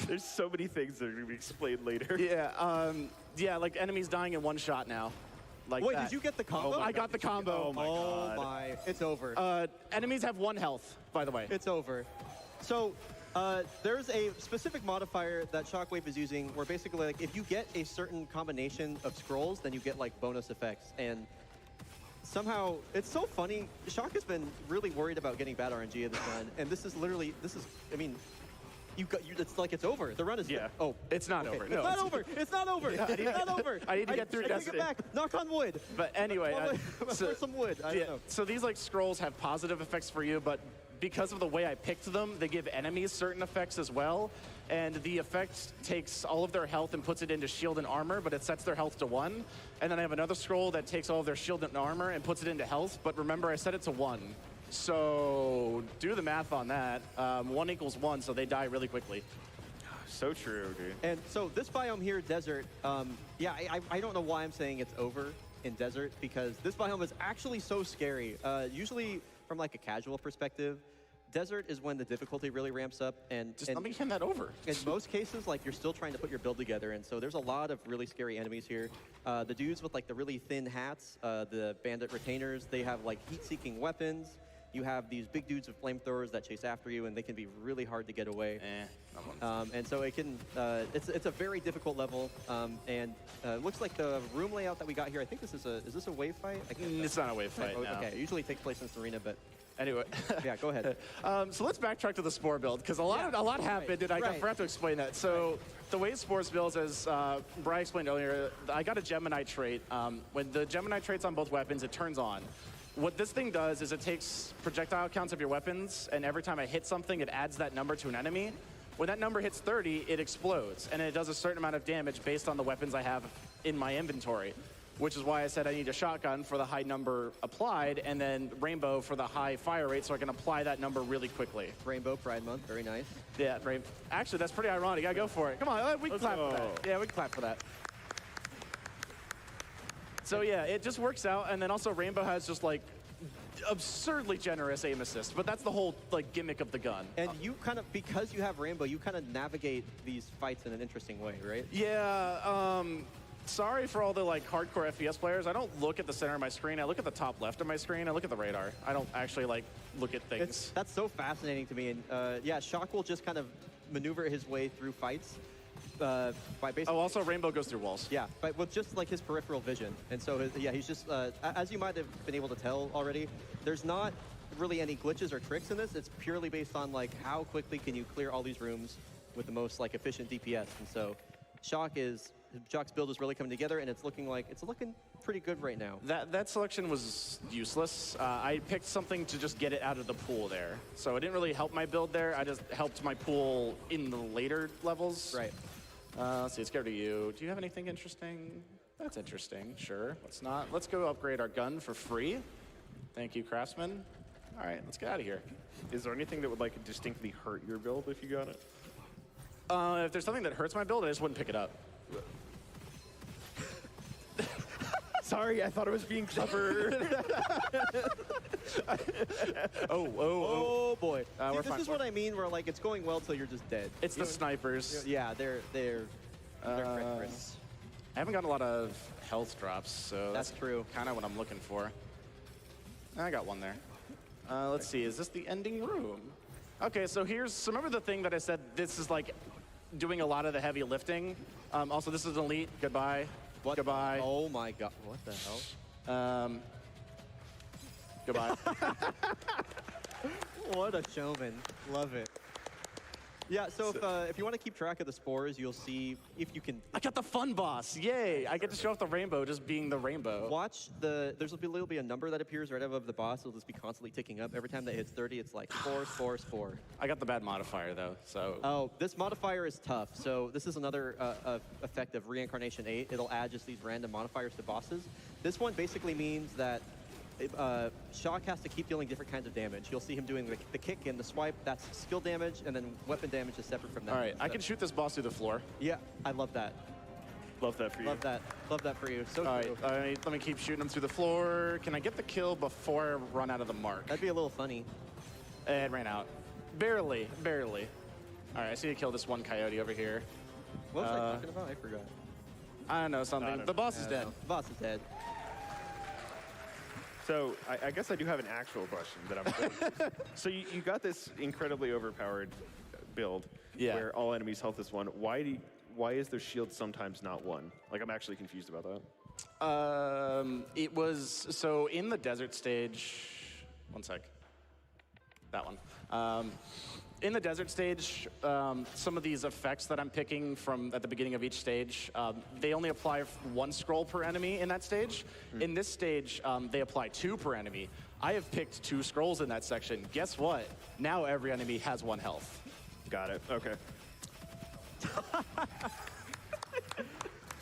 There's so many things that are going to be explained later. Yeah, yeah, like enemies dying in 1 shot now. Like Wait, that. did you get the combo? I got the combo. Oh my God. Oh my, it's over. Enemies have 1 health, by the way. It's over. So, there's a specific modifier that Shockwave is using where basically, like, if you get a certain combination of scrolls, then you get, like, bonus effects. And somehow, it's so funny. Shock has been really worried about getting bad RNG in this run. And this is literally, I mean, it's like it's over. The run is... Yeah. Oh. It's not over. No, it's not over. It's not over. Yeah, It's not over. I need to get through I take Destiny. it back. Knock on wood. But anyway... For some wood. I don't know. So these, like, scrolls have positive effects for you, but because of the way I picked them, they give enemies certain effects as well. And the effect takes all of their health and puts it into shield and armor, but it sets their health to 1. And then I have another scroll that takes all of their shield and armor and puts it into health. But remember, I set it to 1. So do the math on that. 1 equals 1, so they die really quickly. So true, dude. And so this biome here, desert, yeah, I don't know why I'm saying it's over in desert, because this biome is actually so scary. Usually, from like a casual perspective, desert is when the difficulty really ramps up, and let me hand that over. In most cases, like, you're still trying to put your build together, and so there's a lot of really scary enemies here. The dudes with like the really thin hats, the bandit retainers, they have like heat-seeking weapons. You have these big dudes with flamethrowers that chase after you, and they can be really hard to get away. And so it can, it's a very difficult level. And it looks like the room layout that we got here, I think is this a wave fight? It's not a wave fight, no. Okay, it usually takes place in this arena, but anyway. Yeah, go ahead. So let's backtrack to the spore build, because a lot happened, and I forgot to explain that. So the way spores builds, as Brian explained earlier, I got a Gemini trait. When the Gemini trait's on both weapons, it turns on. What this thing does is it takes projectile counts of your weapons, and every time I hit something, it adds that number to an enemy. When that number hits 30, it explodes, and it does a certain amount of damage based on the weapons I have in my inventory, which is why I said I need a shotgun for the high number applied, and then Rainbow for the high fire rate, so I can apply that number really quickly. Rainbow Pride Month, very nice. Yeah, actually, that's pretty ironic. I go for it. Come on, we can clap for that. Yeah, we can clap for that. So yeah, it just works out, and then also Rainbow has just like absurdly generous aim assist, but that's the whole like gimmick of the gun. And you kind of, because you have Rainbow, you kind of navigate these fights in an interesting way, right? Yeah, sorry for all the like hardcore FPS players. I don't look at the center of my screen. I look at the top left of my screen. I look at the radar. I don't actually like look at things. That's so fascinating to me. And yeah, Shock will just kind of maneuver his way through fights. by basically. Oh, also Rainbow goes through walls. Yeah, but with just like his peripheral vision, and so yeah, he's just as you might have been able to tell already. There's not really any glitches or tricks in this. It's purely based on like how quickly can you clear all these rooms with the most like efficient DPS, and so Shock's build is really coming together, and it's looking pretty good right now. That selection was useless. I picked something to just get it out of the pool there. So it didn't really help my build there. I just helped my pool in the later levels. Right. Let's see, let's go to you. Do you have anything interesting? That's interesting, sure. Let's go upgrade our gun for free. Thank you, Craftsman. All right, let's get out of here. Is there anything that would like distinctly hurt your build if you got it? If there's something that hurts my build, I just wouldn't pick it up. Sorry, I thought it was being clever. Oh boy. See, We're this fine. is what I mean, where like it's going well till you're just dead. It's the snipers. Yeah, they're treacherous. I haven't gotten a lot of health drops, so That's true. Kind of what I'm looking for. I got one there. Let's see, is this the ending room? Okay, so remember the thing that I said, this is like doing a lot of the heavy lifting. Also, this is an elite, goodbye. What? Goodbye. Oh my god, what the hell? Goodbye. What a showman, love it. Yeah, so if you want to keep track of the spores, you'll see if you can. I got the fun boss, yay! I get to show off the rainbow just being the rainbow. Watch there'll be a number that appears right above the boss. It'll just be constantly ticking up. Every time that hits 30, it's like spore. I got the bad modifier though, so. Oh, this modifier is tough. So this is another effect of Reincarnation 8. It'll add just these random modifiers to bosses. This one basically means that Shock has to keep dealing different kinds of damage. You'll see him doing the kick and the swipe. That's skill damage, and then weapon damage is separate from that. All right, I can shoot this boss through the floor. Yeah, I love that. Love that for you. Love that for you. So All true. right, let me keep shooting him through the floor. Can I get the kill before I run out of the mark? That'd be a little funny. It ran out. Barely. All right, I see you kill this one coyote over here. What was I talking about? I forgot. I don't know, something. The boss is dead. The boss is dead. So I guess I do have an actual question that I'm. So you got this incredibly overpowered build where all enemies' health is 1. Why is their shield sometimes not 1? Like, I'm actually confused about that. It was so in the desert stage. One sec. That one. In the desert stage, some of these effects that I'm picking from at the beginning of each stage, they only apply 1 scroll per enemy in that stage. In this stage, they apply 2 per enemy. I have picked 2 scrolls in that section. Guess what? Now every enemy has 1 health. Got it. Okay.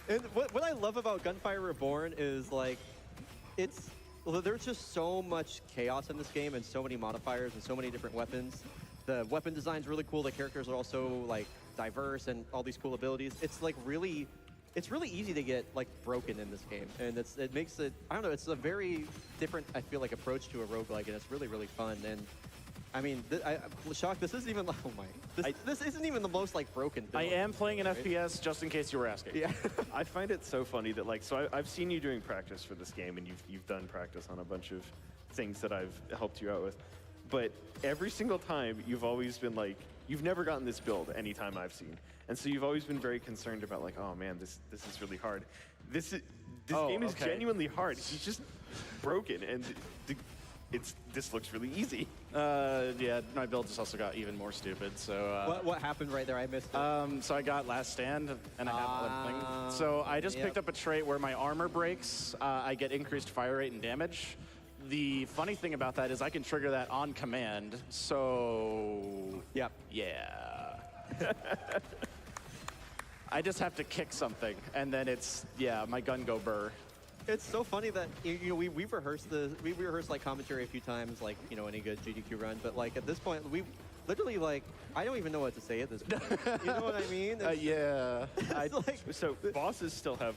And what I love about Gunfire Reborn is like, there's just so much chaos in this game and so many modifiers and so many different weapons. The weapon design's really cool. The characters are also like diverse and all these cool abilities. It's like it's really easy to get like broken in this game, and it makes it. I don't know. It's a very different, I feel like, approach to a roguelike, and it's really fun. And I mean, Shock. This isn't even like, oh my. This isn't even the most like broken build. I am playing an FPS, just in case you were asking. Yeah. I find it so funny that like, so I've seen you doing practice for this game, and you've done practice on a bunch of things that I've helped you out with. But every single time, you've always been like, you've never gotten this build any time I've seen. And so you've always been very concerned about like, oh man, this is really hard. This game is genuinely hard. He's just broken, and this looks really easy. Yeah, my build just also got even more stupid. So what happened right there? I missed it. So I got Last Stand, and I have one thing. So I just picked up a trait where my armor breaks. I get increased fire rate and damage. The funny thing about that is I can trigger that on command, so... Yep. Yeah. I just have to kick something, and then it's, my gun go burr. It's so funny that, we've rehearsed we rehearsed like commentary a few times, like, any good GDQ run, but like at this point, we literally like, I don't even know what to say at this point. You know what I mean? Yeah. So bosses still have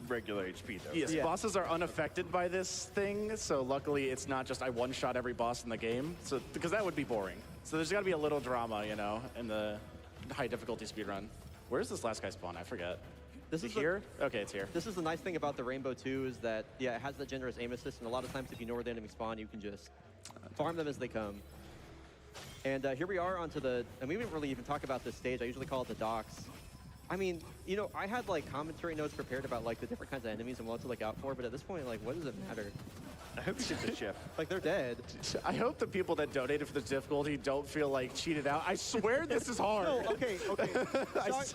regular HP though. Yes, bosses are unaffected by this thing, so luckily it's not just I one-shot every boss in the game, so because that would be boring. So there's got to be a little drama, in the high difficulty speedrun. Where's this last guy spawn? I forget. This is here? Okay, it's here. This is the nice thing about the Rainbow 2 is that, it has the generous aim assist, and a lot of times if you know where the enemy spawn, you can just farm them as they come. And here we are onto and we didn't really even talk about this stage. I usually call it the docks. I mean, you know, I had like commentary notes prepared about like the different kinds of enemies and what to look out for, but at this point, like, what does it matter? I hope you get the shift. Like, they're dead. I hope the people that donated for the difficulty don't feel like cheated out. I swear this is hard. No, okay. Shocks,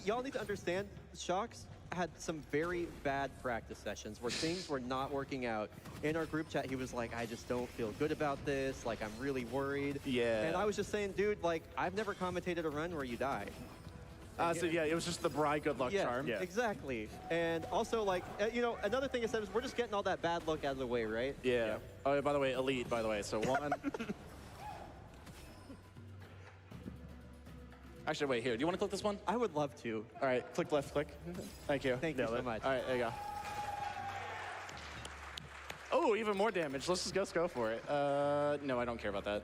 y'all need to understand, Shocks had some very bad practice sessions where things were not working out. In our group chat, he was like, I just don't feel good about this. Like, I'm really worried. Yeah. And I was just saying, dude, like, I've never commentated a run where you die. So yeah, it was just the Bri good luck charm. Yeah, exactly. And also, like, you know, another thing is we're just getting all that bad luck out of the way, right? Yeah. Oh, by the way, elite, by the way. So 1. Actually, wait, here. Do you want to click this one? I would love to. All right, click left, click. Thank you. Thank you so much. All right, there you go. Oh, even more damage. Let's just go for it. No, I don't care about that.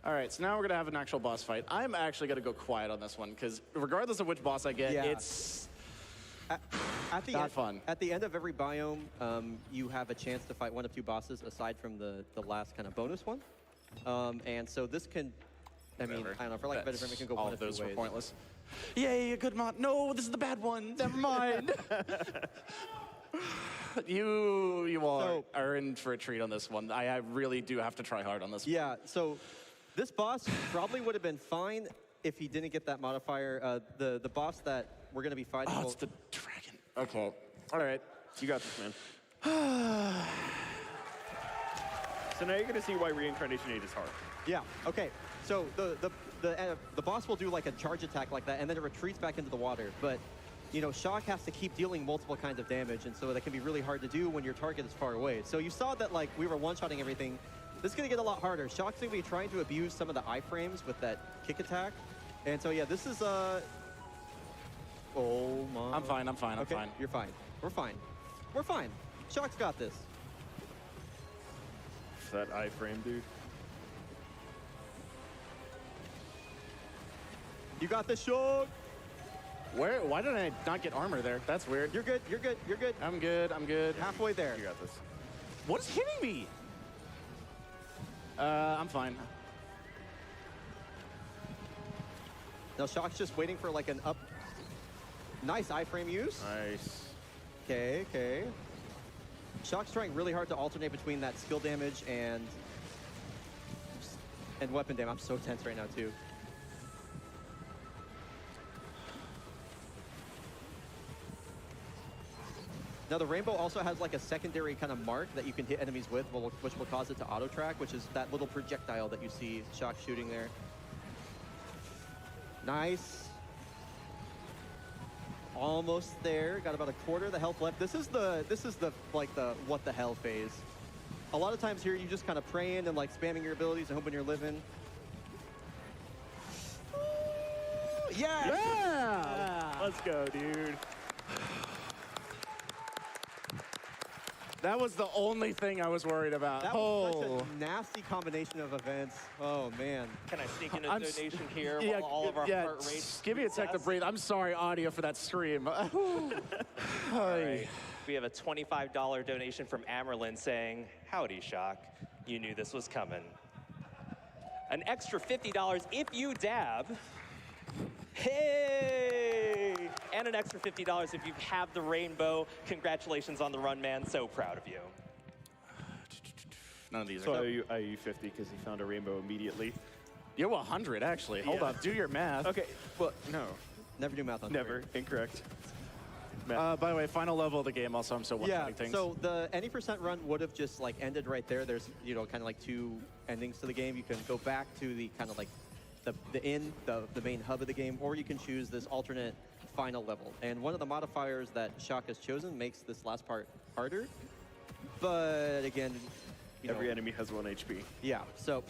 All right, so now we're going to have an actual boss fight. I'm actually going to go quiet on this one, because regardless of which boss I get, it's not fun. At the end of every biome, you have a chance to fight one of 2 bosses, aside from the last kind of bonus one. And so this can, I mean, I don't know, for lack of a better term, it can go one of 2 ways. All of those were pointless. Yay, a good mod. No, this is the bad one. Never mind. You all are in for a treat on this one. I really do have to try hard on this one. Yeah, so this boss probably would have been fine if he didn't get that modifier. The boss that we're going to be fighting... Oh, it's the dragon. Okay. All right. You got this, man. So now you're going to see why Reincarnation 8 is hard. Yeah, okay. So the boss will do like a charge attack like that, and then it retreats back into the water. But, you know, Shock has to keep dealing multiple kinds of damage, and so that can be really hard to do when your target is far away. So you saw that, like, we were one-shotting everything. This is going to get a lot harder. Shock's going to be trying to abuse some of the iframes with that kick attack. And so, yeah, this is, oh, my. I'm fine. Okay, you're fine. We're fine. We're fine. Shock's got this. That iframe, dude. You got this, Shock. Why did I not get armor there? That's weird. You're good. I'm good. Halfway there. You got this. What is hitting me? I'm fine. Now Shock's just waiting for like an up. Nice iframe use. Nice. Okay. Shock's trying really hard to alternate between that skill damage and weapon damage. I'm so tense right now too. Now the rainbow also has like a secondary kind of mark that you can hit enemies with, which will cause it to auto track, which is that little projectile that you see Shock shooting there. Nice. Almost there. Got about a quarter of the health left. This is the like the what the hell phase. A lot of times here you just kind of praying and like spamming your abilities and hoping you're living. Yeah! Let's go, dude. That was the only thing I was worried about. That was such a nasty combination of events. Oh, man. Can I sneak in a donation here while all of our heart rates? Give me a sec to breathe. I'm sorry, audio, for that scream. All right. We have a $25 donation from Amerlin saying, "Howdy, Shock. You knew this was coming." An extra $50 if you dab. Hey! And an extra $50 if you have the rainbow. Congratulations on the run, man. So proud of you. None of these so are. I owe you 50 because he found a rainbow immediately. You owe 100, actually. Hold up. Do your math. Okay. Well, no. Never do math on Never. Incorrect. By the way, final level of the game. Also, I'm so one-shotting things. So the any % run would have just like ended right there. There's, you know, kind of like 2 endings to the game. You can go back to the kind of like the main hub of the game, or you can choose this alternate final level. And one of the modifiers that Shock has chosen makes this last part harder. But again, every enemy has 1 HP. Yeah, so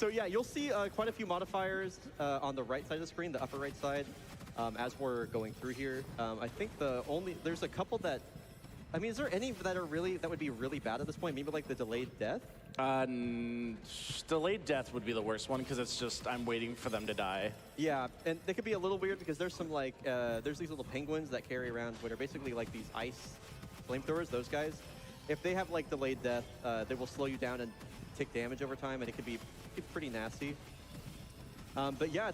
yeah, you'll see quite a few modifiers on the right side of the screen, the upper right side, as we're going through here. I think there's a couple that, I mean, is there any that would be really bad at this point? Maybe like the delayed death? Delayed death would be the worst one, because it's just, I'm waiting for them to die. Yeah, and they could be a little weird because there's some like, there's these little penguins that carry around what are basically like these ice flamethrowers, those guys. If they have like delayed death, they will slow you down and take damage over time, and it could be pretty nasty. But yeah,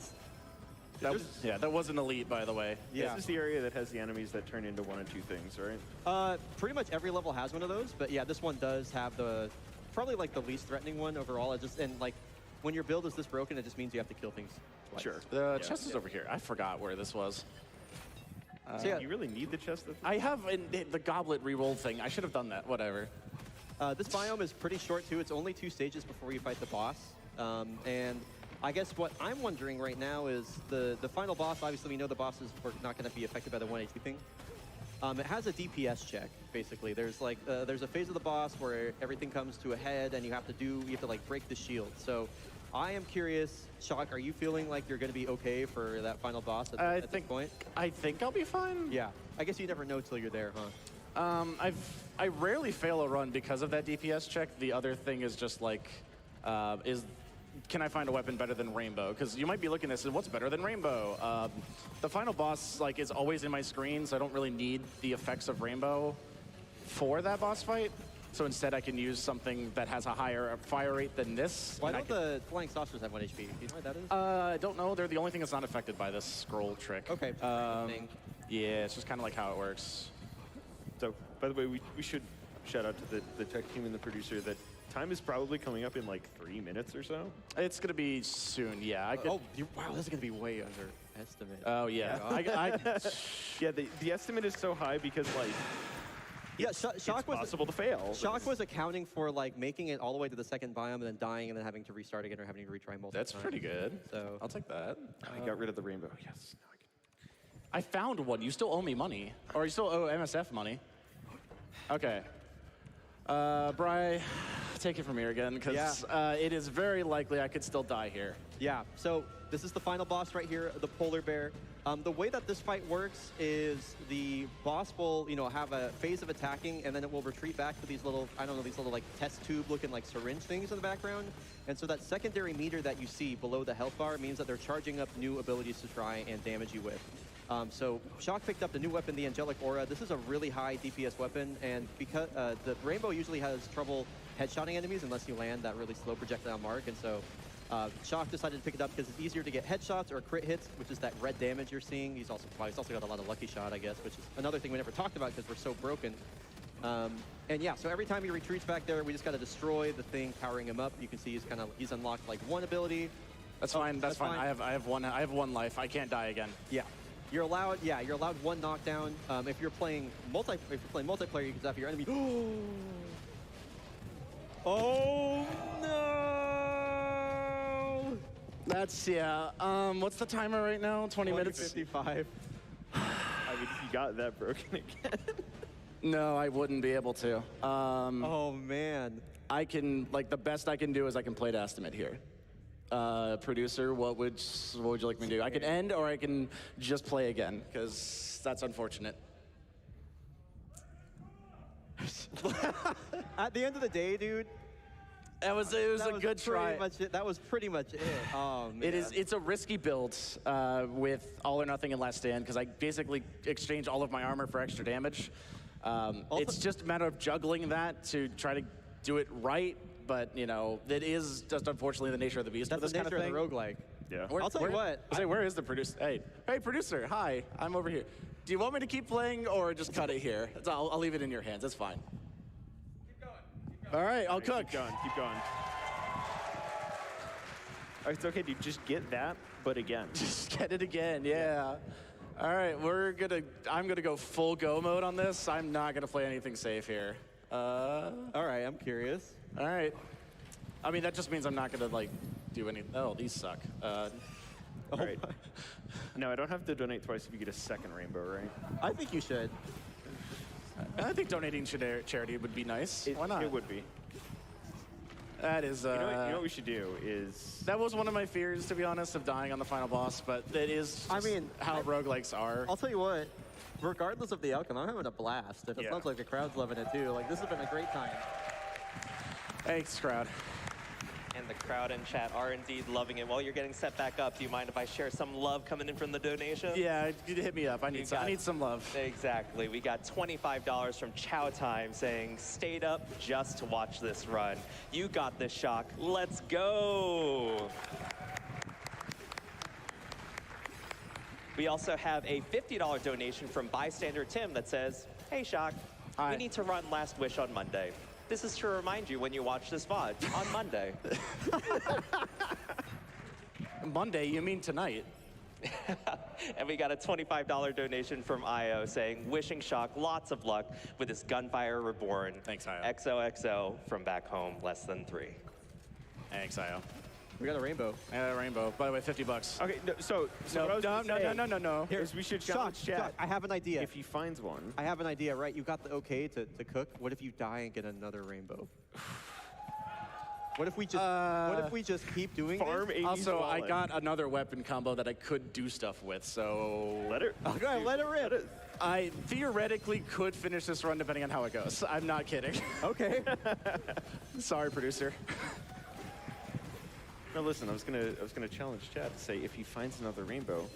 That was an elite, by the way. Yeah. This is the area that has the enemies that turn into one of two things, right? Pretty much every level has one of those, but yeah, this one does have probably like the least threatening one overall. And like, when your build is this broken, it just means you have to kill things twice. Sure. The chest is over here. I forgot where this was. So yeah, you really need the chest? I have the goblet reroll thing. I should have done that. Whatever. This biome is pretty short, too. It's only 2 stages before you fight the boss. And I guess what I'm wondering right now is the final boss. Obviously, we know the bosses are not going to be affected by the 1 HP thing. It has a DPS check, basically. There's like there's a phase of the boss where everything comes to a head, and you have to like break the shield. So I am curious, Shock, are you feeling like you're going to be okay for that final boss at this point? I think I'll be fine. Yeah. I guess you never know till you're there, huh? I rarely fail a run because of that DPS check. The other thing is just like, can I find a weapon better than Rainbow? Because you might be looking at this and what's better than Rainbow? The final boss like is always in my screen, so I don't really need the effects of Rainbow for that boss fight. So instead, I can use something that has a higher fire rate than this. Why don't the flying saucers have 1 HP? Do you know what that is? I don't know. They're the only thing that's not affected by this scroll trick. Okay. Yeah, it's just kind of like how it works. So, by the way, we should shout out to the tech team and the producer that time is probably coming up in like 3 minutes or so. It's going to be soon, yeah. Wow, this is going to be way under estimate. Oh, yeah. Yeah, the estimate is so high because, like, yeah, Shock was possible to fail. Shock was accounting for like making it all the way to the second biome and then dying and then having to restart again or having to retry multiple times. That's pretty good. So I'll take that. I got rid of the rainbow. Yes. I found one. You still owe me money, or you still owe MSF money. Okay. Bri, take it from here again, because it is very likely I could still die here. Yeah. So this is the final boss right here, the polar bear. The way that this fight works is the boss will, have a phase of attacking, and then it will retreat back to these little, like test tube looking like syringe things in the background. And so that secondary meter that you see below the health bar means that they're charging up new abilities to try and damage you with. So Shock picked up the new weapon, the Angelic Aura. This is a really high DPS weapon, and because the Rainbow usually has trouble headshotting enemies unless you land that really slow projectile mark, and so Shock decided to pick it up because it's easier to get headshots or crit hits, which is that red damage you're seeing. He's also got a lot of lucky shot, I guess, which is another thing we never talked about because we're so broken. And yeah, so every time he retreats back there, we just got to destroy the thing powering him up. You can see he's unlocked like one ability. That's fine. That's fine. I have one life. I can't die again. Yeah. You're allowed one knockdown. If you're playing multiplayer, you can zap your enemy. Oh no! That's what's the timer right now? 20 minutes. 55. I mean, you got that broken again. No, I wouldn't be able to. Oh man. I can the best I can do is I can play to estimate here. Producer, what would you like me to do? I can end or I can just play again, because that's unfortunate. At the end of the day, dude, it was a good try. That was pretty much it. Oh man. It's a risky build with all or nothing and last stand, because I basically exchange all of my armor for extra damage. It's just a matter of juggling that to try to do it right. But, that is just unfortunately the nature of the beast. That's this the nature kind of thing. of the roguelike. Yeah. I'll tell you what. Where is the producer? Hey, producer, hi. I'm over here. Do you want me to keep playing or just cut it here? I'll leave it in your hands. That's fine. Keep going. All right, I'll cook. Keep going. All right, it's okay, dude. Just get that, but again. Just get it again, yeah. All right, I'm gonna go full go mode on this. I'm not gonna play anything safe here. All right, I'm curious. All right. I mean, that just means I'm not gonna do any. Oh, these suck. All right. No, I don't have to donate twice if you get a second rainbow, right? I think you should. I think donating to charity would be nice. Why not? It would be. That is. You know what we should do is. That was one of my fears, to be honest, of dying on the final boss. But it is. How roguelikes are. I'll tell you what. Regardless of the outcome, I'm having a blast. It sounds like the crowd's loving it too. This has been a great time. Thanks, crowd. And the crowd and chat are indeed loving it. While you're getting set back up, do you mind if I share some love coming in from the donations? Yeah, you hit me up. I need some love. Exactly. We got $25 from Chow Time saying, stayed up just to watch this run. You got this, Shock. Let's go. We also have a $50 donation from Bystander Tim that says, "Hey Shock, we need to run Last Wish on Monday. This is to remind you when you watch this VOD on Monday." Monday, you mean tonight? And we got a $25 donation from Io saying, "Wishing Shock lots of luck with his Gunfire Reborn. Thanks, Io. XOXO from back home, less than 3. Thanks, Io. We got a rainbow. I got a rainbow. By the way, $50. Okay, so what I was gonna say no. Here, is we should Shock, challenge chat. Shock, I have an idea. If he finds one. I have an idea, right? You got the okay to cook. What if you die and get another rainbow? What if we just keep doing Farm this? 80s Also, I wallet. got another weapon combo that I could do stuff with, so... Let it... Okay, let it rip. I theoretically could finish this run depending on how it goes. I'm not kidding. Okay. Sorry, producer. No, listen, I was gonna challenge chat to say if he finds another rainbow,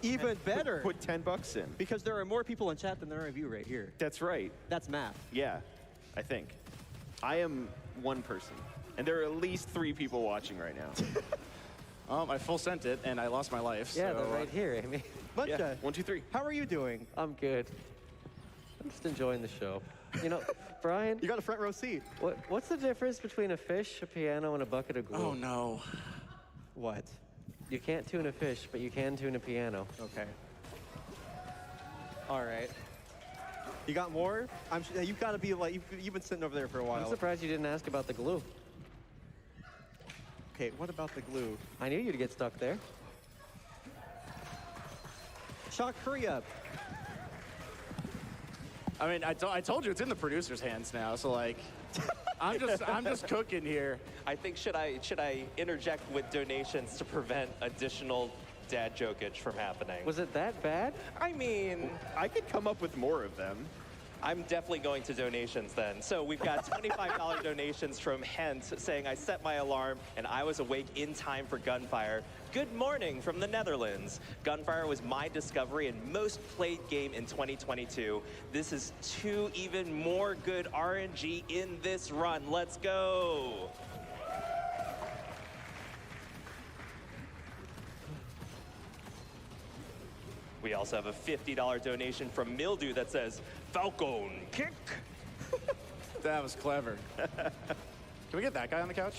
Even better. Put $10 in. Because there are more people in chat than there are of you right here. That's right. That's math. Yeah, I think. I am one person, and there are at least 3 people watching right now. I full sent it, and I lost my life. Yeah, so, they're right here, Amy. Muncha, Yeah. 1, 2, 3. how are you doing? I'm good. I'm just enjoying the show. You know, Brian, You got a front row seat. what's the difference between a fish, a piano, and a bucket of glue? Oh, no. What? You can't tune a fish, but you can tune a piano. Okay. All right. You got more? You've got to be like, you've been sitting over there for a while. I'm surprised you didn't ask about the glue. Okay, what about the glue? I knew you'd get stuck there. Shock, hurry up. I mean, I told you it's in the producer's hands now, so like, I'm just cooking here. I think should I interject with donations to prevent additional dad jokage from happening? Was it that bad? I mean, I could come up with more of them. I'm definitely going to donations then. So we've got $25 donations from Hent saying, "I set my alarm and I was awake in time for Gunfire. Good morning from the Netherlands. Gunfire was my discovery and most played game in 2022. This is 2 even more good RNG in this run. Let's go." We also have a $50 donation from Mildew that says, "Falcon kick." That was clever. Can we get that guy on the couch?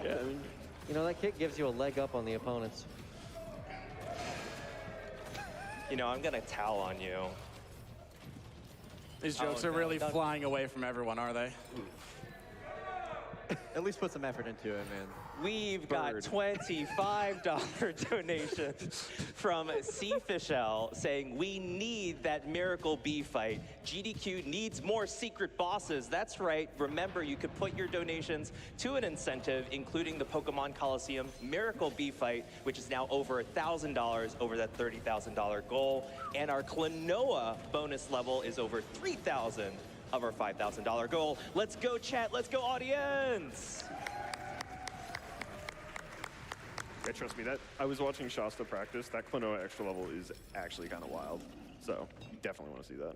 Yeah, I mean, You know, that kick gives you a leg up on the opponents. You know, I'm gonna towel on you. These jokes are really flying away from everyone, are they? At least put some effort into it, man. We've got $25 donations from C. Fischel saying, "We need that Miracle Bee fight. GDQ needs more secret bosses." That's right. Remember, you could put your donations to an incentive, including the Pokemon Coliseum Miracle Bee fight, which is now over $1,000 over that $30,000 goal. And our Klonoa bonus level is over 3,000 of our $5,000 goal. Let's go, chat. Let's go, audience. yeah, trust me, that I was watching Shasta practice. That Klonoa extra level is actually kind of wild. So you definitely want to see that.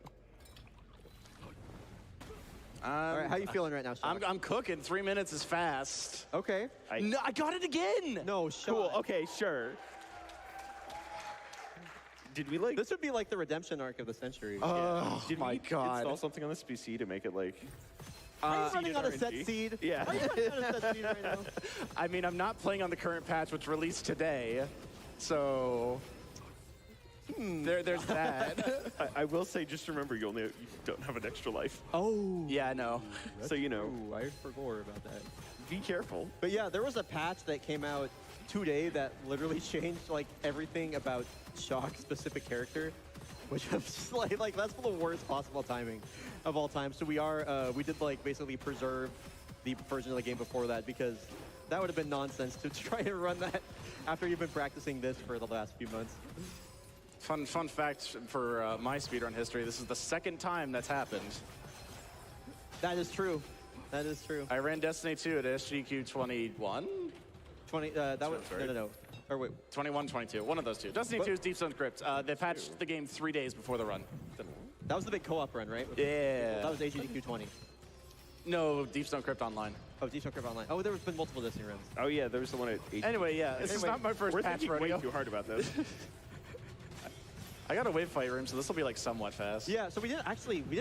All right, how you feeling right now, Shock? I'm cooking. 3 minutes is fast. Okay. No, I got it again. No, Shock. Cool. Okay, sure. Did we like? This would be like the redemption arc of the century. Oh Did my we god. install something on this PC to make it like? Are you running on a set RNG? seed? Yeah. Are you running on a set seed right now? I mean, I'm not playing on the current patch, which released today, so there's that. I will say, just remember, you don't have an extra life. Oh. Yeah, I know. So you know. Ooh, I forgot about that. Be careful. But yeah, there was a patch that came out today that literally changed like everything about Shock's specific character, which was just like that's the worst possible timing of all time. So we did like basically preserve the version of the game before that, because that would have been nonsense to try and run that after you've been practicing this for the last few months. Fun fact for my speedrun history, this is the 2nd time that's happened. That is true. That is true. I ran Destiny 2 at SGQ 21? 20, that was, no. Or wait. 21, 22, one of those two. Destiny 2 is Deep Stone Crypt. They patched the game 3 days before the run. That was the big co-op run, right? Yeah. That was HGQ 20. No, Deep Stone Crypt Online. Oh, Destructive Online. Oh, there's been multiple Disney runs. Oh yeah, there was the one at 8. Anyway, yeah, this is not my first we're patch thinking rodeo. way too hard about this. I got a wave fight room, so this will be like somewhat fast. Yeah, so we didn't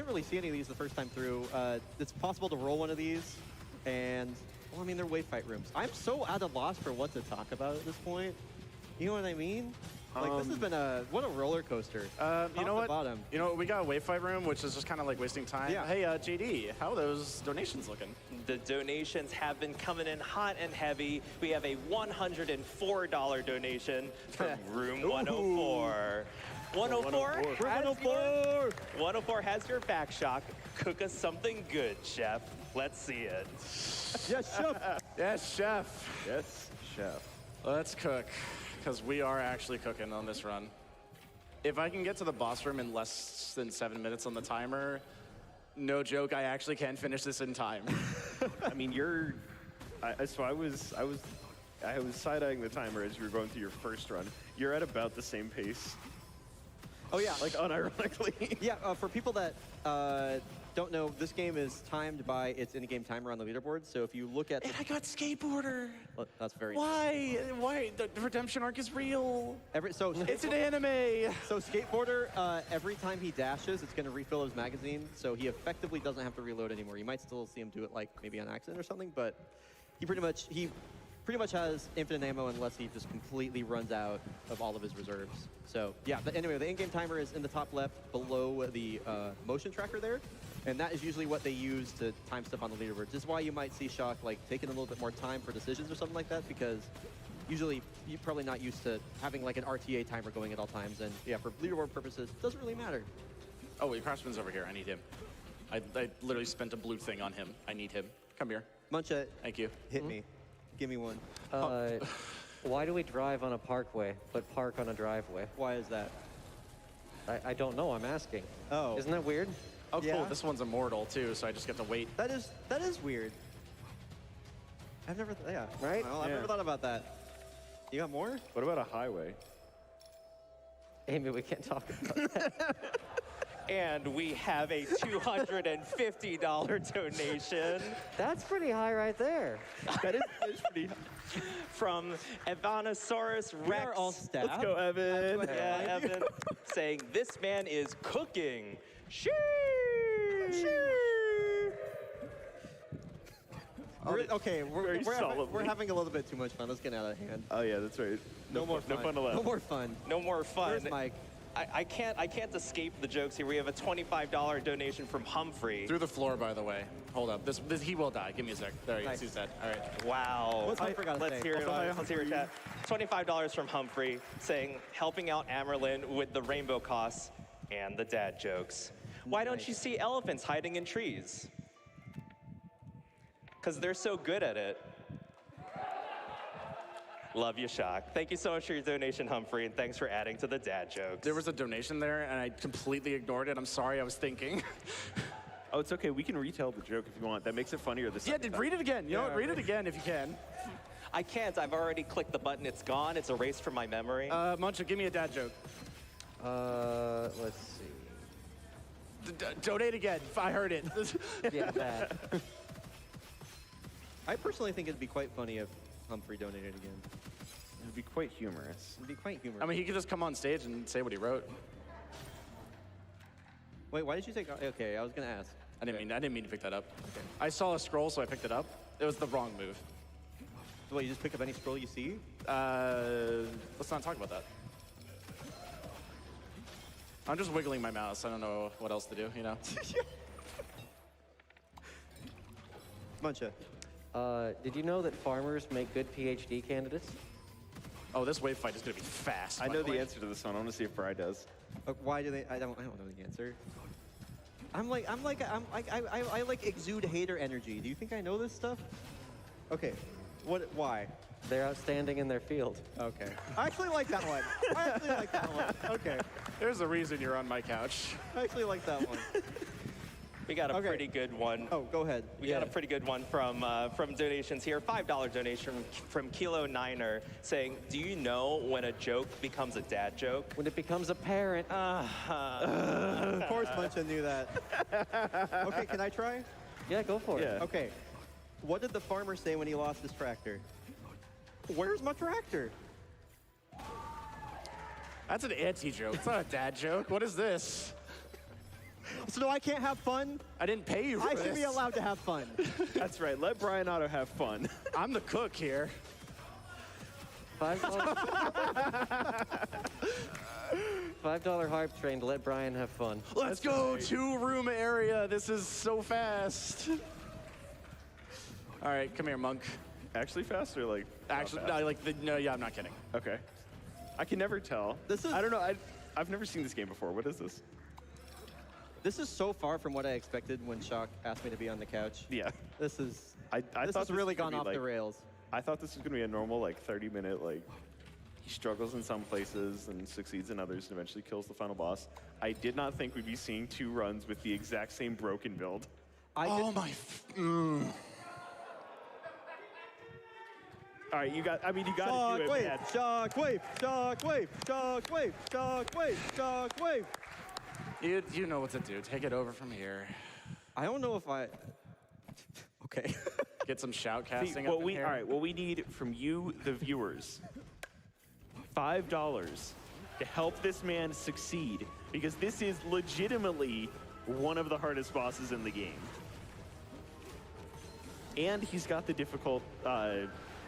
really see any of these the first time through. It's possible to roll one of these, and well, I mean, they're wave fight rooms. I'm so at a loss for what to talk about at this point. You know what I mean? Like this has been what a roller coaster. You know what? Bottom. You know what? We got a wave fight room, which is just kind of like wasting time. Yeah. Hey, JD, how are those donations looking? The donations have been coming in hot and heavy. We have a $104 donation from Room 104. 104 has your back shock. Cook us something good, chef. Let's see it. Yes, chef. Yes, chef. Yes, chef. Let's cook, because we are actually cooking on this run. If I can get to the boss room in less than 7 minutes on the timer, no joke, I actually can finish this in time. I mean, I was side-eyeing the timer as you were going through your first run. You're at about the same pace. Oh yeah, like unironically. Yeah, for people that don't know, this game is timed by its in-game timer on the leaderboard. So if you look at, And I got skateboarder. Well, that's very Why? Why? The redemption arc is real. It's an anime. So skateboarder, every time he dashes, it's going to refill his magazine. So he effectively doesn't have to reload anymore. You might still see him do it like maybe on accident or something, but he pretty much has infinite ammo unless he just completely runs out of all of his reserves. So yeah, but anyway, the in-game timer is in the top left below the motion tracker there. And that is usually what they use to time stuff on the leaderboard. This is why you might see Shock like taking a little bit more time for decisions or something like that, because usually you're probably not used to having like an RTA timer going at all times. And yeah, for leaderboard purposes, it doesn't really matter. Oh, wait, Craftsman's over here. I need him. I literally spent a blue thing on him. I need him. Come here. Muncha, thank you. Hit me. Give me one. Why do we drive on a parkway, but park on a driveway? Why is that? I don't know, I'm asking. Oh. Isn't that weird? Oh, cool. This one's immortal, too, so I just get to wait. That is weird. I've never, Right? Well, I've never thought about that. You got more? What about a highway? Amy, we can't talk about that. And we have a $250 donation. That's pretty high right there. That is pretty high. From Evanosaurus Rex. We are all staff. Let's go, Evan. Yeah, Evan saying, this man is cooking. Sheesh. We're having a little bit too much fun. Let's get out of hand. Oh yeah, that's right. No more fun. No fun allowed. No more fun. No more fun. Where's Mike? I can't escape the jokes here. We have a $25 donation from Humphrey. Through the floor, by the way. Hold up. This he will die. Give me a sec. There he is. He's dead. All right. Wow. What's Humphrey got to Let's say? hear it. Let's hear it, chat. $25 from Humphrey saying, helping out Amerlin with the rainbow costs and the dad jokes. Why don't you see elephants hiding in trees? Because they're so good at it. Love you, Shock. Thank you so much for your donation, Humphrey, and thanks for adding to the dad jokes. There was a donation there, and I completely ignored it. I'm sorry, I was thinking. Oh, it's okay. We can retell the joke if you want. That makes it funnier this Yeah, read it again. You know what? Read it again if you can. I can't. I've already clicked the button. It's gone. It's erased from my memory. Muncha, give me a dad joke. Let's see. Donate again. I heard it. Yeah, that. I personally think it'd be quite funny if Humphrey donated again. It'd be quite humorous. It'd be quite humorous. I mean, he could just come on stage and say what he wrote. Wait, why did you take? Okay, I was gonna ask. I didn't mean to pick that up. Okay. I saw a scroll, so I picked it up. It was the wrong move. So wait, you just pick up any scroll you see? Let's not talk about that. I'm just wiggling my mouse. I don't know what else to do, you know? Muncha. Did you know that farmers make good PhD candidates? Oh, this wave fight is gonna be fast. I know the answer to this one. I want to see if Fry does. Why do they? I don't know the answer. I like exude hater energy. Do you think I know this stuff? Okay. Why? They're outstanding in their field. Okay. I actually like that one. Okay. There's a reason you're on my couch. I actually like that one. We got a pretty good one. Oh, go ahead. We got a pretty good one from donations here. $5 donation from Kilo Niner saying, do you know when a joke becomes a dad joke? When it becomes apparent. Of course Muncha knew that. Okay, can I try? Yeah, go for it. Okay. What did the farmer say when he lost his tractor? Where's my tractor? That's an auntie joke. It's not a dad joke. What is this? So I can't have fun? I didn't pay you for I this. should be allowed to have fun. That's right. Let Brian Otto have fun. I'm the cook here. $5 hype train to let Brian have fun. Let's go, 2-room area. This is so fast. All right, come here, Monk. Actually fast or like? Actually, no, no, yeah, I'm not kidding. Okay. I can never tell. I don't know. I've never seen this game before. What is this? This is so far from what I expected when Shock asked me to be on the couch. Yeah. This is. I this thought has really gone off the rails. I thought this was going to be a normal, like, 30-minute, like, he struggles in some places and succeeds in others and eventually kills the final boss. I did not think we'd be seeing 2 runs with the exact same broken build. Oh my. All right, you got to do it, man. Shockwave, shockwave, shockwave, shockwave, shockwave. You know what to do. Take it over from here. I don't know if I. Okay. Get some shout casting all up in here. right, what we need from you, the viewers, $5 to help this man succeed, because this is legitimately one of the hardest bosses in the game. And he's got the difficult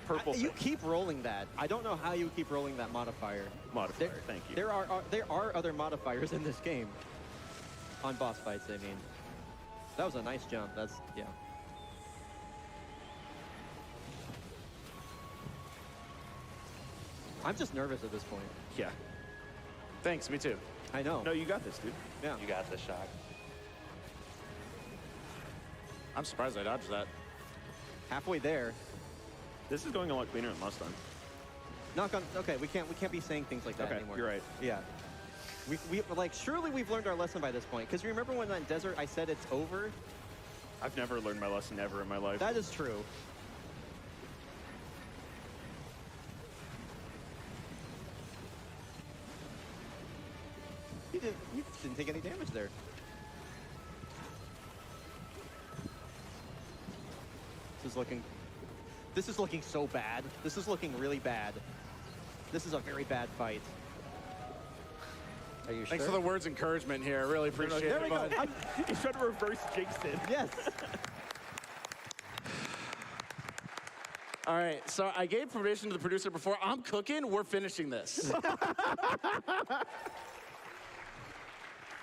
purple You thing. keep rolling that. I don't know how you keep rolling that modifier. Thank you. There are other modifiers in this game. On boss fights, I mean. That was a nice jump. Yeah. I'm just nervous at this point. Yeah. Thanks, me too. I know. No, you got this, dude. Yeah. You got this, Shock. I'm surprised I dodged that. Halfway there. This is going a lot cleaner than last time. Okay, we can't be saying things like that Okay, anymore. you're right. Yeah. We surely we've learned our lesson by this point. Because you remember when that desert I said it's over? I've never learned my lesson ever in my life. That is true. You didn't take any damage there. This is looking so bad. This is looking really bad. This is a very bad fight. Are you Thanks sure? for the words of encouragement here. I really appreciate there it. we go. He's trying to reverse jinx it. Yes. All right, so I gave permission to the producer before. I'm cooking. We're finishing this.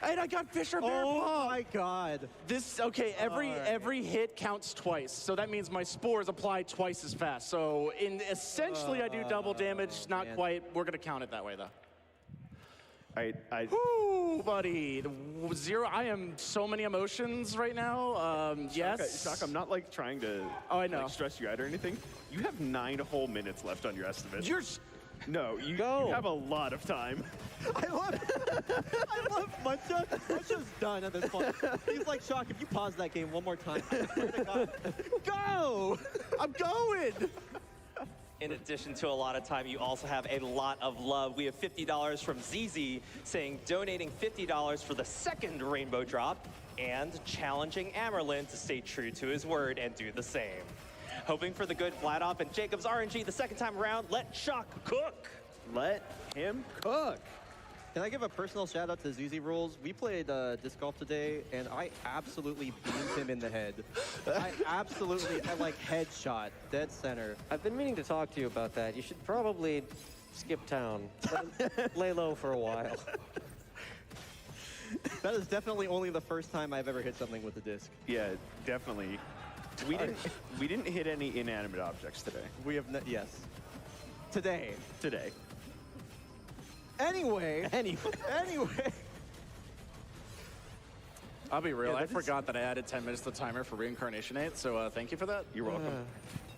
And I got Fisher Bear. Oh my God. Every hit counts twice. So that means my spores apply twice as fast. So essentially I do double damage, not man. quite. We're gonna count it that way though. I Ooh, buddy. Zero. I am so many emotions right now. Yes. Shock, I'm not like trying to I know. like, stress you out or anything. You have 9 whole minutes left on your estimate. No, you have a lot of time. I love Muncha. Muncha's done at this point. He's like, Shock, if you pause that game one more time, I swear to God, go! I'm going! In addition to a lot of time, you also have a lot of love. We have $50 from ZZ saying donating $50 for the second rainbow drop and challenging Amerlin to stay true to his word and do the same. Hoping for the good Vladoff and Jacob's RNG the second time around. Let Shock cook. Let him cook. Can I give a personal shout out to ZZ Rules? We played disc golf today, and I absolutely beamed him in the head. I like headshot, dead center. I've been meaning to talk to you about that. You should probably skip town. Lay low for a while. That is definitely only the first time I've ever hit something with a disc. Yeah, definitely. We didn't hit any inanimate objects today. We have yes. Today. Anyway. I'll be real. I forgot that I added 10 minutes to the timer for Reincarnation 8, so thank you for that. You're welcome.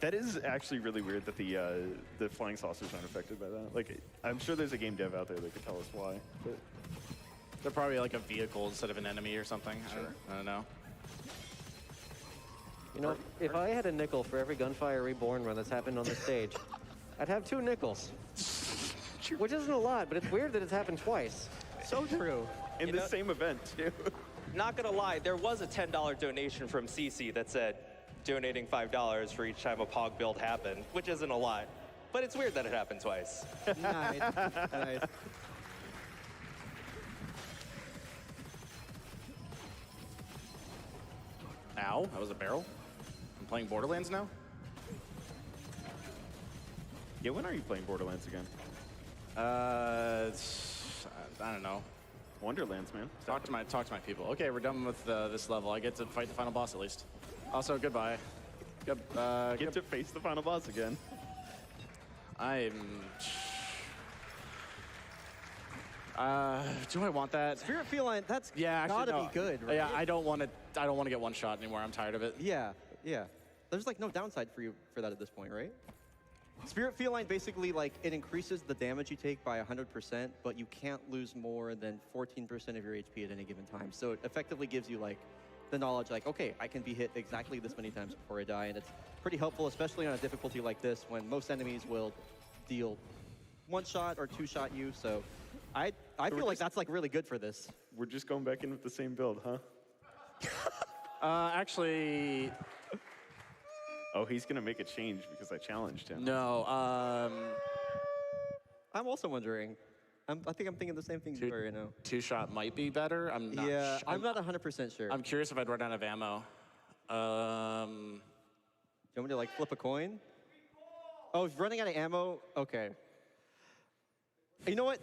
That is actually really weird that the flying saucers aren't affected by that. Like, I'm sure there's a game dev out there that could tell us why. But they're probably like a vehicle instead of an enemy or something. Sure. I don't know. You know, if I had a nickel for every Gunfire Reborn run that's happened on the stage, I'd have 2 nickels. Which isn't a lot, but it's weird that it's happened twice. So true. In the same event, too. Not gonna lie, there was a $10 donation from CC that said, donating $5 for each time a Pog build happened, which isn't a lot, but it's weird that it happened twice. Nice. Nice. Ow, that was a barrel. I'm playing Borderlands now? Yeah, when are you playing Borderlands again? I don't know. Wonderlands, man. Talk to my people. Okay, we're done with this level. I get to fight the final boss at least. Also, goodbye. Get to face the final boss again. Do I want that? Spirit Feline, that's actually, gotta no. be good, right? Yeah, I don't want to get one shot anymore. I'm tired of it. Yeah. There's like no downside for you for that at this point, right? Spirit Feline basically like it increases the damage you take by 100%, but you can't lose more than 14% of your HP at any given time. So it effectively gives you like the knowledge like, okay, I can be hit exactly this many times before I die, and it's pretty helpful, especially on a difficulty like this when most enemies will deal one shot or two shot you. So I feel like that's like really good for this. We're just going back in with the same build, huh? Actually. Oh, he's gonna make a change because I challenged him. No. I'm also wondering. I think I'm thinking the same thing you are right now. Two shot might be better. I'm not. Yeah, I'm not 100% sure. I'm curious if I'd run out of ammo. Do you want me to like flip a coin? Oh, if running out of ammo, okay. You know what?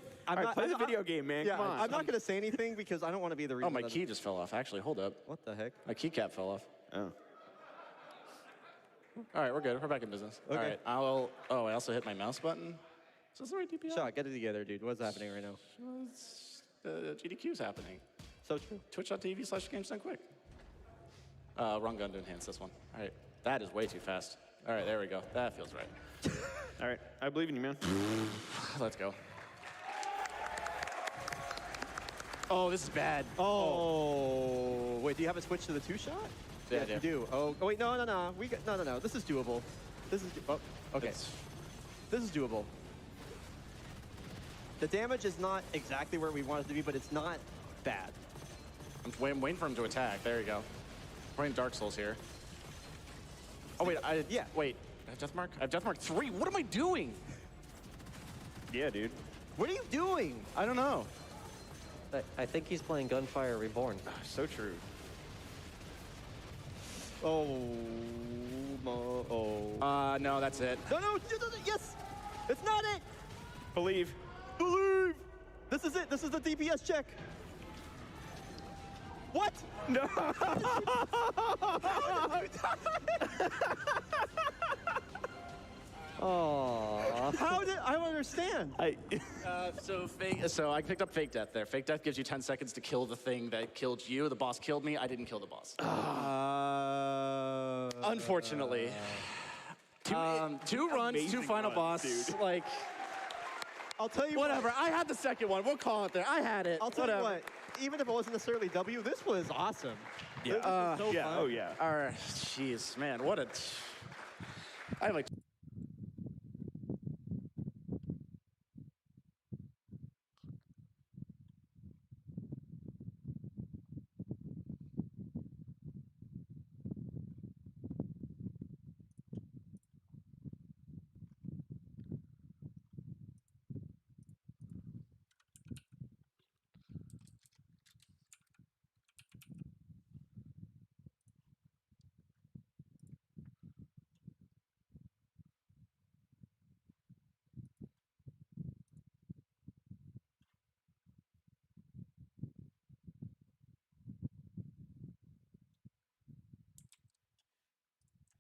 Play the video game, man. Yeah, Come on. I'm not going to say anything because I don't want to be the reason. Oh, my key just fell off. Actually, hold up. What the heck? My keycap fell off. Oh. All right, we're good. We're back in business. Okay. All right, I also hit my mouse button. Is this the right DPI? Shot, get it together, dude. What's happening right now? GDQ's happening. So true. Twitch.tv/GamesDoneQuick. Wrong gun to enhance this one. All right, that is way too fast. All right, there we go. That feels right. All right, I believe in you, man. Let's go. Oh, this is bad. Oh, wait, do you have a switch to the two-shot? Yeah, you do. Oh, wait, no. No. This is doable. This is, okay. This is doable. The damage is not exactly where we want it to be, but it's not bad. I'm waiting for him to attack. There you go. I'm playing Dark Souls here. Oh, wait, wait. I have Death Mark? I have Death Mark 3. What am I doing? Yeah, dude. What are you doing? I don't know. I think he's playing Gunfire Reborn. So true. No, that's it. No, yes! It's not it! Believe. This is it. This is the DPS check. What? No. Oh, how did I don't understand? So I picked up Fake Death there. Fake Death gives you 10 seconds to kill the thing that killed you. The boss killed me. I didn't kill the boss. Unfortunately. Two runs, two final boss. Dude. Like, I'll tell you whatever. what. I had the second one. We'll call it there. I had it. I'll tell you what. Even if it wasn't necessarily W, this was awesome. Yeah. This was so fun. Oh yeah. All right. Jeez, man. What a. I have like